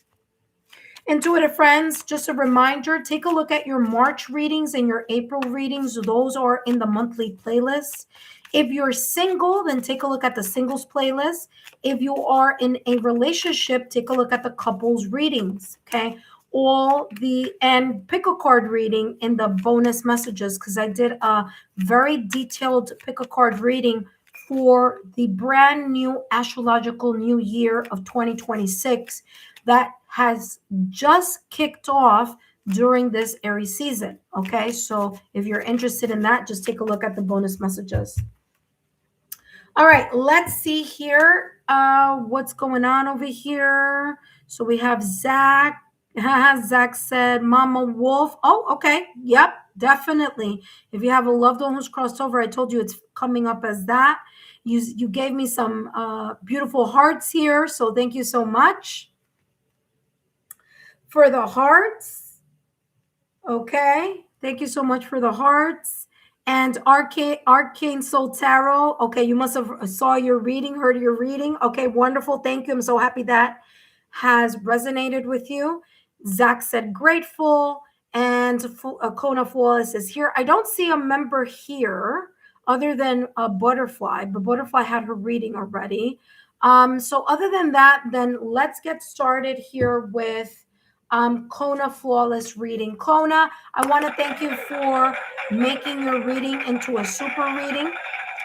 Intuitive friends, just a reminder, take a look at your March readings and your April readings. Those are in the monthly playlist. If you're single, then take a look at the singles playlist. If you are in a relationship, take a look at the couples readings, okay? And pick a card reading in the bonus messages, because I did a very detailed pick a card reading for the brand new astrological new year of 2026 that has just kicked off during this Aries season. Okay, so if you're interested in that, just take a look at the bonus messages. All right, let's see here what's going on over here. So we have Zach. Zach said, Mama Wolf. Oh, okay. Yep, definitely. If you have a loved one who's crossed over, I told you it's coming up as that. You gave me some beautiful hearts here, so thank you so much for the hearts. Okay, thank you so much for the hearts. And Arcane Soul Tarot. Okay, you must have saw your reading, heard your reading. Okay, wonderful. Thank you. I'm so happy that has resonated with you. Zach said grateful. And Kona Flawless is here. I don't see a member here other than a Butterfly, but Butterfly had her reading already. So other than that, then let's get started here with Kona Flawless reading. Kona, I want to thank you for making your reading into a super reading.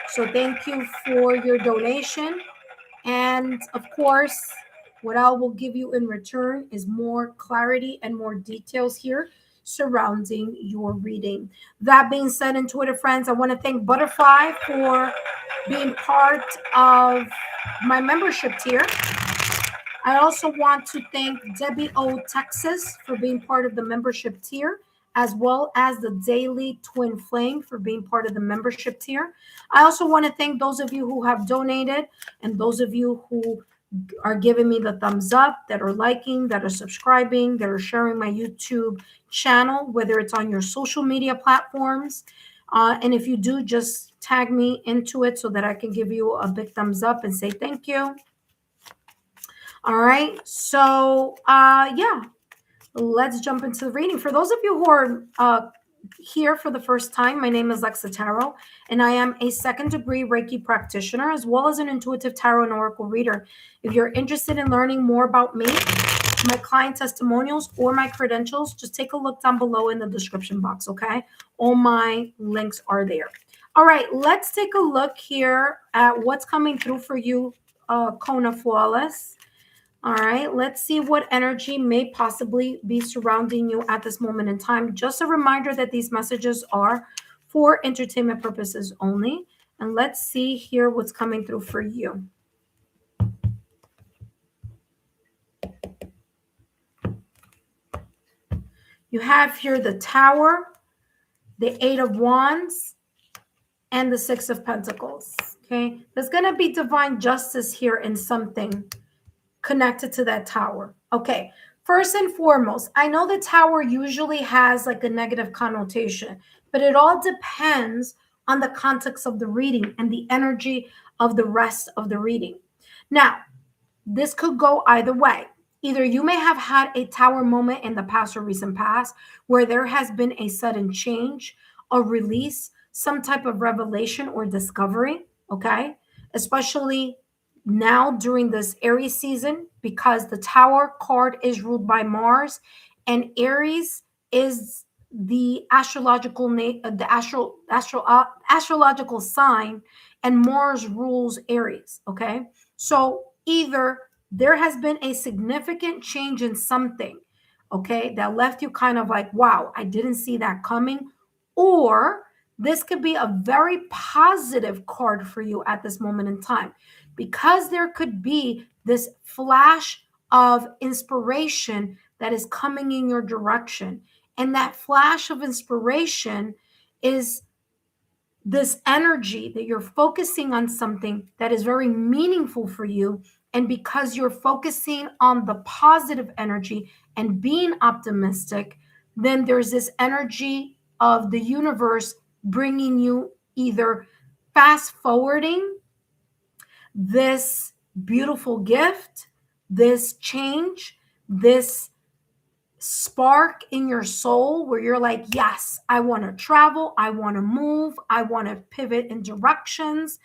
So thank you for your donation. And of course, what I will give you in return is more clarity and more details here. surrounding your reading. That being said, intuitive friends, I want to thank Butterfly for being part of my membership tier. I also want to thank Debbie O. Texas for being part of the membership tier, as well as the Daily Twin Flame for being part of the membership tier. I also want to thank those of you who have donated and those of you who are giving me the thumbs up, that are liking, that are subscribing, that are sharing my YouTube channel, whether it's on your social media platforms. And if you do, just tag me into it so that I can give you a big thumbs up and say thank you. All right. So, yeah, let's jump into the reading. For those of you who are here for the first time, my name is Lexa Tarot, and I am a second-degree Reiki practitioner, as well as an intuitive tarot and oracle reader. If you're interested in learning more about me, my client testimonials, or my credentials, just take a look down below in the description box, okay? All my links are there. All right, let's take a look here at what's coming through for you, Kona Flawless. All right, let's see what energy may possibly be surrounding you at this moment in time. Just a reminder that these messages are for entertainment purposes only. And let's see here what's coming through for you. You have here the Tower, the Eight of Wands, and the Six of Pentacles. Okay, there's going to be divine justice here in something connected to that Tower. Okay, first and foremost, I know the Tower usually has like a negative connotation, but it all depends on the context of the reading and the energy of the rest of the reading. Now, this could go either way. Either you may have had a Tower moment in the past or recent past where there has been a sudden change, a release, some type of revelation or discovery, okay? Especially now during this Aries season, because the Tower card is ruled by Mars, and Aries is the astrological sign, and Mars rules Aries, okay? So either there has been a significant change in something, okay, that left you kind of like, wow, I didn't see that coming, or this could be a very positive card for you at this moment in time, because there could be this flash of inspiration that is coming in your direction. And that flash of inspiration is this energy that you're focusing on something that is very meaningful for you. And because you're focusing on the positive energy and being optimistic, then there's this energy of the universe bringing you either fast forwarding this beautiful gift, this change, this spark in your soul where you're like, yes, I want to travel, I want to move, I want to pivot in directions.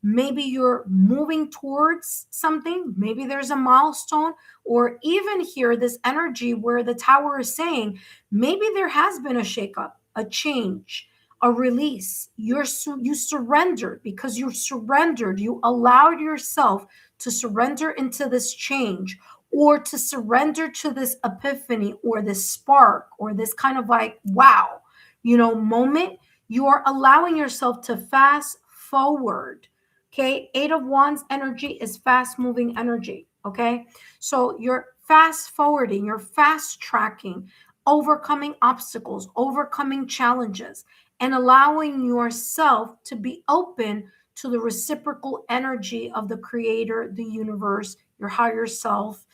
Maybe you're moving towards something, maybe there's a milestone, or even here, this energy where the Tower is saying, maybe there has been a shakeup, a change, a release. You surrendered. Because you surrendered, you allowed yourself to surrender into this change, or to surrender to this epiphany or this spark or this kind of like, wow, moment. You are allowing yourself to fast forward. Okay. Eight of Wands energy is fast moving energy. Okay. So you're fast forwarding, you're fast tracking, overcoming obstacles, overcoming challenges, and allowing yourself to be open to the reciprocal energy of the creator, the universe, your higher self,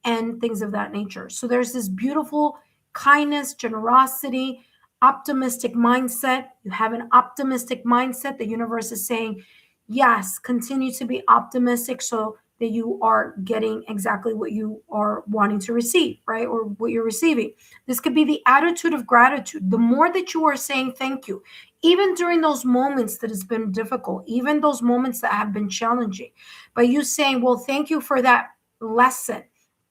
and things of that nature. So there's this beautiful kindness, generosity, optimistic mindset. You have an optimistic mindset. The universe is saying, yes, continue to be optimistic so that you are getting exactly what you are wanting to receive, right? Or what you're receiving. This could be the attitude of gratitude. The more that you are saying thank you, even during those moments that has been difficult, even those moments that have been challenging, by you saying, well, thank you for that lesson.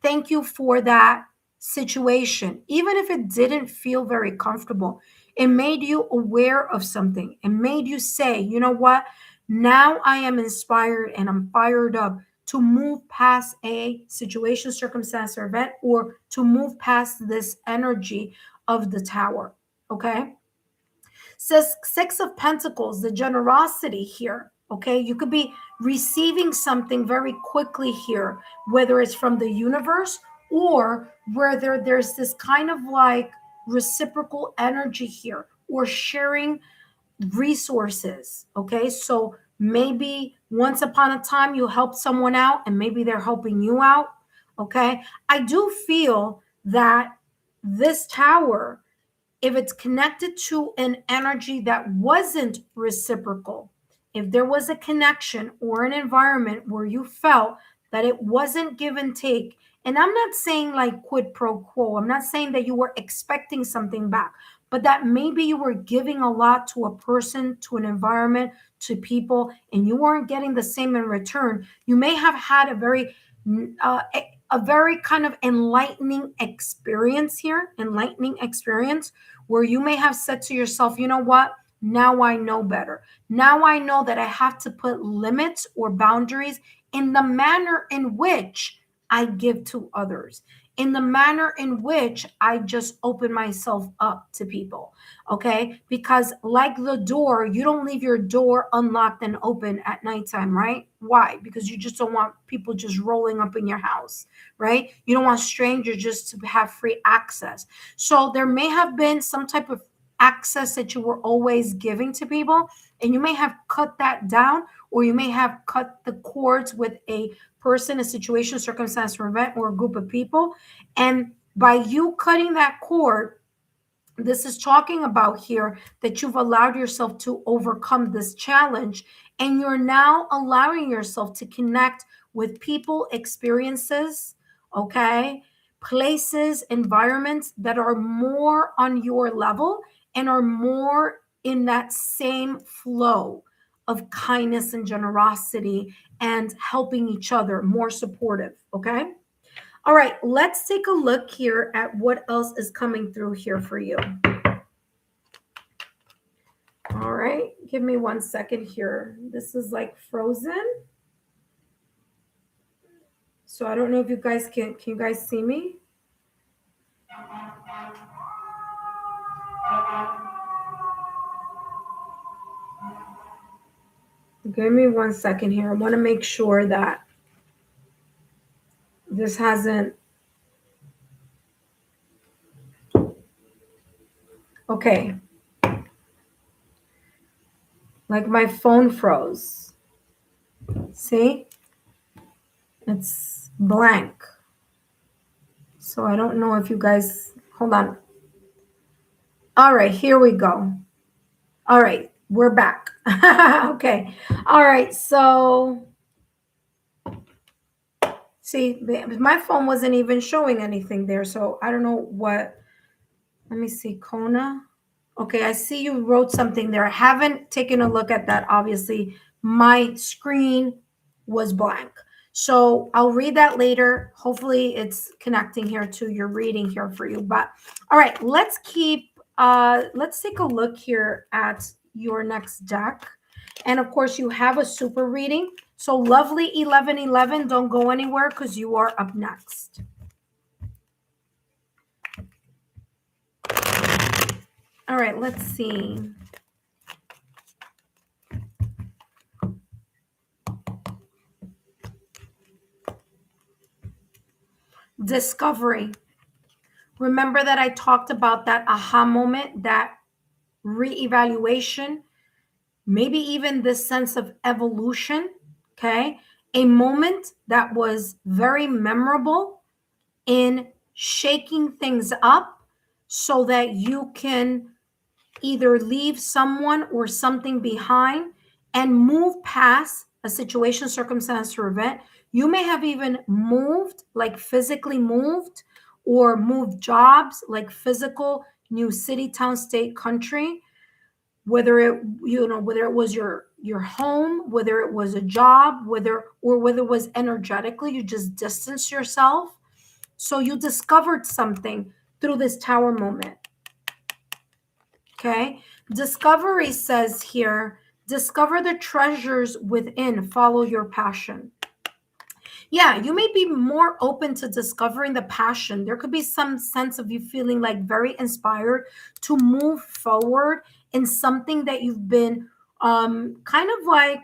Thank you for that situation. Even if it didn't feel very comfortable, it made you aware of something. It made you say, you know what? Now I am inspired and I'm fired up to move past a situation, circumstance, or event, or to move past this energy of the Tower, okay? Says Six of Pentacles, the generosity here, okay? You could be receiving something very quickly here, whether it's from the universe or whether there's this kind of like reciprocal energy here or sharing resources, okay? So maybe once upon a time you helped someone out and maybe they're helping you out, okay? I do feel that this Tower, if it's connected to an energy that wasn't reciprocal, if there was a connection or an environment where you felt that it wasn't give and take, and I'm not saying like quid pro quo, I'm not saying that you were expecting something back, but that maybe you were giving a lot to a person, to an environment, to people, and you weren't getting the same in return, you may have had a very kind of enlightening experience here, where you may have said to yourself, you know what? Now I know better. Now I know that I have to put limits or boundaries in the manner in which I give to others, in the manner in which I just open myself up to people. Okay. Because like the door, you don't leave your door unlocked and open at nighttime, right? Why? Because you just don't want people just rolling up in your house, right? You don't want strangers just to have free access. So there may have been some type of access that you were always giving to people, and you may have cut that down, or you may have cut the cords with a person, a situation, circumstance, or event, or a group of people. And by you cutting that cord, this is talking about here that you've allowed yourself to overcome this challenge, and you're now allowing yourself to connect with people, experiences, okay, places, environments that are more on your level and are more in that same flow of kindness and generosity and helping each other, more supportive, okay? All right, let's take a look here at what else is coming through here for you. All right, give me 1 second here. This is like frozen. So I don't know if you guys can you guys see me? Give me 1 second here. I want to make sure that this hasn't. Okay. Like my phone froze. See? It's blank. So I don't know if you guys, hold on. All right, here we go. All right, we're back. Okay. All right, so see, my phone wasn't even showing anything there, so I don't know what. Let me see, Kona. Okay, I see you wrote something there. I haven't taken a look at that. Obviously, my screen was blank. So I'll read that later. Hopefully it's connecting here to your reading here for you. But all right, let's take a look here at your next deck. And of course, you have a super reading. So lovely 1111, don't go anywhere because you are up next. All right, let's see. Discovery. Remember that I talked about that aha moment, that reevaluation, maybe even this sense of evolution, okay? A moment that was very memorable in shaking things up so that you can either leave someone or something behind and move past a situation, circumstance, or event. You may have even moved, like physically moved, or moved jobs, like physical, new city, town, state, country, whether it was your home, whether it was a job, whether it was energetically, you just distanced yourself. So you discovered something through this Tower moment. Okay. Discovery says here, discover the treasures within, follow your passion. Yeah, you may be more open to discovering the passion. There could be some sense of you feeling like very inspired to move forward in something that you've been kind of like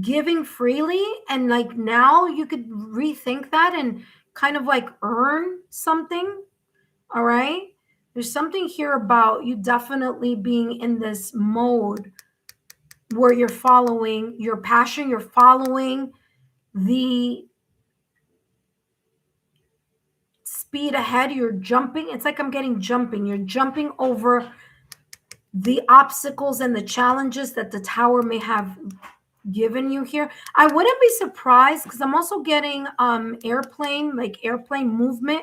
giving freely, and like now you could rethink that and kind of like earn something. All right. There's something here about you definitely being in this mode where you're following your passion, you're following the speed ahead, you're jumping. It's like I'm getting jumping. You're jumping over the obstacles and the challenges that the tower may have given you here. I wouldn't be surprised because I'm also getting airplane, like airplane movement.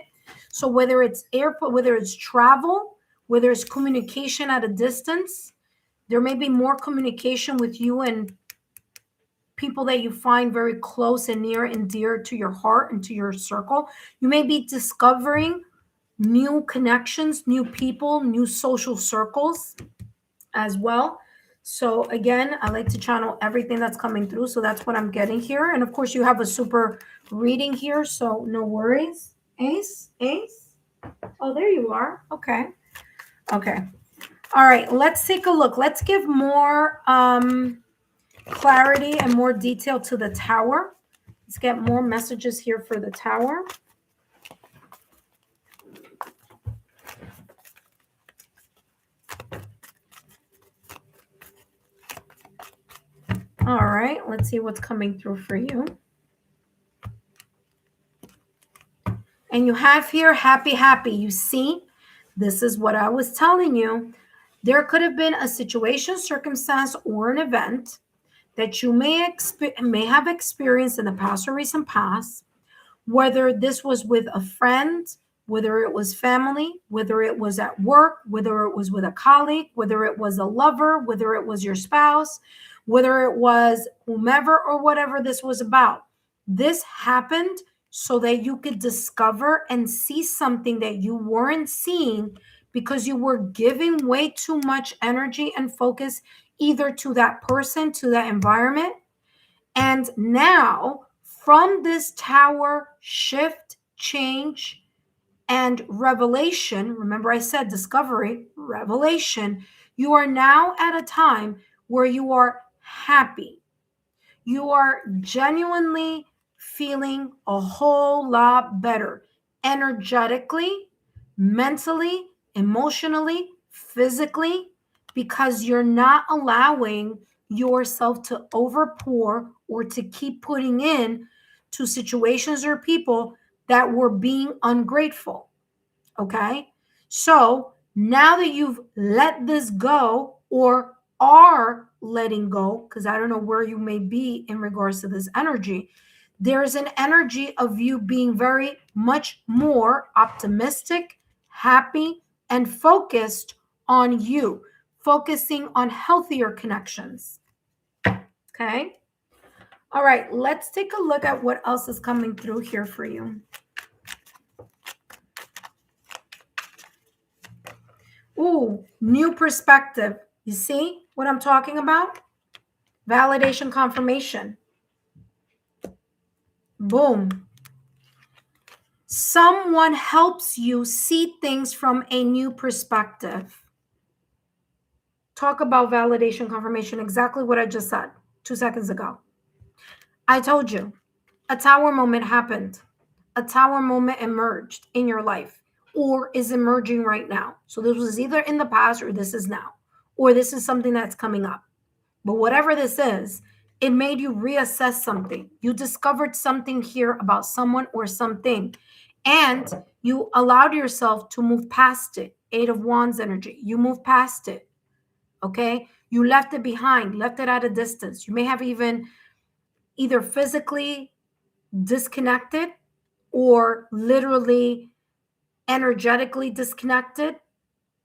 So whether it's airport, whether it's travel, whether it's communication at a distance, there may be more communication with you and people that you find very close and near and dear to your heart and to your circle. You may be discovering new connections, new people, new social circles as well. So again, I like to channel everything that's coming through. So that's what I'm getting here. And of course, you have a super reading here. So no worries. Ace, Ace. Oh, there you are. Okay. Okay. All right. Let's take a look. Let's give more clarity and more detail to the tower. Let's get more messages here for the tower. All right, let's see what's coming through for you. And you have here happy, happy. You see, this is what I was telling you. There could have been a situation, circumstance, or an event that you may have experienced in the past or recent past, whether this was with a friend, whether it was family, whether it was at work, whether it was with a colleague, whether it was a lover, whether it was your spouse, whether it was whomever or whatever this was about. This happened so that you could discover and see something that you weren't seeing because you were giving way too much energy and focus either to that person, to that environment. And now, from this tower shift, change, and revelation, remember I said discovery, revelation, you are now at a time where you are happy. You are genuinely feeling a whole lot better energetically, mentally, emotionally, physically, because you're not allowing yourself to overpour or to keep putting in to situations or people that were being ungrateful. Okay. So now that you've let this go or are letting go, because I don't know where you may be in regards to this energy, there's an energy of you being very much more optimistic, happy, and focused on you, focusing on healthier connections. Okay. All right. Let's take a look at what else is coming through here for you. Ooh, new perspective. You see what I'm talking about? Validation, confirmation. Boom. Someone helps you see things from a new perspective. Talk about validation, confirmation, exactly what I just said 2 seconds ago. I told you, a tower moment happened. A tower moment emerged in your life or is emerging right now. So this was either in the past or this is now, or this is something that's coming up. But whatever this is, it made you reassess something. You discovered something here about someone or something, and you allowed yourself to move past it. 8 of Wands energy. You moved past it. Okay? You left it behind, left it at a distance. You may have even either physically disconnected or literally energetically disconnected.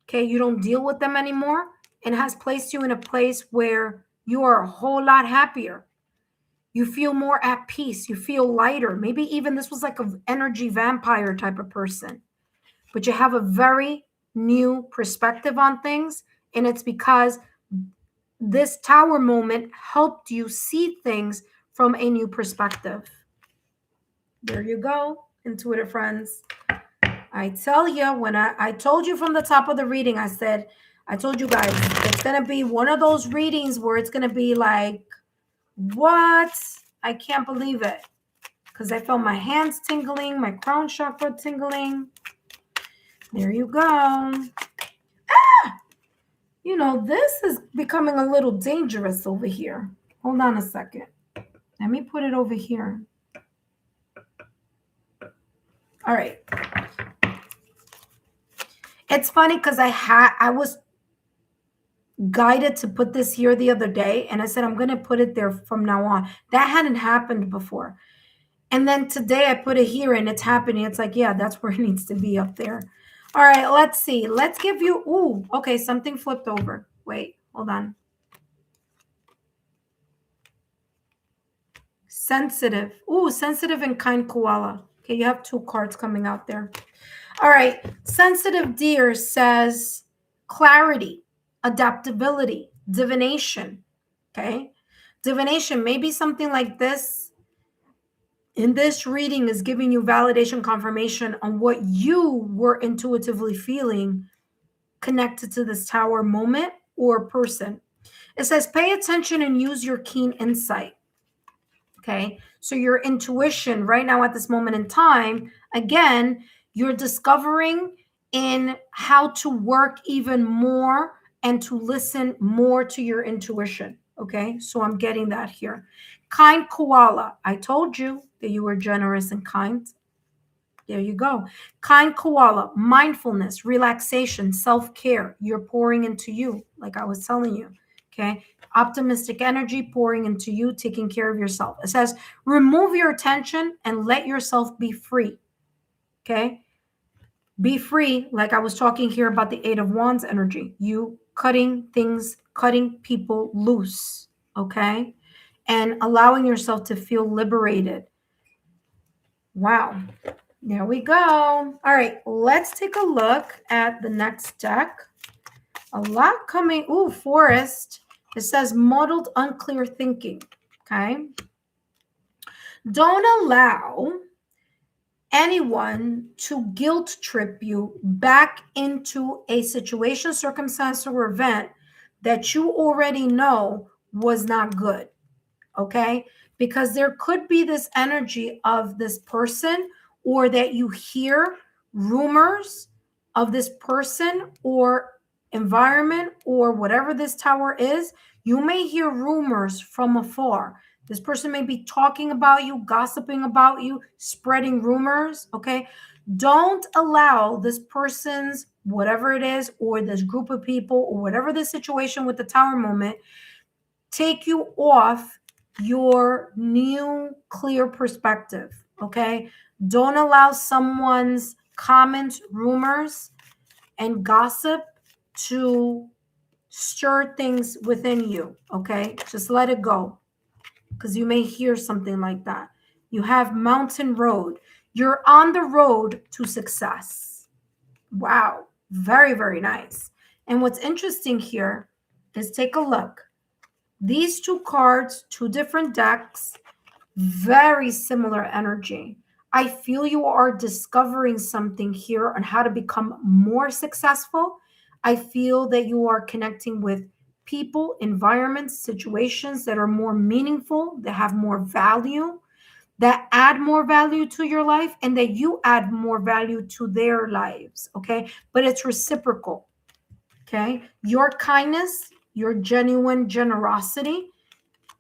Okay? You don't deal with them anymore, and has placed you in a place where you are a whole lot happier. You feel more at peace. You feel lighter. Maybe even this was like an energy vampire type of person, but you have a very new perspective on things. And it's because this tower moment helped you see things from a new perspective. There you go, intuitive friends. I tell you, when I told you from the top of the reading, I told you guys, it's going to be one of those readings where it's going to be like, what? I can't believe it. Because I felt my hands tingling, my crown chakra tingling. There you go. Ah! You know, this is becoming a little dangerous over here. Hold on a second. Let me put it over here. All right. It's funny because I was guided to put this here the other day, and I said I'm going to put it there from now on. That hadn't happened before. And then today I put it here and it's happening. It's like, yeah, that's where it needs to be, up there. All right, let's see. Let's give you, ooh, okay, something flipped over. Wait, hold on. Sensitive. Ooh, sensitive and kind koala. Okay, you have 2 cards coming out there. All right, sensitive deer says clarity, adaptability, divination. Okay, divination, maybe something like this in this reading is giving you validation, confirmation on what you were intuitively feeling connected to this tower moment or person. It says, pay attention and use your keen insight. Okay, so your intuition right now at this moment in time, again, you're discovering in how to work even more and to listen more to your intuition. Okay, so I'm getting that here. Kind koala. I told you that you were generous and kind. There you go. Kind koala, mindfulness, relaxation, self-care. You're pouring into you, like I was telling you. Okay. Optimistic energy pouring into you, taking care of yourself. It says, remove your attention and let yourself be free. Okay. Be free, like I was talking here about the 8 of Wands energy. You cutting things, cutting people loose. Okay. And allowing yourself to feel liberated. Wow. There we go. All right, let's take a look at the next deck. A lot coming. Ooh, forest. It says muddled, unclear thinking. Okay. Don't allow anyone to guilt trip you back into a situation, circumstance, or event that you already know was not good. Okay. Because there could be this energy of this person, or that you hear rumors of this person or environment or whatever this tower is. You may hear rumors from afar. This person may be talking about you, gossiping about you, spreading rumors. Okay. Don't allow this person's, whatever it is, or this group of people, or whatever the situation with the tower moment, take you off your new clear perspective. Okay. Don't allow someone's comments, rumors, and gossip to stir things within you. Okay. Just let it go, because you may hear something like that. You have mountain road. You're on the road to success. Wow. Very, very nice. And what's interesting here is, take a look. These 2 cards, 2 different decks, very similar energy. I feel you are discovering something here on how to become more successful. I feel that you are connecting with people, environments, situations that are more meaningful, that have more value, that add more value to your life, and that you add more value to their lives. Okay. But it's reciprocal. Okay. Your kindness, your genuine generosity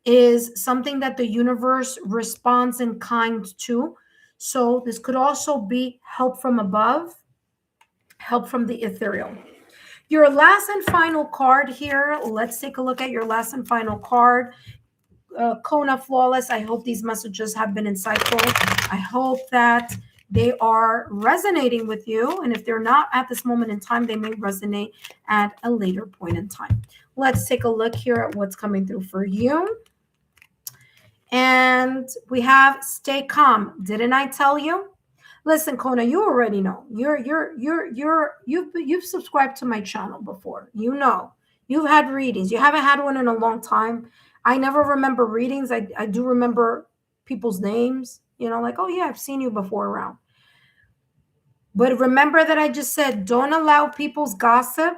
is something that the universe responds in kind to. So this could also be help from above, help from the ethereal. Your last and final card here. Let's take a look at your last and final card. Kona Flawless. I hope these messages have been insightful. I hope that they are resonating with you. And if they're not at this moment in time, they may resonate at a later point in time. Let's take a look here at what's coming through for you. And we have stay calm. Didn't I tell you? Listen, Kona, you already know. You've subscribed to my channel before. You know. You've had readings. You haven't had one in a long time. I never remember readings. I do remember people's names, you know, like, oh yeah, I've seen you before around. But remember that I just said, don't allow people's gossip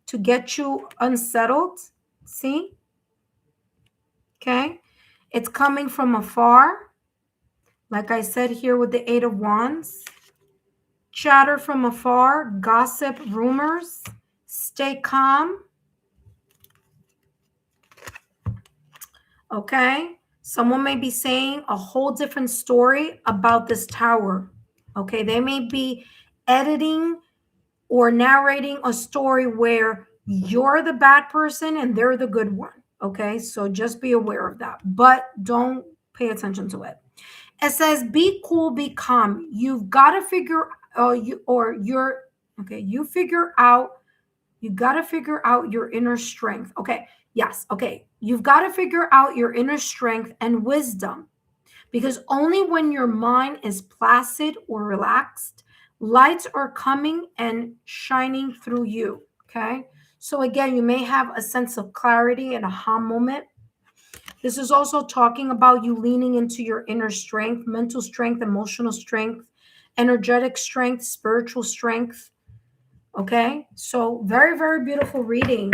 to get you unsettled. See? Okay. It's coming from afar. Like I said here with the Eight of Wands. Chatter from afar, gossip, rumors. Stay calm. Okay. Someone may be saying a whole different story about this tower. Okay. They may be editing or narrating a story where you're the bad person and they're the good one. Okay. So just be aware of that, but don't pay attention to it. It says, be cool, be calm. You've got to figure you got to figure out your inner strength. Okay. Yes. Okay. You've got to figure out your inner strength and wisdom, because only when your mind is placid or relaxed, lights are coming and shining through you. Okay. So again, you may have a sense of clarity and aha moment. This is also talking about you leaning into your inner strength, mental strength, emotional strength, energetic strength, spiritual strength. Okay. So very, very beautiful reading.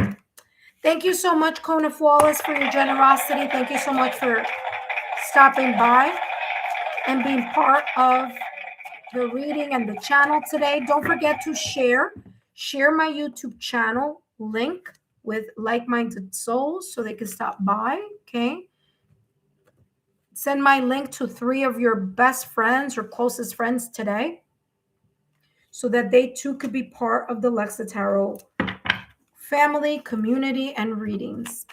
Thank you so much, Kona Flawless, for your generosity. Thank you so much for stopping by and being part of the reading and the channel today. Don't forget to share my YouTube channel link with like-minded souls so they can stop by. Okay. Send my link to 3 of your best friends or closest friends today so that they too could be part of the Lexa Tarot family, community, and readings.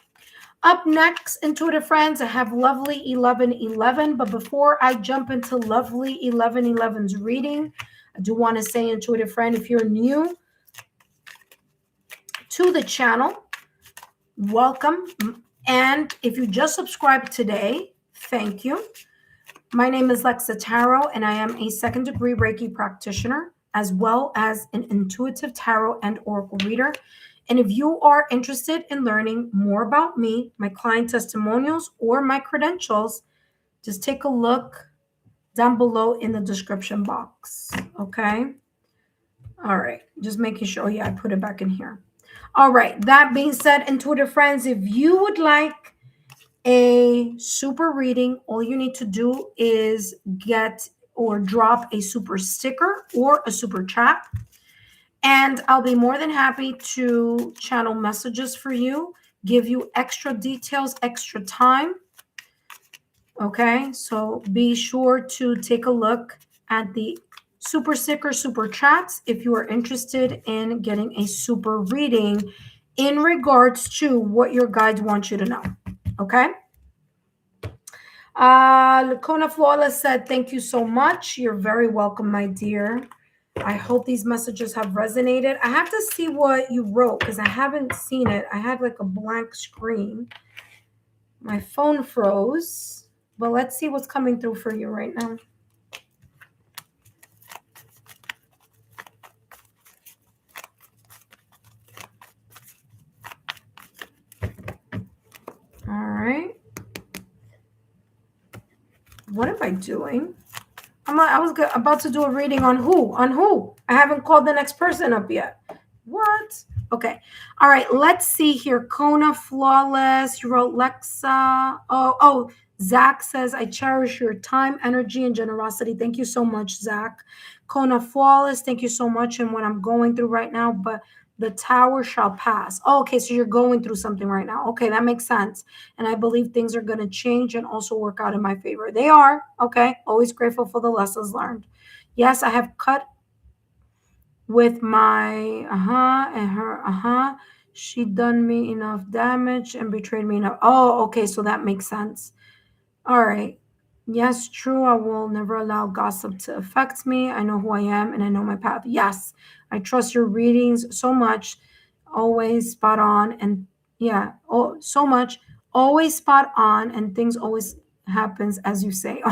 Up next, intuitive friends, I have lovely 1111. But before I jump into lovely 1111's reading, I do want to say, intuitive friend, if you're new to the channel, welcome. And if you just subscribed today, thank you. My name is Lexa Tarot, and I am a second-degree Reiki practitioner, as well as an intuitive tarot and oracle reader. And if you are interested in learning more about me, my client testimonials, or my credentials, just take a look down below in the description box. Okay. All right. Just making sure. Yeah, I put it back in here. All right. That being said, intuitive friends, if you would like a super reading, all you need to do is get or drop a super sticker or a super chat. And I'll be more than happy to channel messages for you, give you extra details, extra time. Okay, so be sure to take a look at the super sticker, super chats if you are interested in getting a super reading in regards to what your guides want you to know. Okay. Lacona Flawless said, thank you so much. You're very welcome, my dear. I hope these messages have resonated. I have to see what you wrote because I haven't seen it. I had like a blank screen. My phone froze, but let's see what's coming through for you right now. All right. What am I doing? I was about to do a reading on who? On who? I haven't called the next person up yet. What? Okay. All right. Let's see here. Kona Flawless. You wrote Lexa. Oh, Zach says, I cherish your time, energy, and generosity. Thank you so much, Zach. Kona Flawless. Thank you so much. And what I'm going through right now, but the tower shall pass. Oh, okay. So you're going through something right now. Okay. That makes sense. And I believe things are going to change and also work out in my favor. They are. Okay. Always grateful for the lessons learned. Yes, I have cut with my and her she done me enough damage and betrayed me enough. Oh, okay, so that makes sense. All right. Yes, true. I will never allow gossip to affect me. I know who I am and I know my path. Yes, I trust your readings so much. Always spot on. And yeah, oh, so much. Always spot on, and things always happens as you say.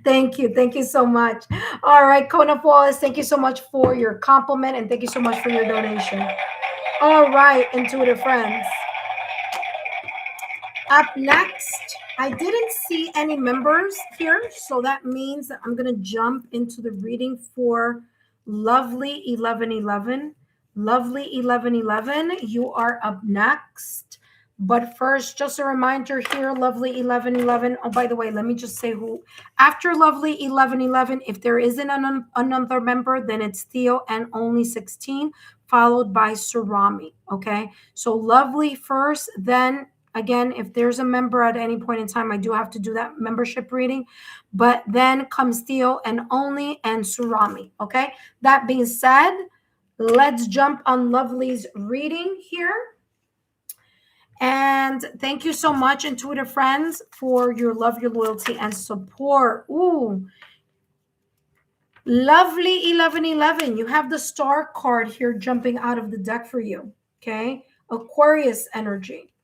Thank you. Thank you so much. All right, Kona Flawless, thank you so much for your compliment, and thank you so much for your donation. All right, intuitive friends. Up next, I didn't see any members here, so that means that I'm going to jump into the reading for lovely 1111. Lovely 1111, you are up next. But first, just a reminder here, lovely 1111. Oh, by the way, let me just say who. After lovely 1111, if there isn't another member, then it's Theo and only 16, followed by Surami. Okay, so lovely first, then again, if there's a member at any point in time, I do have to do that membership reading. But then comes Theo and only and Surami. Okay. That being said, let's jump on Lovely's reading here. And thank you so much, intuitive friends, for your love, your loyalty, and support. Ooh. Lovely 1111. You have the star card here jumping out of the deck for you. Okay. Aquarius energy.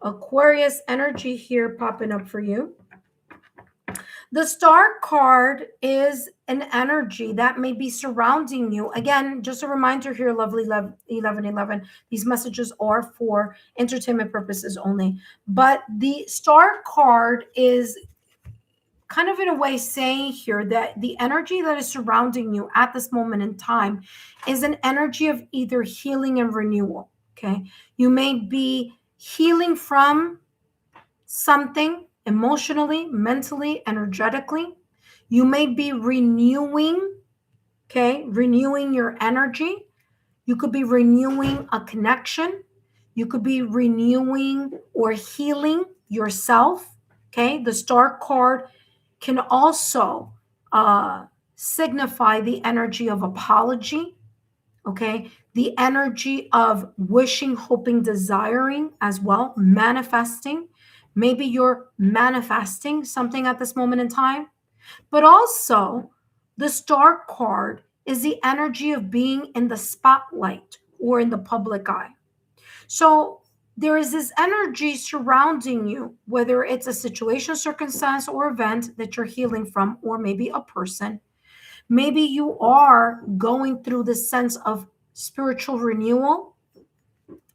Aquarius energy here popping up for you. The star card is an energy that may be surrounding you. Again, just a reminder here, lovely 1111. These messages are for entertainment purposes only. But the star card is kind of in a way saying here that the energy that is surrounding you at this moment in time is an energy of either healing and renewal. Okay. You may be healing from something emotionally, mentally, energetically. You may be renewing, okay, renewing your energy. You could be renewing a connection. You could be renewing or healing yourself. Okay. The star card can also signify the energy of apology. Okay. The energy of wishing, hoping, desiring as well, manifesting. Maybe you're manifesting something at this moment in time, but also the star card is the energy of being in the spotlight or in the public eye. So there is this energy surrounding you, whether it's a situation, circumstance, or event that you're healing from, or maybe a person. Maybe you are going through this sense of spiritual renewal,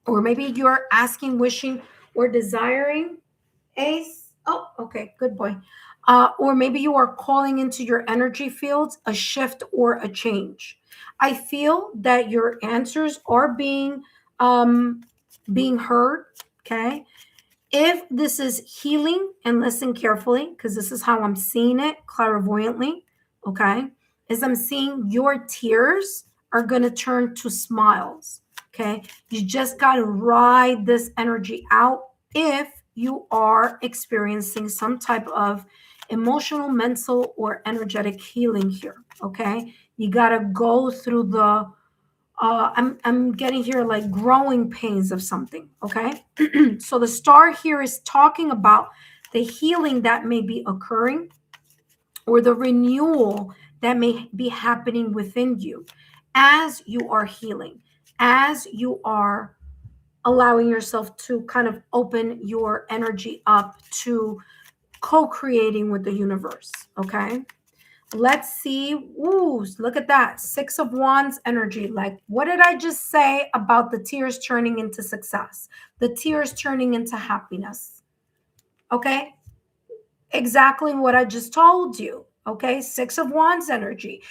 or maybe you're asking, wishing, or desiring. Ace. Oh, okay, good boy. Or maybe you are calling into your energy fields a shift or a change. I feel that your answers are being heard. Okay. If this is healing, and listen carefully, because this is how I'm seeing it clairvoyantly. Okay. Is I'm seeing your tears are going to turn to smiles. Okay. You just got to ride this energy out if you are experiencing some type of emotional, mental, or energetic healing here. Okay. You got to go through the, I'm getting here like growing pains of something. Okay. So the star here is talking about the healing that may be occurring, or the renewal that may be happening within you as you are healing, as you are allowing yourself to kind of open your energy up to co-creating with the universe. Okay. Let's see. Ooh, look at that. 6 of Wands energy. Like, what did I just say about the tears turning into success? The tears turning into happiness. Okay. Exactly what I just told you. Okay. 6 of Wands energy.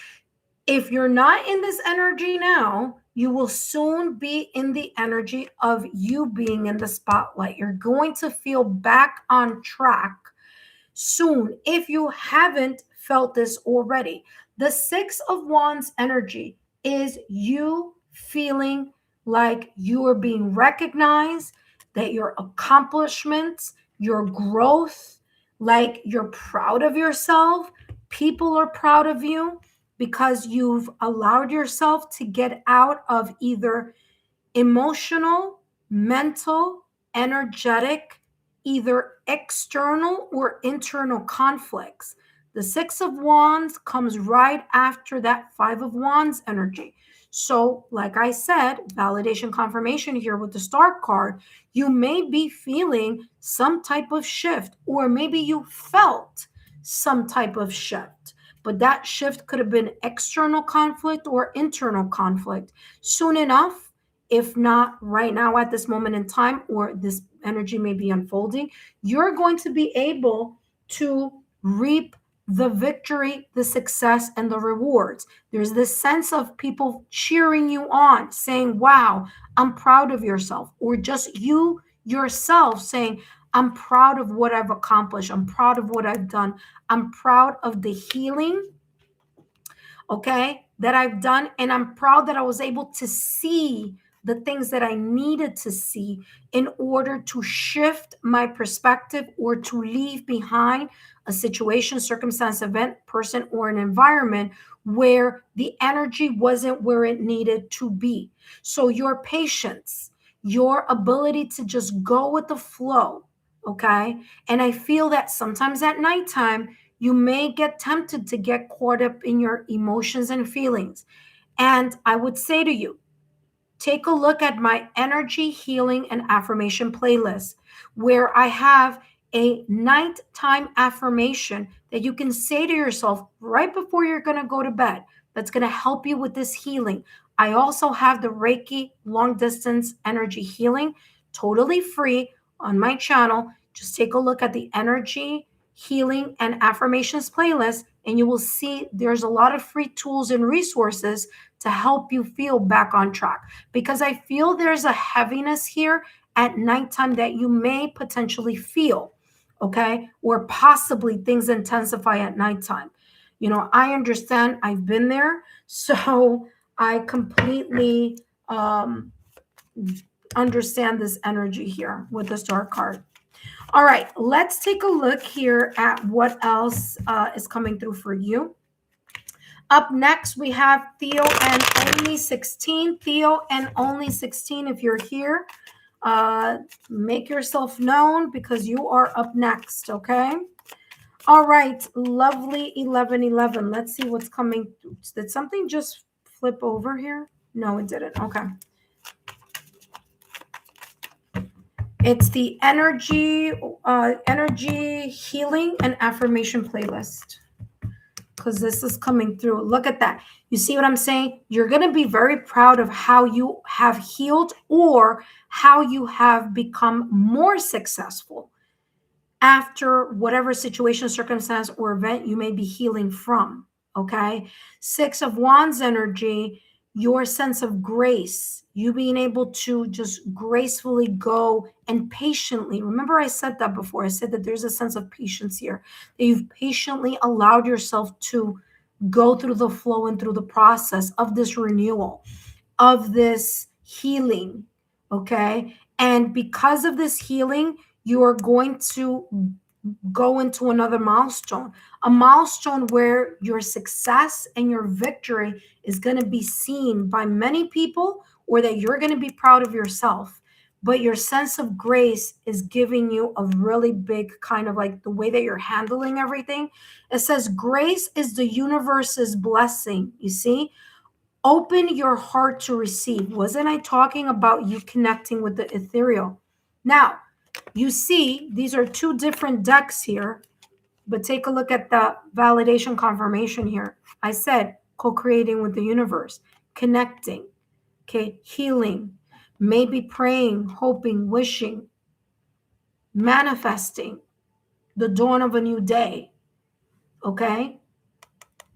If you're not in this energy now, you will soon be in the energy of you being in the spotlight. You're going to feel back on track soon if you haven't felt this already. The 6 of Wands energy is you feeling like you are being recognized, that your accomplishments, your growth, like you're proud of yourself. People are proud of you because you've allowed yourself to get out of either emotional, mental, energetic, either external or internal conflicts. The 6 of Wands comes right after that 5 of Wands energy. So, like I said, validation confirmation here with the star card, you may be feeling some type of shift, or maybe you felt some type of shift. But that shift could have been external conflict or internal conflict. Soon enough, if not right now at this moment in time, or this energy may be unfolding, you're going to be able to reap the victory, the success, and the rewards. There's this sense of people cheering you on, saying, wow, I'm proud of yourself, or just you yourself saying, I'm proud of what I've accomplished. I'm proud of what I've done. I'm proud of the healing, okay, that I've done. And I'm proud that I was able to see the things that I needed to see in order to shift my perspective or to leave behind a situation, circumstance, event, person, or an environment where the energy wasn't where it needed to be. So your patience, your ability to just go with the flow, okay? And I feel that sometimes at nighttime, you may get tempted to get caught up in your emotions and feelings. And I would say to you, take a look at my energy healing and affirmation playlist, where I have a nighttime affirmation that you can say to yourself right before you're going to go to bed. That's going to help you with this healing. I also have the Reiki long distance energy healing, totally free, on my channel. Just take a look at the energy healing and affirmations playlist, and you will see there's a lot of free tools and resources to help you feel back on track, because I feel there's a heaviness here at nighttime that you may potentially feel, okay? Or possibly things intensify at nighttime. You know, I understand, I've been there, so I completely understand this energy here with the Star card. All right, let's take a look here at what else is coming through for you. Up next, we have Theo and Only 16. Theo and Only 16, if you're here, make yourself known because you are up next, okay? All right, lovely 1111. Let's see what's coming through. Did something just flip over here? No, it didn't. Okay. It's the energy healing and affirmation playlist, because this is coming through. Look at that. You see what I'm saying? You're going to be very proud of how you have healed or how you have become more successful after whatever situation, circumstance, or event you may be healing from. Okay. 6 of Wands energy, your sense of grace, you being able to just gracefully go and patiently. Remember, I said that before. I said that there's a sense of patience here, that you've patiently allowed yourself to go through the flow and through the process of this renewal, of this healing. Okay. And because of this healing, you are going to go into another milestone, a milestone where your success and your victory is going to be seen by many people, or that you're going to be proud of yourself. But your sense of grace is giving you a really big kind of like the way that you're handling everything. It says grace is the universe's blessing. You see, open your heart to receive. Wasn't I talking about you connecting with the ethereal? Now, you see, these are 2 different decks here, but take a look at the validation confirmation here. I said co-creating with the universe, connecting, okay, healing, maybe praying, hoping, wishing, manifesting the dawn of a new day, okay?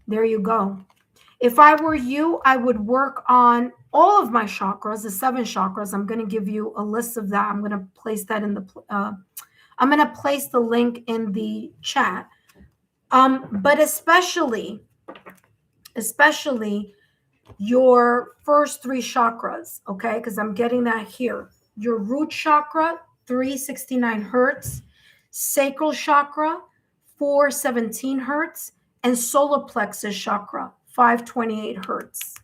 There you go. If I were you, I would work on all of my chakras, the 7 chakras. I'm going to give you a list of that. I'm going to place that in the I'm going to place the link in the chat. But especially your first 3 chakras, okay? Because I'm getting that here. Your root chakra, 369 hertz, sacral chakra, 417 hertz, and solar plexus chakra, 528 hertz,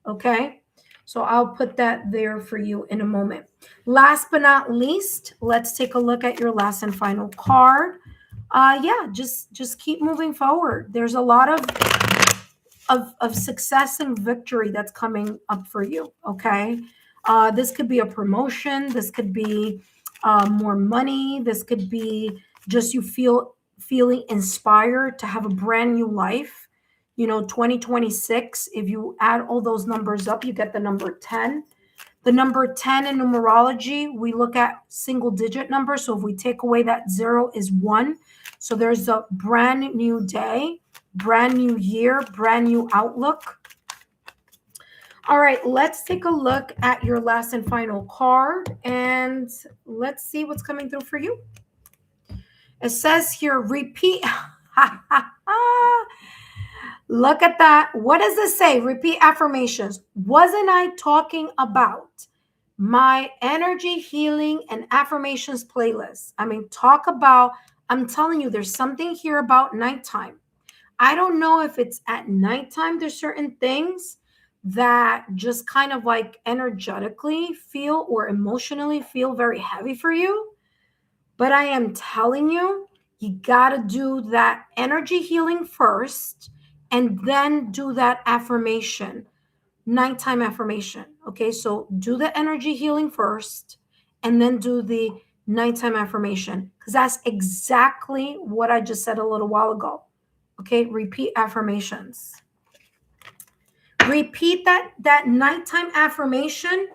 okay? So I'll put that there for you in a moment. Last but not least, let's take a look at your last and final card. Yeah, just keep moving forward. There's a lot of success and victory that's coming up for you, okay? This could be a promotion. This could be more money. This could be just you feeling inspired to have a brand new life. You know, 2026, if you add all those numbers up, you get the number 10. The number 10 in numerology, we look at single digit numbers. So if we take away that 0 is 1. So there's a brand new day, brand new year, brand new outlook. All right, let's take a look at your last and final card, and let's see what's coming through for you. It says here, repeat. Look at that. What does it say? Repeat affirmations. Wasn't I talking about my energy healing and affirmations playlist? I mean, talk about, I'm telling you, there's something here about nighttime. I don't know if it's at nighttime, there's certain things that just kind of like energetically feel or emotionally feel very heavy for you. But I am telling you, you got to do that energy healing first and then do that affirmation, nighttime affirmation. Okay, so do the energy healing first and then do the nighttime affirmation, because that's exactly what I just said a little while ago. Okay, repeat affirmations. Repeat that nighttime affirmation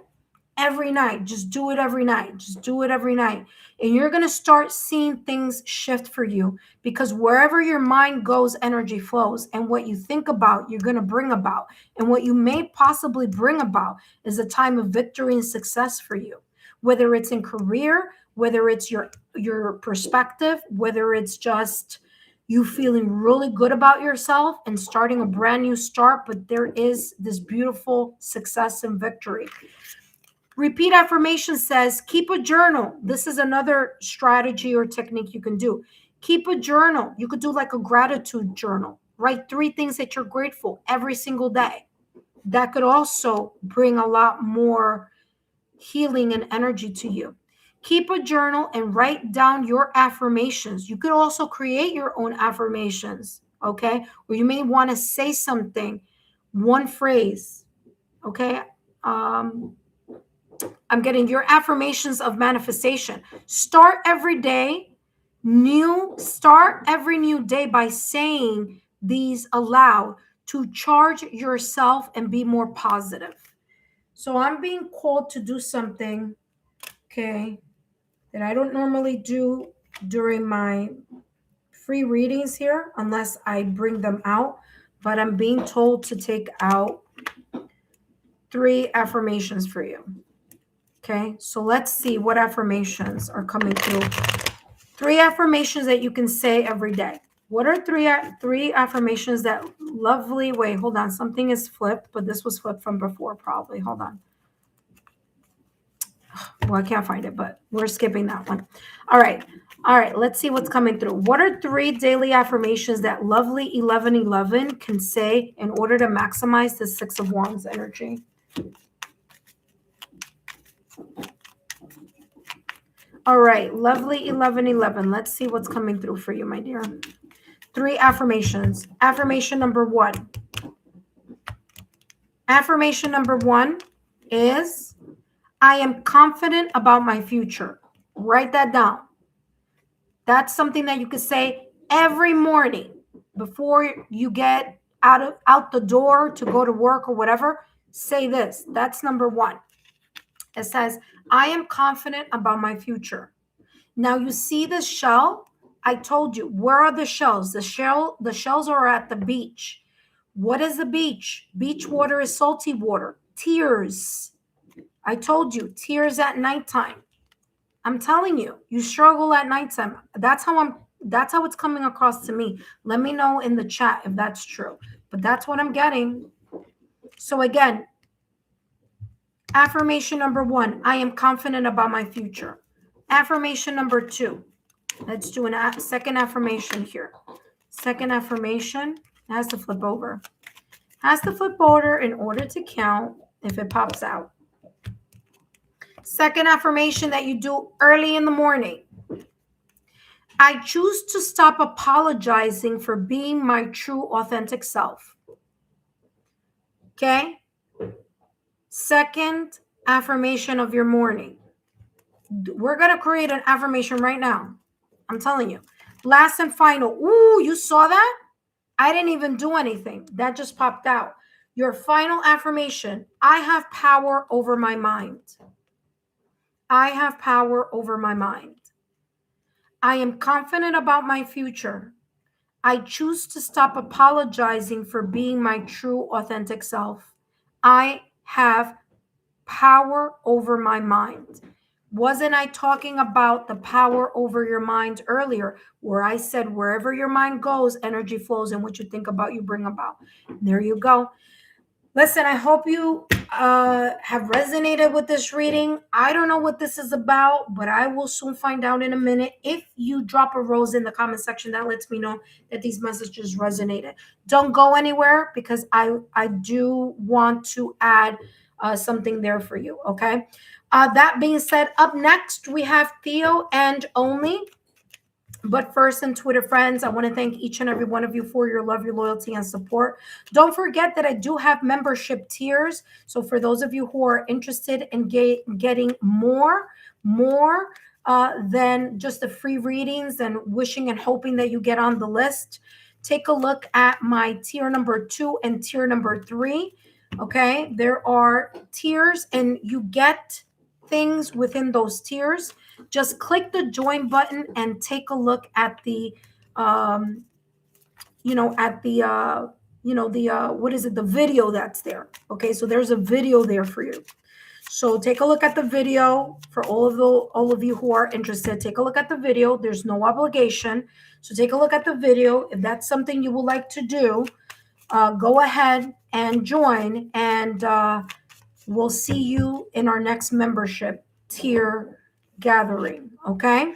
every night. Just do it every night. Just do it every night. And you're going to start seeing things shift for you, because wherever your mind goes, energy flows. And what you think about, you're going to bring about. And what you may possibly bring about is a time of victory and success for you, whether it's in career, whether it's your perspective, whether it's just you feeling really good about yourself and starting a brand new start. But there is this beautiful success and victory. Repeat affirmation says, keep a journal. This is another strategy or technique you can do. Keep a journal. You could do like a gratitude journal. Write 3 things that you're grateful every single day. That could also bring a lot more healing and energy to you. Keep a journal and write down your affirmations. You could also create your own affirmations, okay? Or you may want to say something, one phrase, okay? I'm getting your affirmations of manifestation. Start every new day by saying these aloud to charge yourself and be more positive. So I'm being called to do something, okay, that I don't normally do during my free readings here unless I bring them out, but I'm being told to take out 3 affirmations for you. Okay, so let's see what affirmations are coming through. 3 affirmations that you can say every day. What are three affirmations that lovely, wait, hold on. Something is flipped, but this was flipped from before probably. Hold on. Well, I can't find it, but we're skipping that one. All right, let's see what's coming through. What are 3 daily affirmations that lovely 1111 can say in order to maximize the 6 of Wands energy? All right, lovely 1111. Let's see what's coming through for you, my dear. 3 affirmations. Affirmation number 1. Affirmation number 1 is, I am confident about my future. Write that down. That's something that you could say every morning before you get out the door to go to work or whatever. Say this. That's number 1. It says, I am confident about my future. Now you see the shell? I told you, where are the shells? The shells are at the beach. What is the beach? Beach water is salty water. Tears. I told you, tears at nighttime. I'm telling you, you struggle at nighttime. That's how it's coming across to me. Let me know in the chat if that's true. But that's what I'm getting. So again, affirmation number 1, I am confident about my future. Affirmation number 2. Let's do a second affirmation here. Second affirmation has to flip over. Has to flip over in order to count if it pops out. Second affirmation that you do early in the morning. I choose to stop apologizing for being my true, authentic self. Okay? Second affirmation of your morning. We're going to create an affirmation right now. I'm telling you. Last and final. Ooh, you saw that? I didn't even do anything. That just popped out. Your final affirmation: I have power over my mind. I have power over my mind. I am confident about my future. I choose to stop apologizing for being my true, authentic self. I have power over my mind. Wasn't I talking about the power over your mind earlier, where I said wherever your mind goes, energy flows, and what you think about, you bring about? There you go. Listen, I hope you have resonated with this reading. I don't know what this is about, but I will soon find out in a minute. If you drop a rose in the comment section, that lets me know that these messages resonated. Don't go anywhere, because I do want to add something there for you, okay? That being said, up next, we have Theo and Only. But first, intuitive friends, I want to thank each and every one of you for your love, your loyalty, and support. Don't forget that I do have membership tiers. So for those of you who are interested in getting more than just the free readings, and wishing and hoping that you get on the list, take a look at my tier number 2 and tier number 3. Okay, there are tiers, and you get things within those tiers. Just click the join button and take a look at the what is it, the video that's there. Okay, so there's a video there for you. So take a look at the video. For all of you who are interested, take a look at the video. There's no obligation, so take a look at the video. If that's something you would like to do, go ahead and join, and we'll see you in our next membership tier gathering. Okay,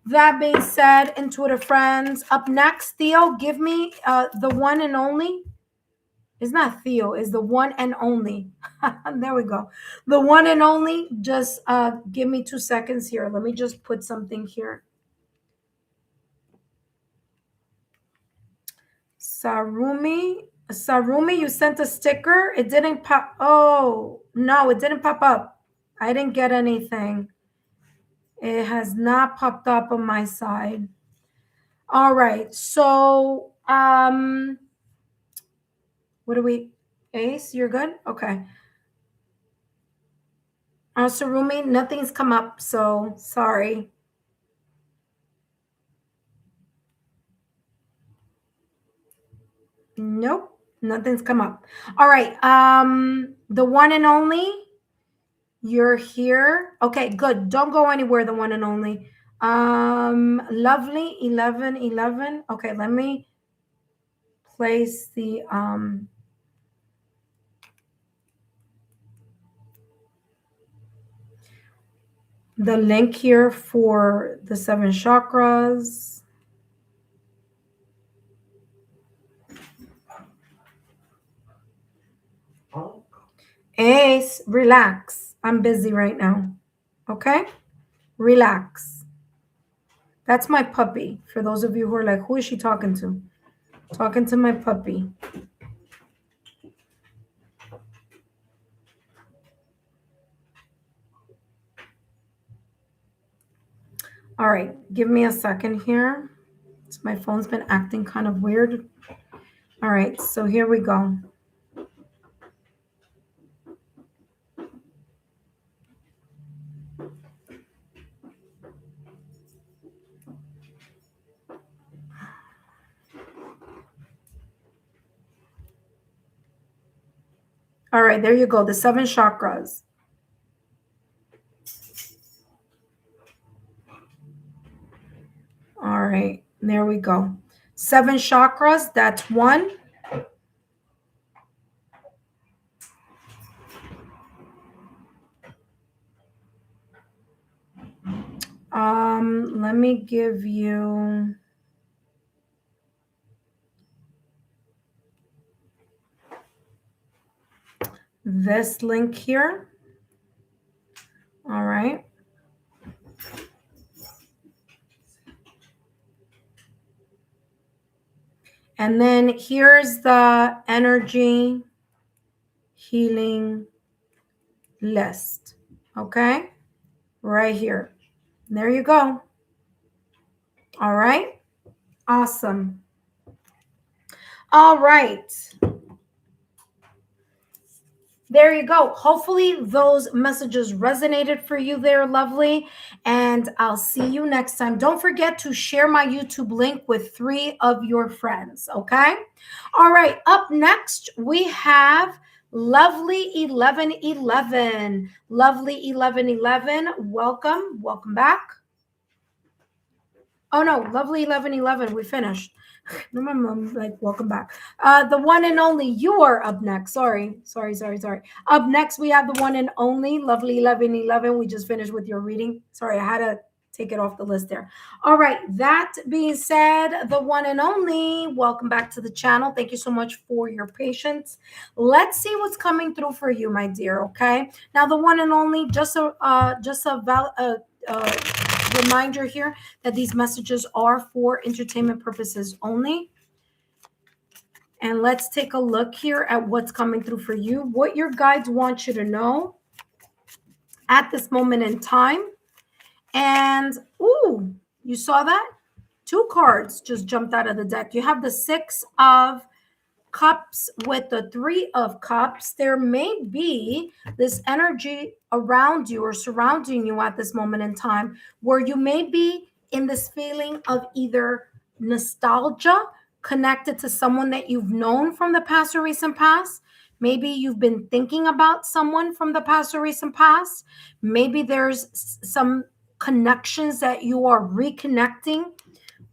that being said, intuitive friends, up next, Theo, give me the one and only. It's not Theo, it's the one and only. There we go, the one and only. Just give me 2 seconds here. Let me just put something here. Sarumi, you sent a sticker. It didn't pop. Oh no, it didn't pop up. I didn't get anything. It has not popped up on my side. All right. So, what do we, Ace, you're good? Okay. Sarumi, nothing's come up, so sorry. Nope, nothing's come up. All right. The one and only, you're here. Okay, good. Don't go anywhere, the one and only. Lovely, 1111. Okay, let me place the link here for the 7 chakras. Ace, relax. I'm busy right now. Okay? Relax. That's my puppy. For those of you who are like, who is she talking to? Talking to my puppy. All right, give me a second here. My phone's been acting kind of weird. All right, so here we go. All right, there you go. The 7 chakras. All right, there we go. 7 chakras, that's 1. Let me give you this link here. All right. And then here's the energy healing list. Okay, right here. There you go. All right. Awesome. All right. There you go. Hopefully those messages resonated for you there, lovely. And I'll see you next time. Don't forget to share my YouTube link with 3 of your friends, okay? All right, up next, we have lovely 1111. Lovely 1111, welcome back. Oh no, lovely 1111, we finished. Remember, like, welcome back. The one and only, you are up next. Sorry. Up next, we have the one and only lovely 1111. We just finished with your reading. Sorry, I had to take it off the list there. All right. That being said, the one and only, welcome back to the channel. Thank you so much for your patience. Let's see what's coming through for you, my dear. Okay. Now, the one and only, just a reminder here that these messages are for entertainment purposes only. And let's take a look here at what's coming through for you, what your guides want you to know at this moment in time. And, ooh, you saw that? 2 cards just jumped out of the deck. You have the 6 of Cups with the 3 of Cups. There may be this energy around you or surrounding you at this moment in time where you may be in this feeling of either nostalgia connected to someone that you've known from the past or recent past. Maybe you've been thinking about someone from the past or recent past. Maybe there's some connections that you are reconnecting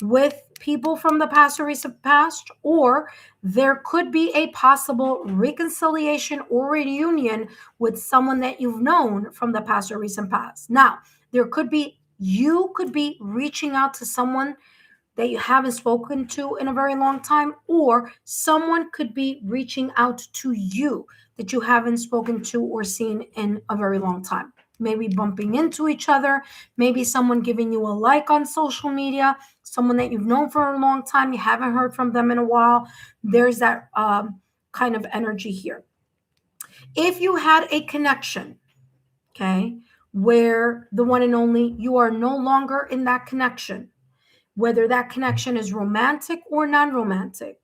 with people from the past or recent past, or there could be a possible reconciliation or reunion with someone that you've known from the past or recent past. Now, you could be reaching out to someone that you haven't spoken to in a very long time, or someone could be reaching out to you that you haven't spoken to or seen in a very long time. Maybe bumping into each other, maybe someone giving you a like on social media, someone that you've known for a long time, you haven't heard from them in a while. There's that kind of energy here. If you had a connection, okay, where the one and only, you are no longer in that connection, whether that connection is romantic or non-romantic,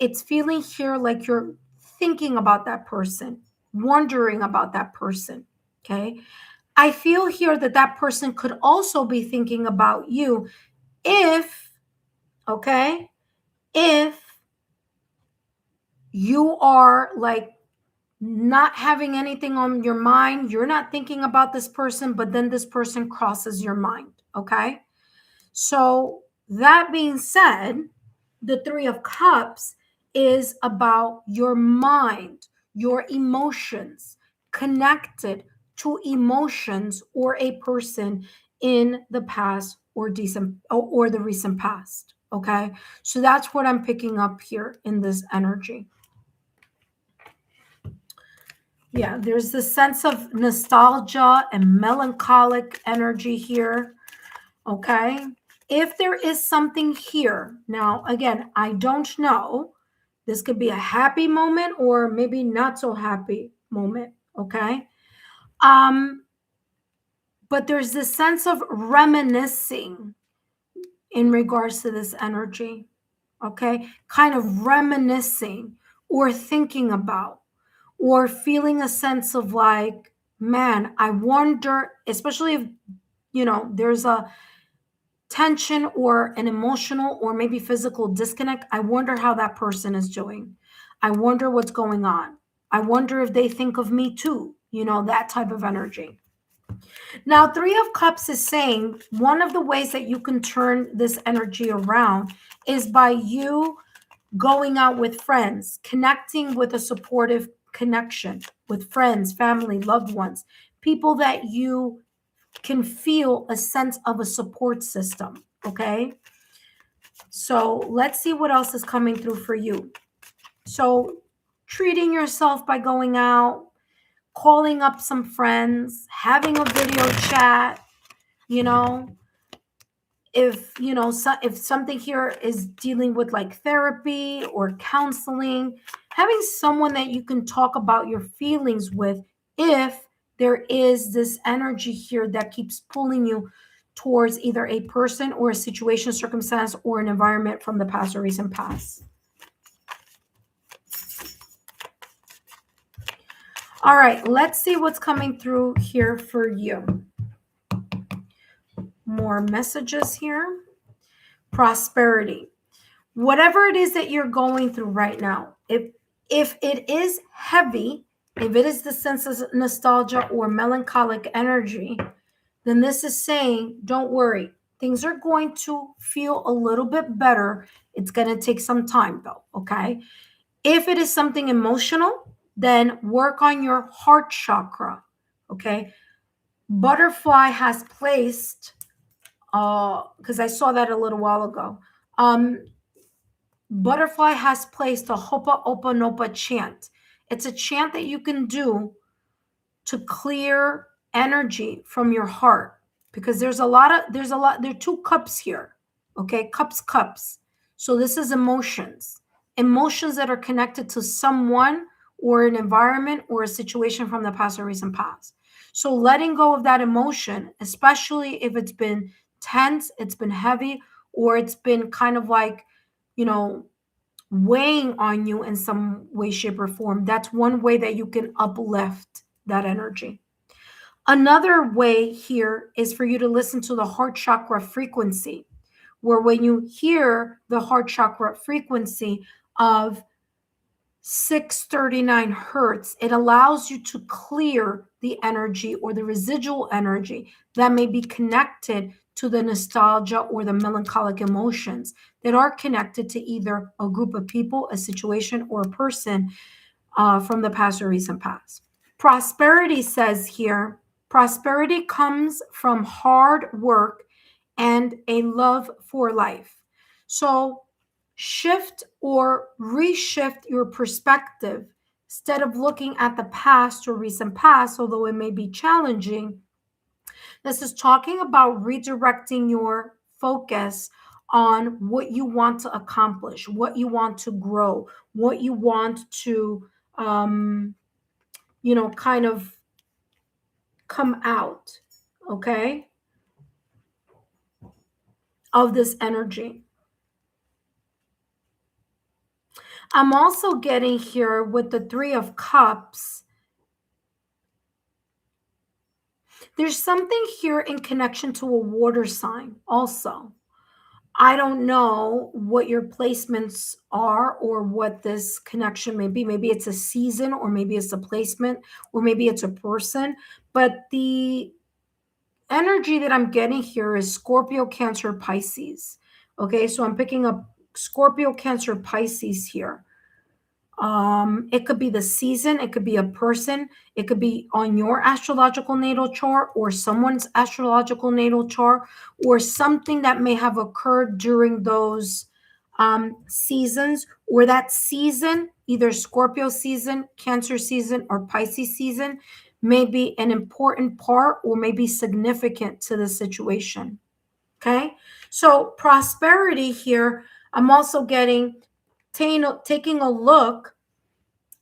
it's feeling here like you're thinking about that person, wondering about that person, okay? I feel here that that person could also be thinking about you if you are like not having anything on your mind, you're not thinking about this person, but then this person crosses your mind, okay? So that being said, the 3 of Cups is about your mind, your emotions, connected to emotions or a person in the past or the recent past. Okay, so that's what I'm picking up here in this energy. Yeah, there's this sense of nostalgia and melancholic energy here. Okay, if there is something here, now again, I don't know. This could be a happy moment or maybe not so happy moment. Okay. But there's this sense of reminiscing in regards to this energy. Okay. Kind of reminiscing or thinking about or feeling a sense of like, man, I wonder, especially if, there's a tension or an emotional or maybe physical disconnect. I wonder how that person is doing. I wonder what's going on. I wonder if they think of me too, that type of energy. Now, 3 of Cups is saying one of the ways that you can turn this energy around is by you going out with friends, connecting with a supportive connection with friends, family, loved ones, people that you can feel a sense of a support system. Okay. So let's see what else is coming through for you. So treating yourself by going out, calling up some friends, having a video chat, if something here is dealing with like therapy or counseling, having someone that you can talk about your feelings with if there is this energy here that keeps pulling you towards either a person or a situation, circumstance, or an environment from the past or recent past. All right, let's see what's coming through here for you. More messages here. Prosperity. Whatever it is that you're going through right now, if it is heavy, if it is the sense of nostalgia or melancholic energy, then this is saying, don't worry. Things are going to feel a little bit better. It's going to take some time though, okay? If it is something emotional, then work on your heart chakra, okay? Butterfly has placed, because I saw that a little while ago. Butterfly has placed a Hopa Opa Nopa chant. It's a chant that you can do to clear energy from your heart, because there are two cups here. Okay, cups. So this is emotions that are connected to someone or an environment or a situation from the past or recent past. So letting go of that emotion, especially if it's been tense, it's been heavy, or it's been kind of like, weighing on you in some way, shape, or form. That's one way that you can uplift that energy. Another way here is for you to listen to the heart chakra frequency, where when you hear the heart chakra frequency of 639 hertz, it allows you to clear the energy or the residual energy that may be connected to the nostalgia or the melancholic emotions that are connected to either a group of people, a situation, or a person from the past or recent past. Prosperity says here, prosperity comes from hard work and a love for life. So shift or reshift your perspective. Instead of looking at the past or recent past, although it may be challenging, this is talking about redirecting your focus on what you want to accomplish, what you want to grow, what you want to, kind of come out, okay, of this energy. I'm also getting here with the Three of Cups. There's something here in connection to a water sign also. I don't know what your placements are or what this connection may be. Maybe it's a season, or maybe it's a placement, or maybe it's a person. But the energy that I'm getting here is Scorpio, Cancer, Pisces. Okay, so I'm picking up Scorpio, Cancer, Pisces here. It could be the season, it could be a person, it could be on your astrological natal chart or someone's astrological natal chart, or something that may have occurred during those seasons, or that season, either Scorpio season, Cancer season, or Pisces season, may be an important part or may be significant to the situation. Okay, so prosperity here, I'm also getting taking a look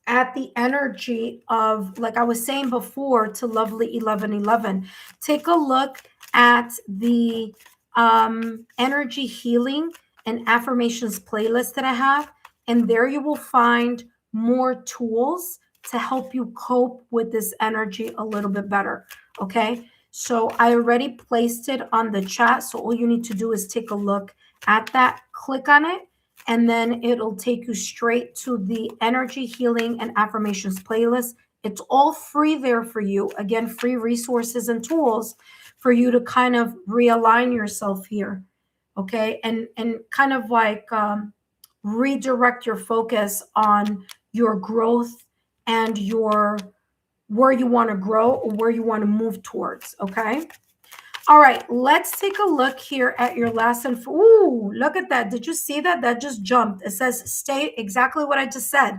at the energy of, like I was saying before, to lovely 1111. Take a look at the energy healing and affirmations playlist that I have, and there you will find more tools to help you cope with this energy a little bit better. Okay, so I already placed it on the chat, so all you need to do is take a look at that, click on it, and then it'll take you straight to the energy healing and affirmations playlist. It's all free there for you. Again, free resources and tools for you to kind of realign yourself here, okay, and kind of like redirect your focus on your growth and your where you want to grow or where you want to move towards. Okay, all right, let's take a look here at your last info. Ooh, look at that. Did you see that? That just jumped. It says stay, exactly what I just said.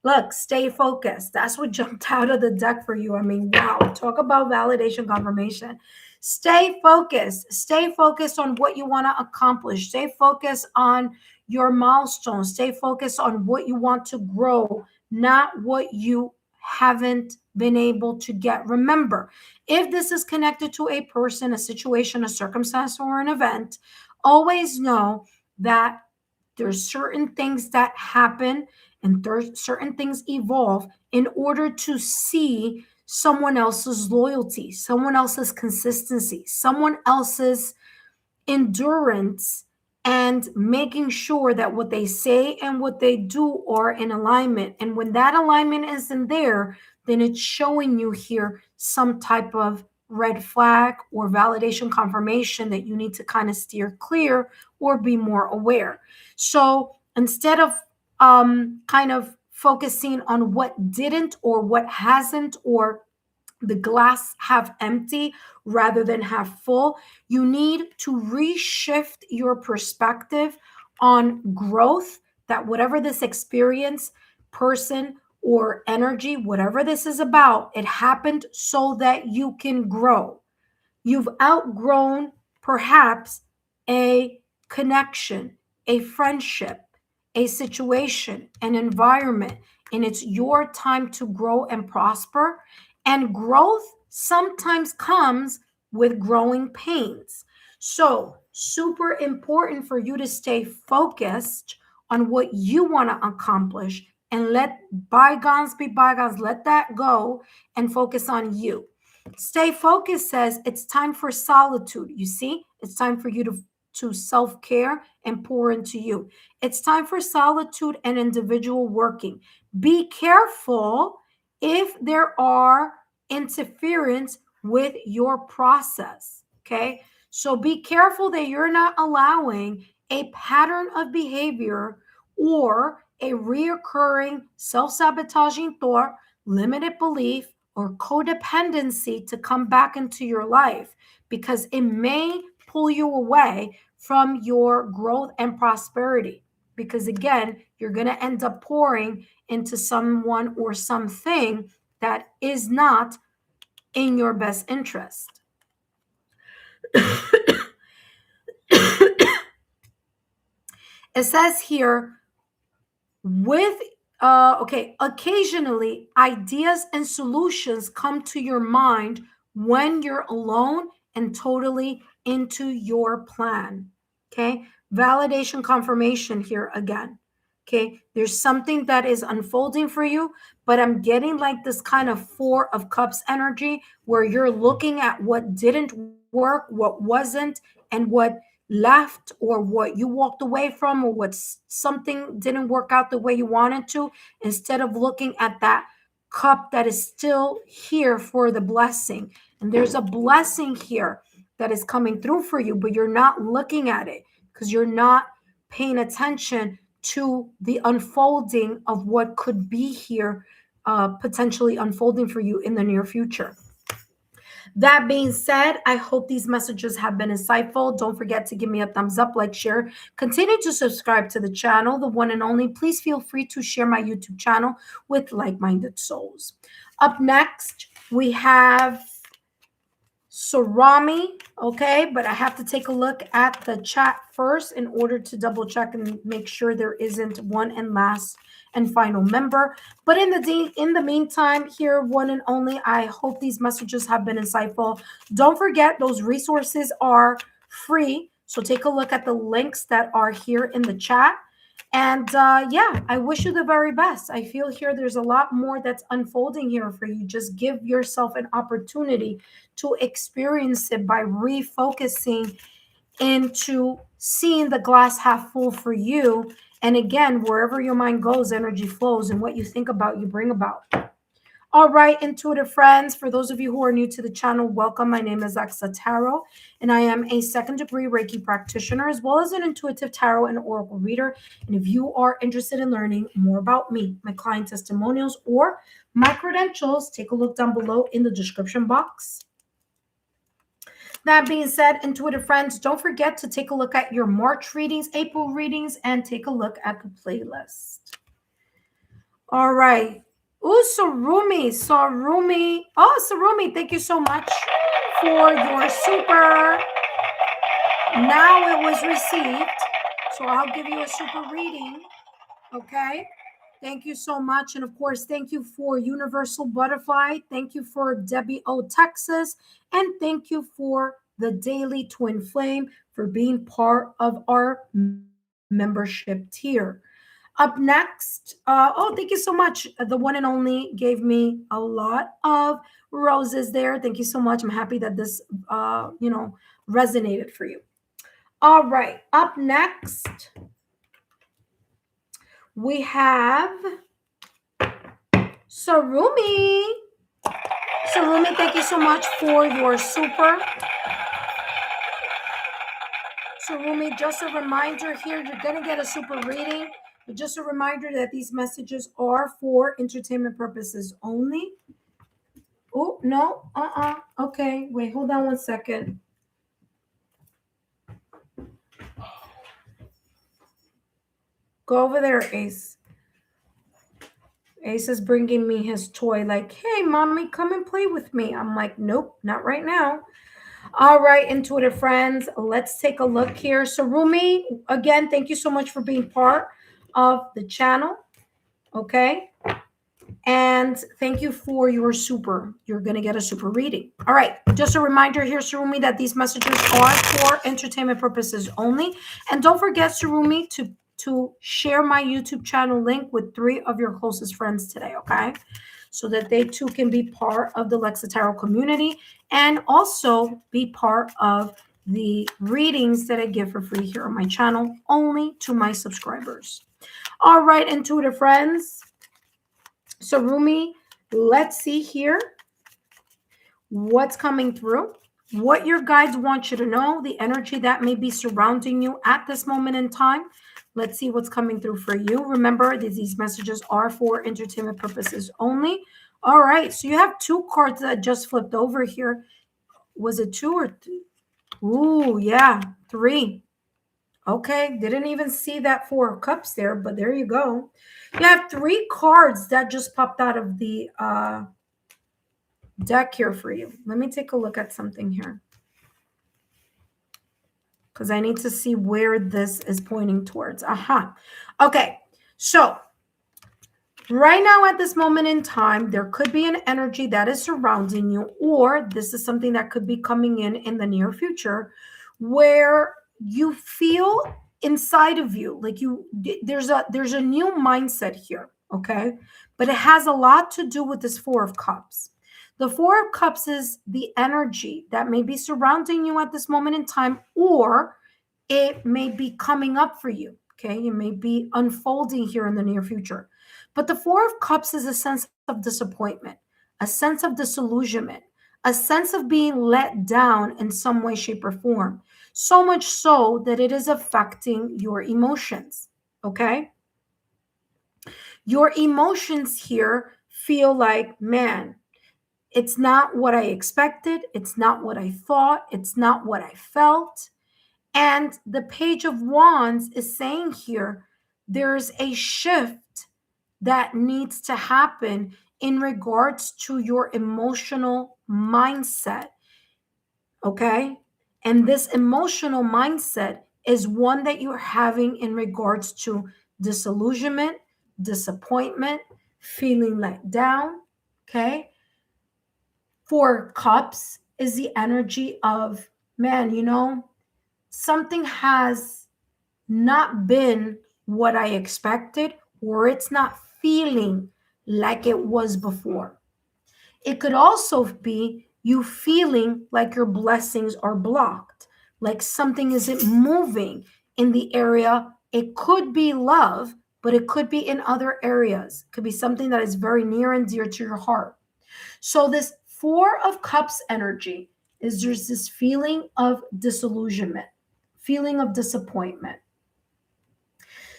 Look, stay focused. That's what jumped out of the deck for you. I mean, wow, talk about validation confirmation. Stay focused. Stay focused on what you want to accomplish. Stay focused on your milestones. Stay focused on what you want to grow, not what you haven't been able to get. Remember, if this is connected to a person, a situation, a circumstance, or an event, always know that there's certain things that happen and certain things evolve in order to see someone else's loyalty, someone else's consistency, someone else's endurance, and making sure that what they say and what they do are in alignment. And when that alignment isn't there, then it's showing you here some type of red flag or validation confirmation that you need to kind of steer clear or be more aware. So instead of kind of focusing on what didn't or what hasn't, or the glass half empty rather than half full, you need to reshift your perspective on growth, that whatever this experience, person, or energy, whatever this is about, it happened so that you can grow. You've outgrown perhaps a connection, a friendship, a situation, an environment, and it's your time to grow and prosper. And growth sometimes comes with growing pains. So, super important for you to stay focused on what you want to accomplish and let bygones be bygones, let that go and focus on you. Stay focused says it's time for solitude. You see, it's time for you to self-care and pour into you. It's time for solitude and individual working. Be careful if there are interference with your process. Okay. So be careful that you're not allowing a pattern of behavior or a reoccurring self-sabotaging thought, limited belief, or codependency to come back into your life, because it may pull you away from your growth and prosperity. Because again, you're going to end up pouring into someone or something that is not in your best interest. It says here, occasionally ideas and solutions come to your mind when you're alone and totally into your plan. Okay, validation confirmation here again. Okay, there's something that is unfolding for you, but I'm getting like this kind of Four of Cups energy where you're looking at what didn't work, what wasn't, and what left, or what you walked away from, or what something didn't work out the way you wanted to, instead of looking at that cup that is still here for the blessing. And there's a blessing here that is coming through for you, but you're not looking at it because you're not paying attention to the unfolding of what could be here, potentially unfolding for you in the near future. That being said, I hope these messages have been insightful. Don't forget to give me a thumbs up, like, share. Continue to subscribe to the channel, the one and only. Please feel free to share my YouTube channel with like-minded souls. Up next, we have Sarami, okay? But I have to take a look at the chat first in order to double check and make sure there isn't one and last and final member. But in the meantime, here, one and only, I hope these messages have been insightful. Don't forget, those resources are free. So take a look at the links that are here in the chat. And yeah, I wish you the very best. I feel here there's a lot more that's unfolding here for you. Just give yourself an opportunity to experience it by refocusing into seeing the glass half full for you. And again, wherever your mind goes, energy flows, and what you think about, you bring about. All right, intuitive friends, for those of you who are new to the channel, welcome. My name is Lexa Tarot, and I am a second-degree Reiki practitioner, as well as an intuitive tarot and oracle reader. And if you are interested in learning more about me, my client testimonials, or my credentials, take a look down below in the description box. That being said, intuitive friends, don't forget to take a look at your March readings, April readings, and take a look at the playlist. All right. Oh, Sarumi. Oh, Sarumi, thank you so much for your super. Now it was received, so I'll give you a super reading. Okay. Thank you so much. And of course, thank you for Universal Butterfly. Thank you for Debbie O, Texas. And thank you for the Daily Twin Flame for being part of our membership tier. Up next, oh, thank you so much. The one and only gave me a lot of roses there. Thank you so much. I'm happy that this, resonated for you. All right. Up next, we have Sarumi. Sarumi, thank you so much for your super. Sarumi, just a reminder here, you're going to get a super reading. But just a reminder that these messages are for entertainment purposes only. Oh, no. Okay, wait, hold on one second. Go over there, Ace. Ace is bringing me his toy like, hey, mommy, come and play with me. I'm like, nope, not right now. All right, intuitive friends, let's take a look here. So Rumi, again, thank you so much for being part of the channel. Okay. And thank you for your super. You're going to get a super reading. All right. Just a reminder here, Sarumi, that these messages are for entertainment purposes only. And don't forget, Sarumi, to share my YouTube channel link with 3 of your closest friends today, okay? So that they too can be part of the Lexa Tarot community and also be part of the readings that I give for free here on my channel, only to my subscribers. All right, intuitive friends. So Rumi, let's see here what's coming through, what your guides want you to know, the energy that may be surrounding you at this moment in time. Let's see what's coming through for you. Remember, these messages are for entertainment purposes only. All right, so you have 2 cards that just flipped over here. Was it 2 or 3? Ooh, yeah, 3. Okay, didn't even see that 4 of cups there, but there you go. You have 3 cards that just popped out of the deck here for you. Let me take a look at something here, because I need to see where this is pointing towards. Aha. Okay, so right now at this moment in time, there could be an energy that is surrounding you, or this is something that could be coming in the near future, where you feel inside of you like there's a new mindset here, okay? But it has a lot to do with this 4 of cups. The 4 of cups is the energy that may be surrounding you at this moment in time, or it may be coming up for you, okay? It may be unfolding here in the near future. But the 4 of cups is a sense of disappointment, a sense of disillusionment, a sense of being let down in some way, shape, or form. So much so that it is affecting your emotions, okay? Your emotions here feel like, man, it's not what I expected. It's not what I thought. It's not what I felt. And the Page of Wands is saying here, there's a shift that needs to happen in regards to your emotional mindset. Okay? And this emotional mindset is one that you're having in regards to disillusionment, disappointment, feeling let down. Okay? 4 cups is the energy of, man, something has not been what I expected, or it's not feeling like it was before. It could also be you feeling like your blessings are blocked, like something isn't moving in the area. It could be love, but it could be in other areas. It could be something that is very near and dear to your heart. So this 4 of Cups energy is there's this feeling of disillusionment, feeling of disappointment.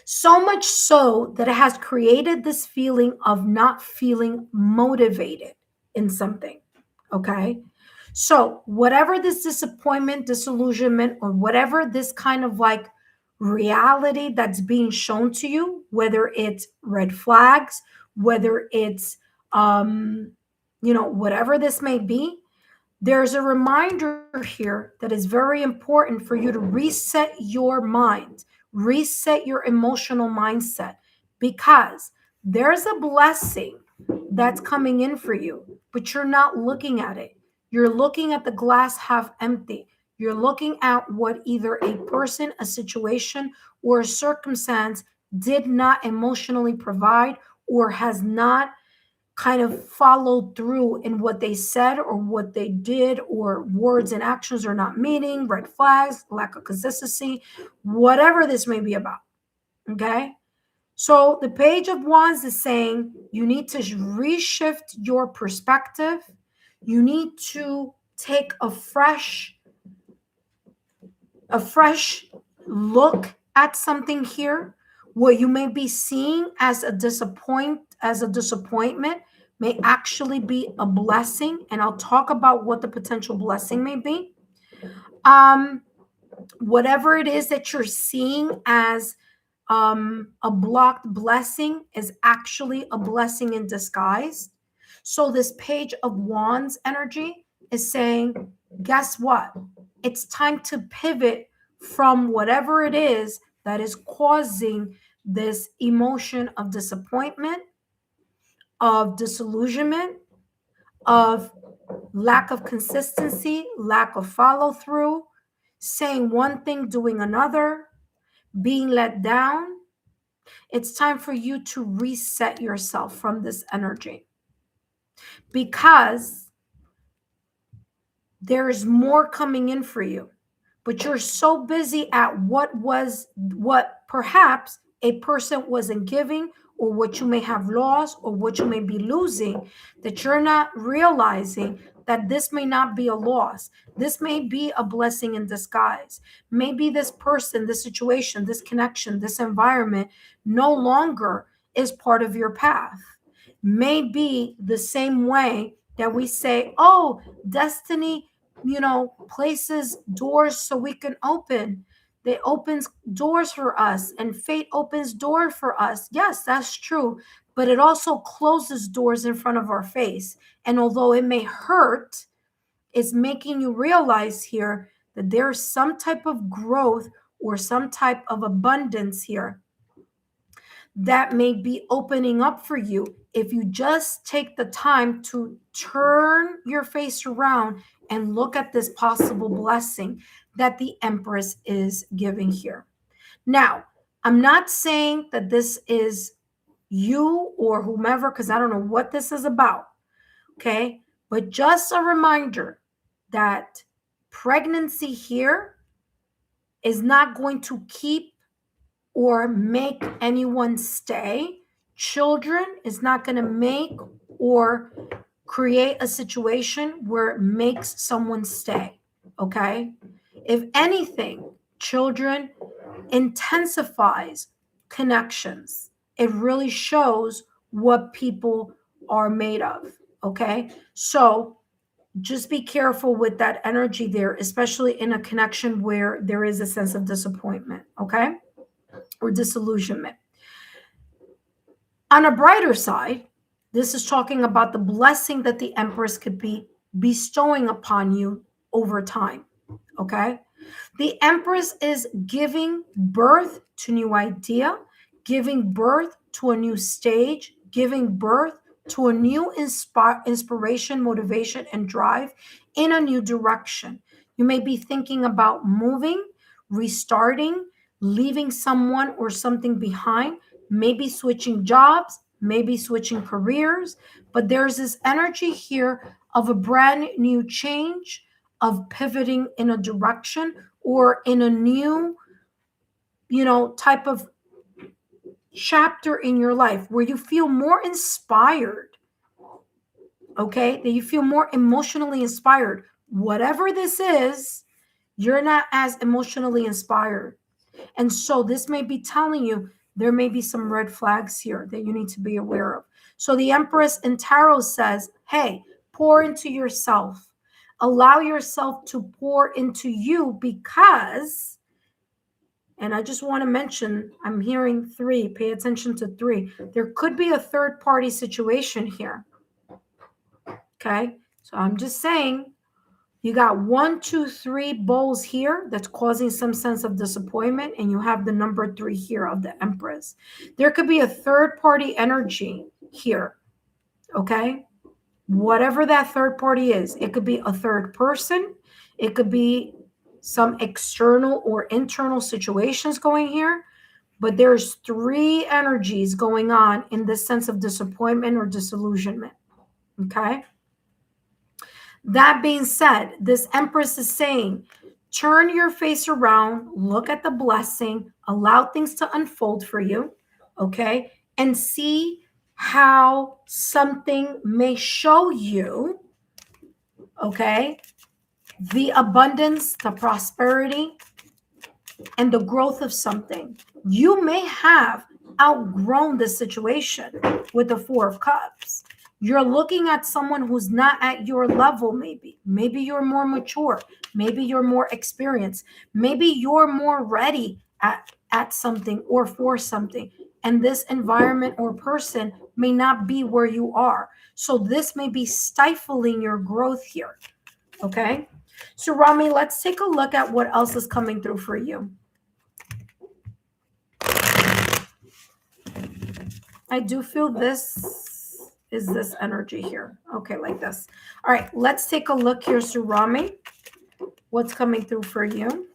So much so that it has created this feeling of not feeling motivated in something. Okay. So whatever this disappointment, disillusionment, or whatever this kind of like reality that's being shown to you, whether it's red flags, whether it's, whatever this may be, there's a reminder here that is very important for you to reset your mind, reset your emotional mindset, because there's a blessing that's coming in for you, but you're not looking at it. You're looking at the glass half empty. You're looking at what either a person, a situation, or a circumstance did not emotionally provide or has not kind of followed through in what they said or what they did, or words and actions are not meeting, red flags, lack of consistency, whatever this may be about. Okay. So the Page of Wands is saying you need to reshift your perspective. You need to take a fresh look at something here. What you may be seeing as a disappointment may actually be a blessing, and I'll talk about what the potential blessing may be. Whatever it is that you're seeing as a blocked blessing is actually a blessing in disguise. So this Page of Wands energy is saying, guess what? It's time to pivot from whatever it is that is causing this emotion of disappointment, of disillusionment, of lack of consistency, lack of follow through, saying one thing, doing another, being let down. It's time for you to reset yourself from this energy, because there is more coming in for you, but you're so busy at what perhaps a person wasn't giving, or what you may have lost, or what you may be losing, that you're not realizing that this may not be a loss. This may be a blessing in disguise. Maybe this person, this situation, this connection, this environment no longer is part of your path. Maybe the same way that we say, oh, destiny, places doors so we can open. They opens doors for us, and fate opens doors for us. Yes, that's true. But it also closes doors in front of our face. And although it may hurt, it's making you realize here that there's some type of growth or some type of abundance here that may be opening up for you if you just take the time to turn your face around and look at this possible blessing that the Empress is giving here. Now, I'm not saying that this is you or whomever, because I don't know what this is about. Okay. But just a reminder that pregnancy here is not going to keep or make anyone stay. Children is not going to make or create a situation where it makes someone stay. Okay. If anything, children intensifies connections. It really shows what people are made of. Okay. So just be careful with that energy there, especially in a connection where there is a sense of disappointment. Okay. Or disillusionment. On a brighter side, this is talking about the blessing that the Empress could be bestowing upon you over time. Okay. The Empress is giving birth to new idea, giving birth to a new stage, giving birth to a new inspiration, motivation, and drive in a new direction. You may be thinking about moving, restarting, leaving someone or something behind, maybe switching jobs, maybe switching careers, but there's this energy here of a brand new change, of pivoting in a direction or in a new, type of chapter in your life where you feel more inspired. Okay, that you feel more emotionally inspired. Whatever this is, you're not as emotionally inspired. And so this may be telling you there may be some red flags here that you need to be aware of. So the Empress in Tarot says, hey, pour into yourself. Allow yourself to pour into you, because, and I just want to mention, I'm hearing 3, pay attention to 3. There could be a third party situation here. Okay. So I'm just saying, you got 1, 2, 3 bowls here that's causing some sense of disappointment, and you have the number 3 here of the Empress. There could be a third party energy here. Okay. Whatever that third party is, it could be a third person. It could be some external or internal situations going here, but there's 3 energies going on in this sense of disappointment or disillusionment. Okay. That being said, this Empress is saying, turn your face around, look at the blessing, allow things to unfold for you, okay? And see how something may show you, okay, the abundance, the prosperity, and the growth of something. You may have outgrown the situation with the 4 of Cups. You're looking at someone who's not at your level, maybe. Maybe you're more mature. Maybe you're more experienced. Maybe you're more ready at something or for something. And this environment or person may not be where you are. So this may be stifling your growth here. Okay? So Rami, let's take a look at what else is coming through for you. I do feel this is this energy here. Okay, like this. All right, let's take a look here, Surami. What's coming through for you?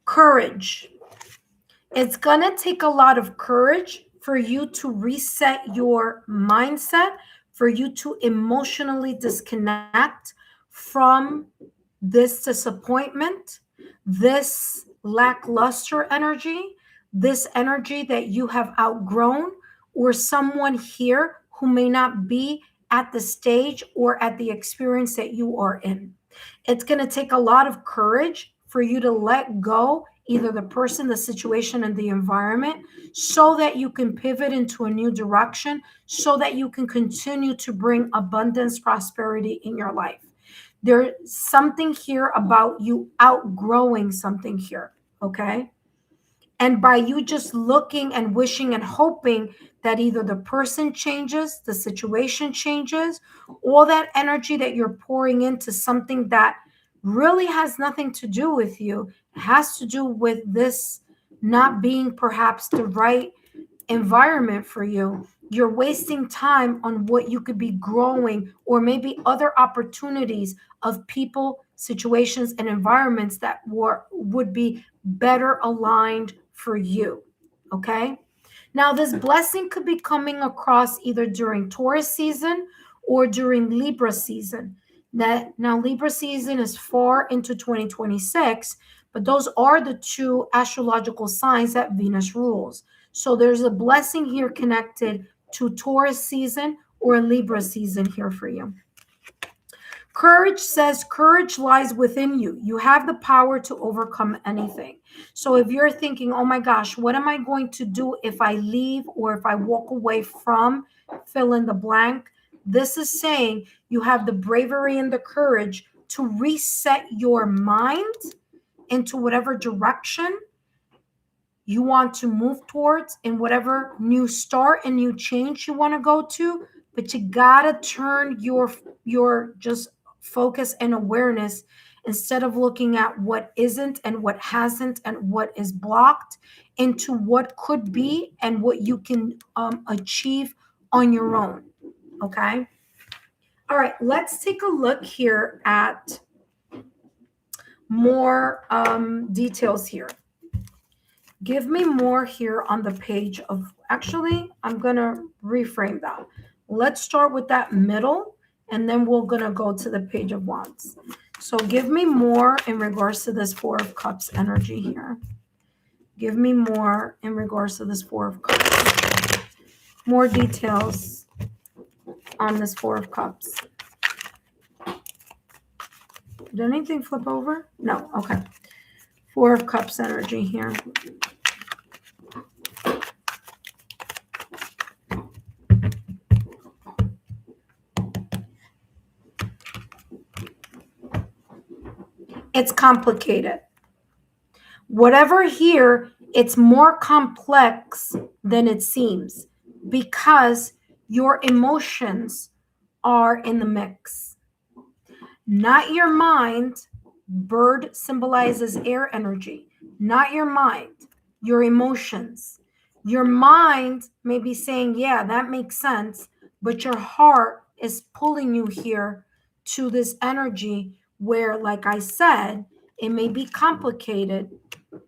Courage. It's going to take a lot of courage for you to reset your mindset, for you to emotionally disconnect from this disappointment, this lackluster energy, this energy that you have outgrown, or someone here who may not be at the stage or at the experience that you are in. It's going to take a lot of courage for you to let go either the person, the situation, and the environment, so that you can pivot into a new direction, so that you can continue to bring abundance, prosperity in your life. There's something here about you outgrowing something here, okay? And by you just looking and wishing and hoping that either the person changes, the situation changes, all that energy that you're pouring into something that really has nothing to do with you, has to do with this not being perhaps the right environment for you. You're wasting time on what you could be growing, or maybe other opportunities of people, situations, and environments that would be better aligned for you. Okay. Now, this blessing could be coming across either during Taurus season or during Libra season. Now Libra season is far into 2026, but those are the 2 astrological signs that Venus rules. So there's a blessing here connected to Taurus season or Libra season here for you. Courage says courage lies within you. You have the power to overcome anything. So if you're thinking, oh my gosh, what am I going to do if I leave or if I walk away from, fill in the blank? This is saying you have the bravery and the courage to reset your mind into whatever direction you want to move towards, in whatever new start and new change you want to go to. But you gotta turn your just focus and awareness, instead of looking at what isn't and what hasn't and what is blocked, into what could be and what you can achieve on your own. Okay. All right, let's take a look here at more details here. Give me more here on the page of, actually, I'm going to reframe that. Let's start with that middle, and then we're going to go to the Page of Wands. So give me more in regards to this 4 of Cups energy here. Give me more in regards to this 4 of Cups. More details on this 4 of Cups. Did anything flip over? No. Okay. 4 of Cups energy here. It's complicated. Whatever here, it's more complex than it seems, because your emotions are in the mix. Not your mind. Bird symbolizes air energy. Not your mind, your emotions. Your mind may be saying, yeah, that makes sense, but your heart is pulling you here to this energy where, like I said, it may be complicated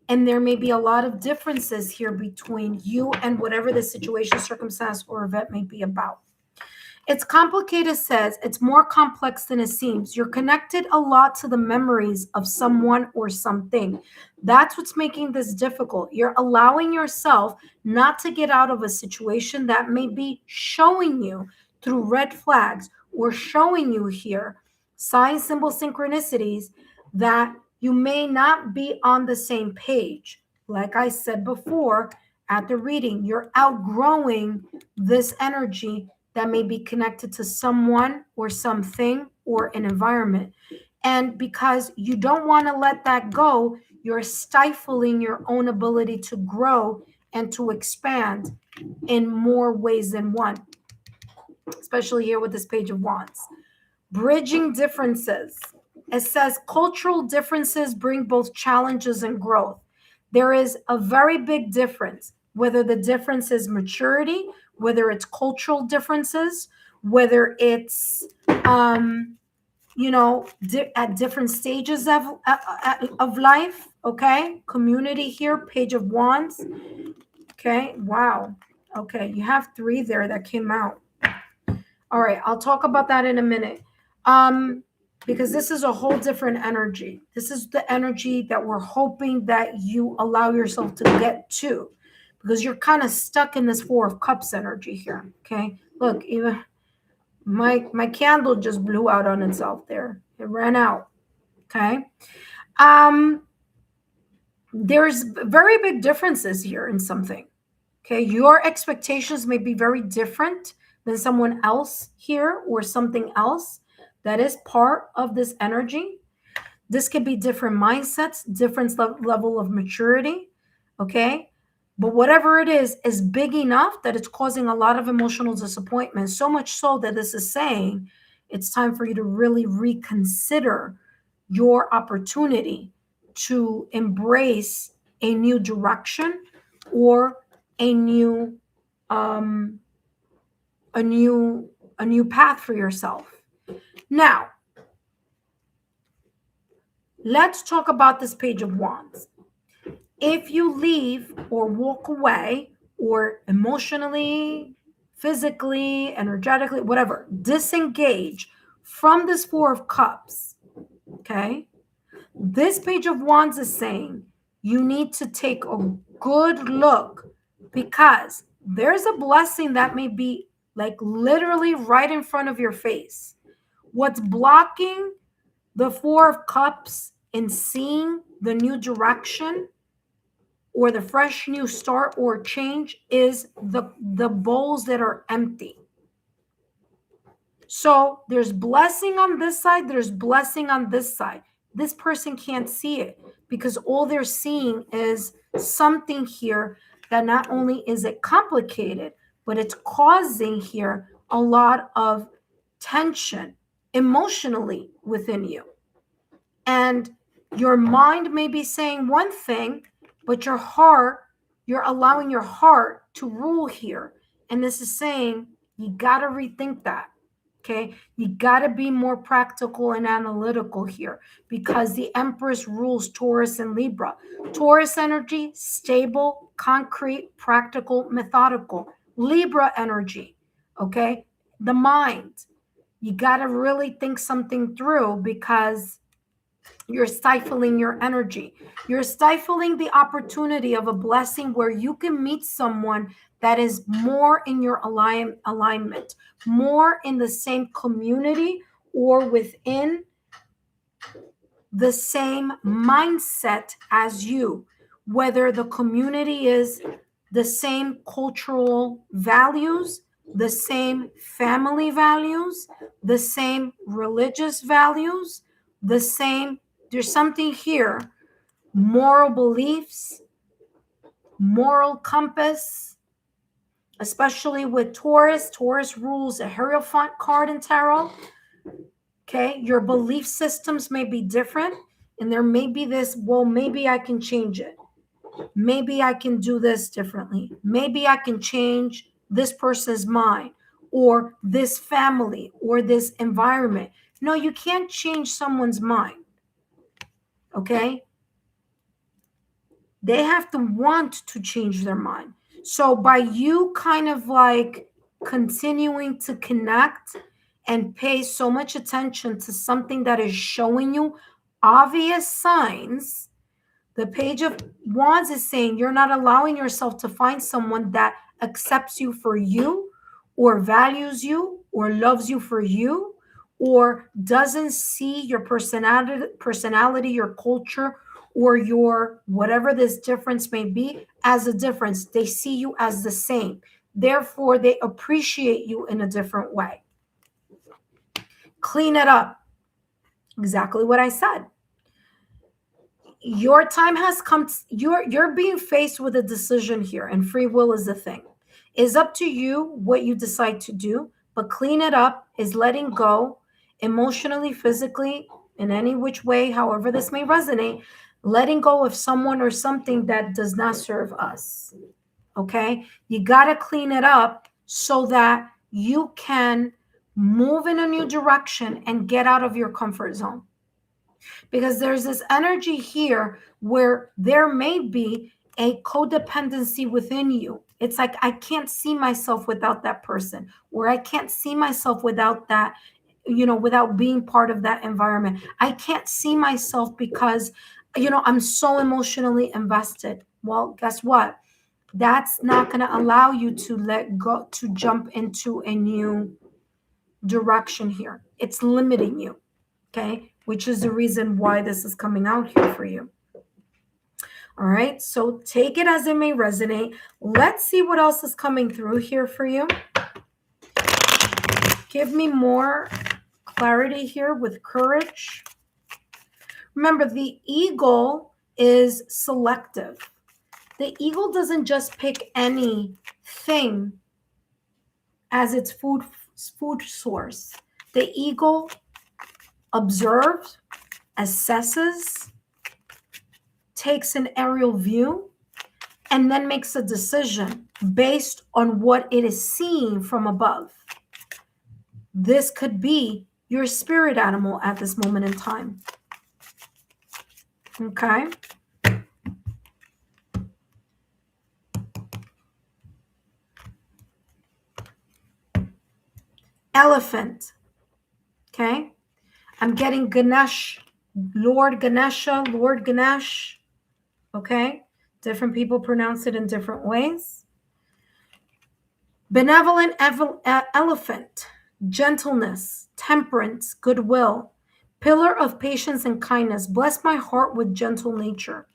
and there may be a lot of differences here between you and whatever the situation, circumstance, or event may be about. It's complicated says it's more complex than it seems. You're connected a lot to the memories of someone or something. That's what's making this difficult. You're allowing yourself not to get out of a situation that may be showing you through red flags or showing you here sign, symbol, synchronicities that you may not be on the same page. Like I said before at the reading, you're outgrowing this energy that may be connected to someone or something or an environment. And because you don't want to let that go, you're stifling your own ability to grow and to expand in more ways than one, especially here with this Page of Wands. Bridging differences. It says cultural differences bring both challenges and growth. There is a very big difference, whether the difference is maturity, whether it's cultural differences, whether it's, at different stages of life, okay? Community here, Page of Wands, okay? Wow. Okay, you have 3 there that came out. All right, I'll talk about that in a minute. Because this is a whole different energy. This is the energy that we're hoping that you allow yourself to get to, because you're kind of stuck in this 4 of Cups energy here. Okay, look, even my candle just blew out on itself there. It ran out. Okay, there's very big differences here in something. Okay, your expectations may be very different than someone else here or something else. That is part of this energy. This could be different mindsets, different level of maturity, okay? But whatever it is big enough that it's causing a lot of emotional disappointment, so much so that this is saying it's time for you to really reconsider your opportunity to embrace a new direction or a new path for yourself. Now, let's talk about this Page of Wands. If you leave or walk away or emotionally, physically, energetically, whatever, disengage from this 4 of Cups, okay? This Page of Wands is saying you need to take a good look, because there's a blessing that may be like literally right in front of your face. What's blocking the 4 of Cups in seeing the new direction or the fresh new start or change is the bowls that are empty. So there's blessing on this side, there's blessing on this side. This person can't see it because all they're seeing is something here that not only is it complicated, but it's causing here a lot of tension emotionally within you. And your mind may be saying one thing, but your heart, you're allowing your heart to rule here. And this is saying you got to rethink that. Okay, you got to be more practical and analytical here, because the Empress rules Taurus and Libra. Taurus energy, stable, concrete, practical, methodical. Libra energy, okay, the mind. You got to really think something through, because you're stifling your energy. You're stifling the opportunity of a blessing where you can meet someone that is more in your alignment, more in the same community or within the same mindset as you, whether the community is the same cultural values, the same family values, the same religious values, the same, there's something here, moral beliefs, moral compass, especially with Taurus. Taurus rules a Hierophant card in tarot. Okay, your belief systems may be different, and there may be this, well, maybe I can change it. Maybe I can do this differently. Maybe I can change this person's mind or this family or this environment. No, you can't change someone's mind. Okay? They have to want to change their mind. So by you kind of like continuing to connect and pay so much attention to something that is showing you obvious signs, the Page of Wands is saying you're not allowing yourself to find someone that accepts you for you, or values you, or loves you for you, or doesn't see your personality, your culture, or your whatever this difference may be as a difference. They see you as the same. Therefore, they appreciate you in a different way. Clean it up. Exactly what I said. Your time has come. You're being faced with a decision here, and free will is the thing. It's up to you what you decide to do, but clean it up is letting go emotionally, physically, in any which way, however this may resonate, letting go of someone or something that does not serve us. Okay? You got to clean it up so that you can move in a new direction and get out of your comfort zone. Because there's this energy here where there may be a codependency within you. It's like, I can't see myself without that person, or I can't see myself without that, without being part of that environment. I can't see myself because, I'm so emotionally invested. Well, guess what? That's not going to allow you to let go, to jump into a new direction here. It's limiting you. Okay, which is the reason why this is coming out here for you. All right, so take it as it may resonate. Let's see what else is coming through here for you. Give me more clarity here with courage. Remember, the eagle is selective. The eagle doesn't just pick anything as its food source. The eagle observes, assesses, takes an aerial view, and then makes a decision based on what it is seeing from above. This could be your spirit animal at this moment in time. Okay? Elephant. Okay? I'm getting Ganesh, Lord Ganesha, Lord Ganesh. Okay? Different people pronounce it in different ways. Benevolent elephant, gentleness, temperance, goodwill, pillar of patience and kindness. Bless my heart with gentle nature.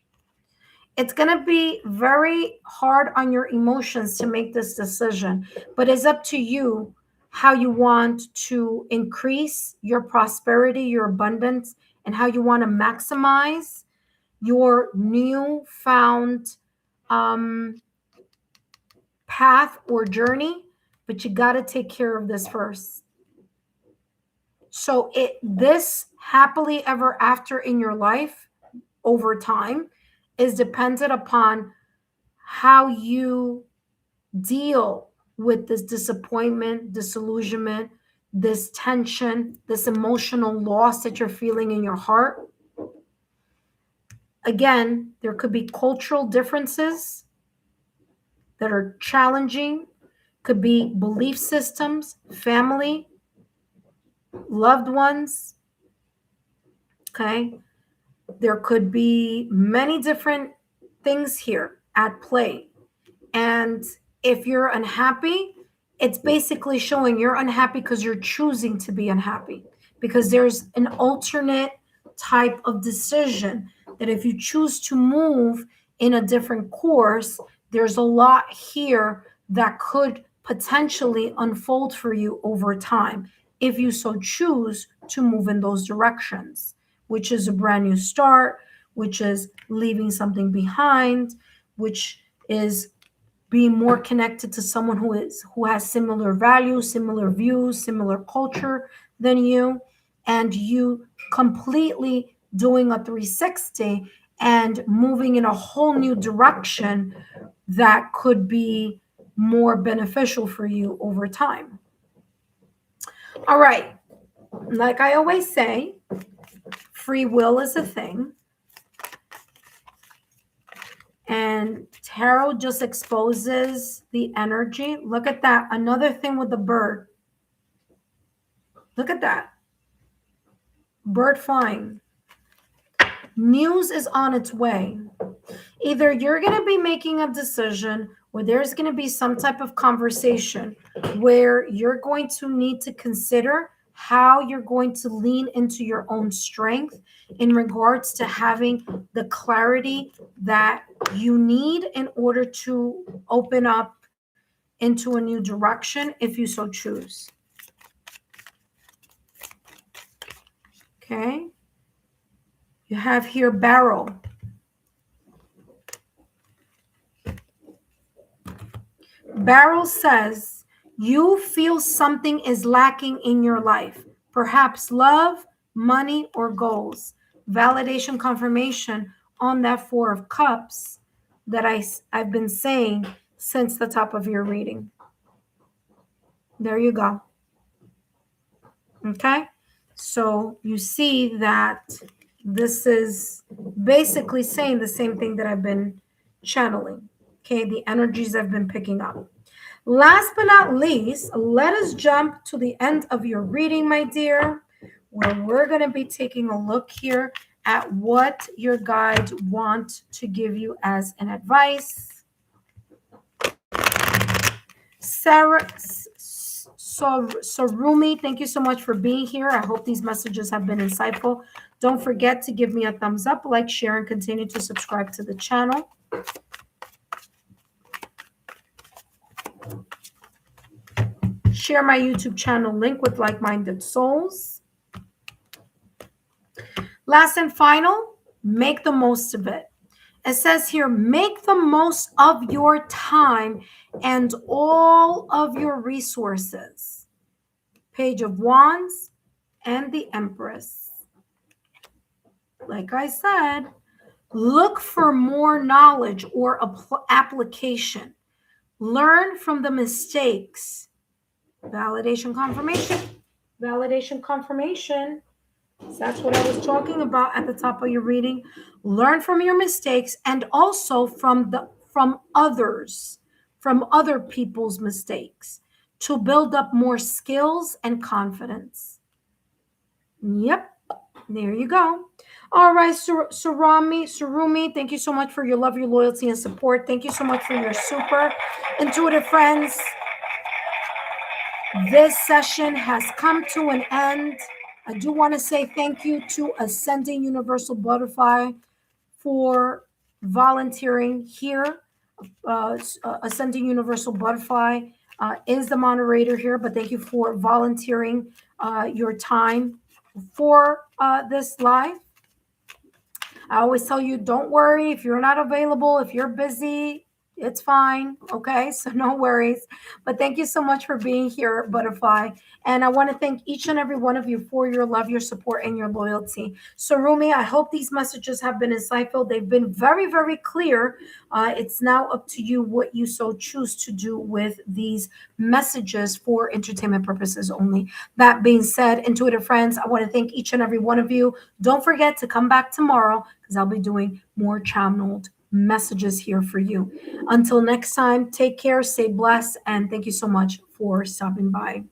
It's going to be very hard on your emotions to make this decision, but it's up to you how you want to increase your prosperity, your abundance, and how you want to maximize your newfound path or journey, but you got to take care of this first. So this happily ever after in your life over time is dependent upon how you deal with this disappointment, disillusionment, this tension, this emotional loss that you're feeling in your heart. Again, there could be cultural differences that are challenging, could be belief systems, family, loved ones. Okay. There could be many different things here at play. And if you're unhappy, it's basically showing you're unhappy because you're choosing to be unhappy, because there's an alternate type of decision that if you choose to move in a different course, there's a lot here that could potentially unfold for you over time if you so choose to move in those directions, which is a brand new start, which is leaving something behind, which is being more connected to someone who has similar values, similar views, similar culture than you, and you completely doing a 360 and moving in a whole new direction that could be more beneficial for you over time. All right. Like I always say, free will is a thing. And tarot just exposes the energy. Look at that. Another thing with the bird. Look at that. Bird flying. News is on its way. Either you're going to be making a decision or there's going to be some type of conversation where you're going to need to consider how you're going to lean into your own strength in regards to having the clarity that you need in order to open up into a new direction if you so choose. Okay. You have here barrel. Barrel says you feel something is lacking in your life, perhaps love, money, or goals. Validation confirmation on that Four of Cups that I've been saying since the top of your reading. There you go. Okay, so you see that this is basically saying the same thing that I've been channeling. Okay, the energies I've been picking up. Last but not least, let us jump to the end of your reading, my dear, where we're going to be taking a look here at what your guides want to give you as an advice. Sarumi, thank you so much for being here. I hope these messages have been insightful. Don't forget to give me a thumbs up, like, share, and continue to subscribe to the channel. Share my YouTube channel link with like-minded souls. Last and final, make the most of it. It says here, make the most of your time and all of your resources. Page of Wands and the Empress. Like I said, look for more knowledge or application. Learn from the mistakes. Validation confirmation. Validation confirmation. So that's what I was talking about at the top of your reading. Learn from your mistakes and also from others, from other people's mistakes to build up more skills and confidence. Yep, there you go. All right, Surumi, thank you so much for your love, your loyalty, and support. Thank you so much for your super intuitive friends. This session has come to an end. I do want to say thank you to Ascending Universal Butterfly for volunteering here. Ascending Universal Butterfly is the moderator here, but thank you for volunteering your time for this live. I always tell you, don't worry if you're not available, if you're busy, it's fine. Okay, so no worries. But thank you so much for being here, Butterfly. And I want to thank each and every one of you for your love, your support, and your loyalty. So, Rumi, I hope these messages have been insightful. They've been very, very clear. It's now up to you what you so choose to do with these messages for entertainment purposes only. That being said, intuitive friends, I want to thank each and every one of you. Don't forget to come back tomorrow because I'll be doing more channeled messages here for you. Until next time, take care, stay blessed, and thank you so much for stopping by.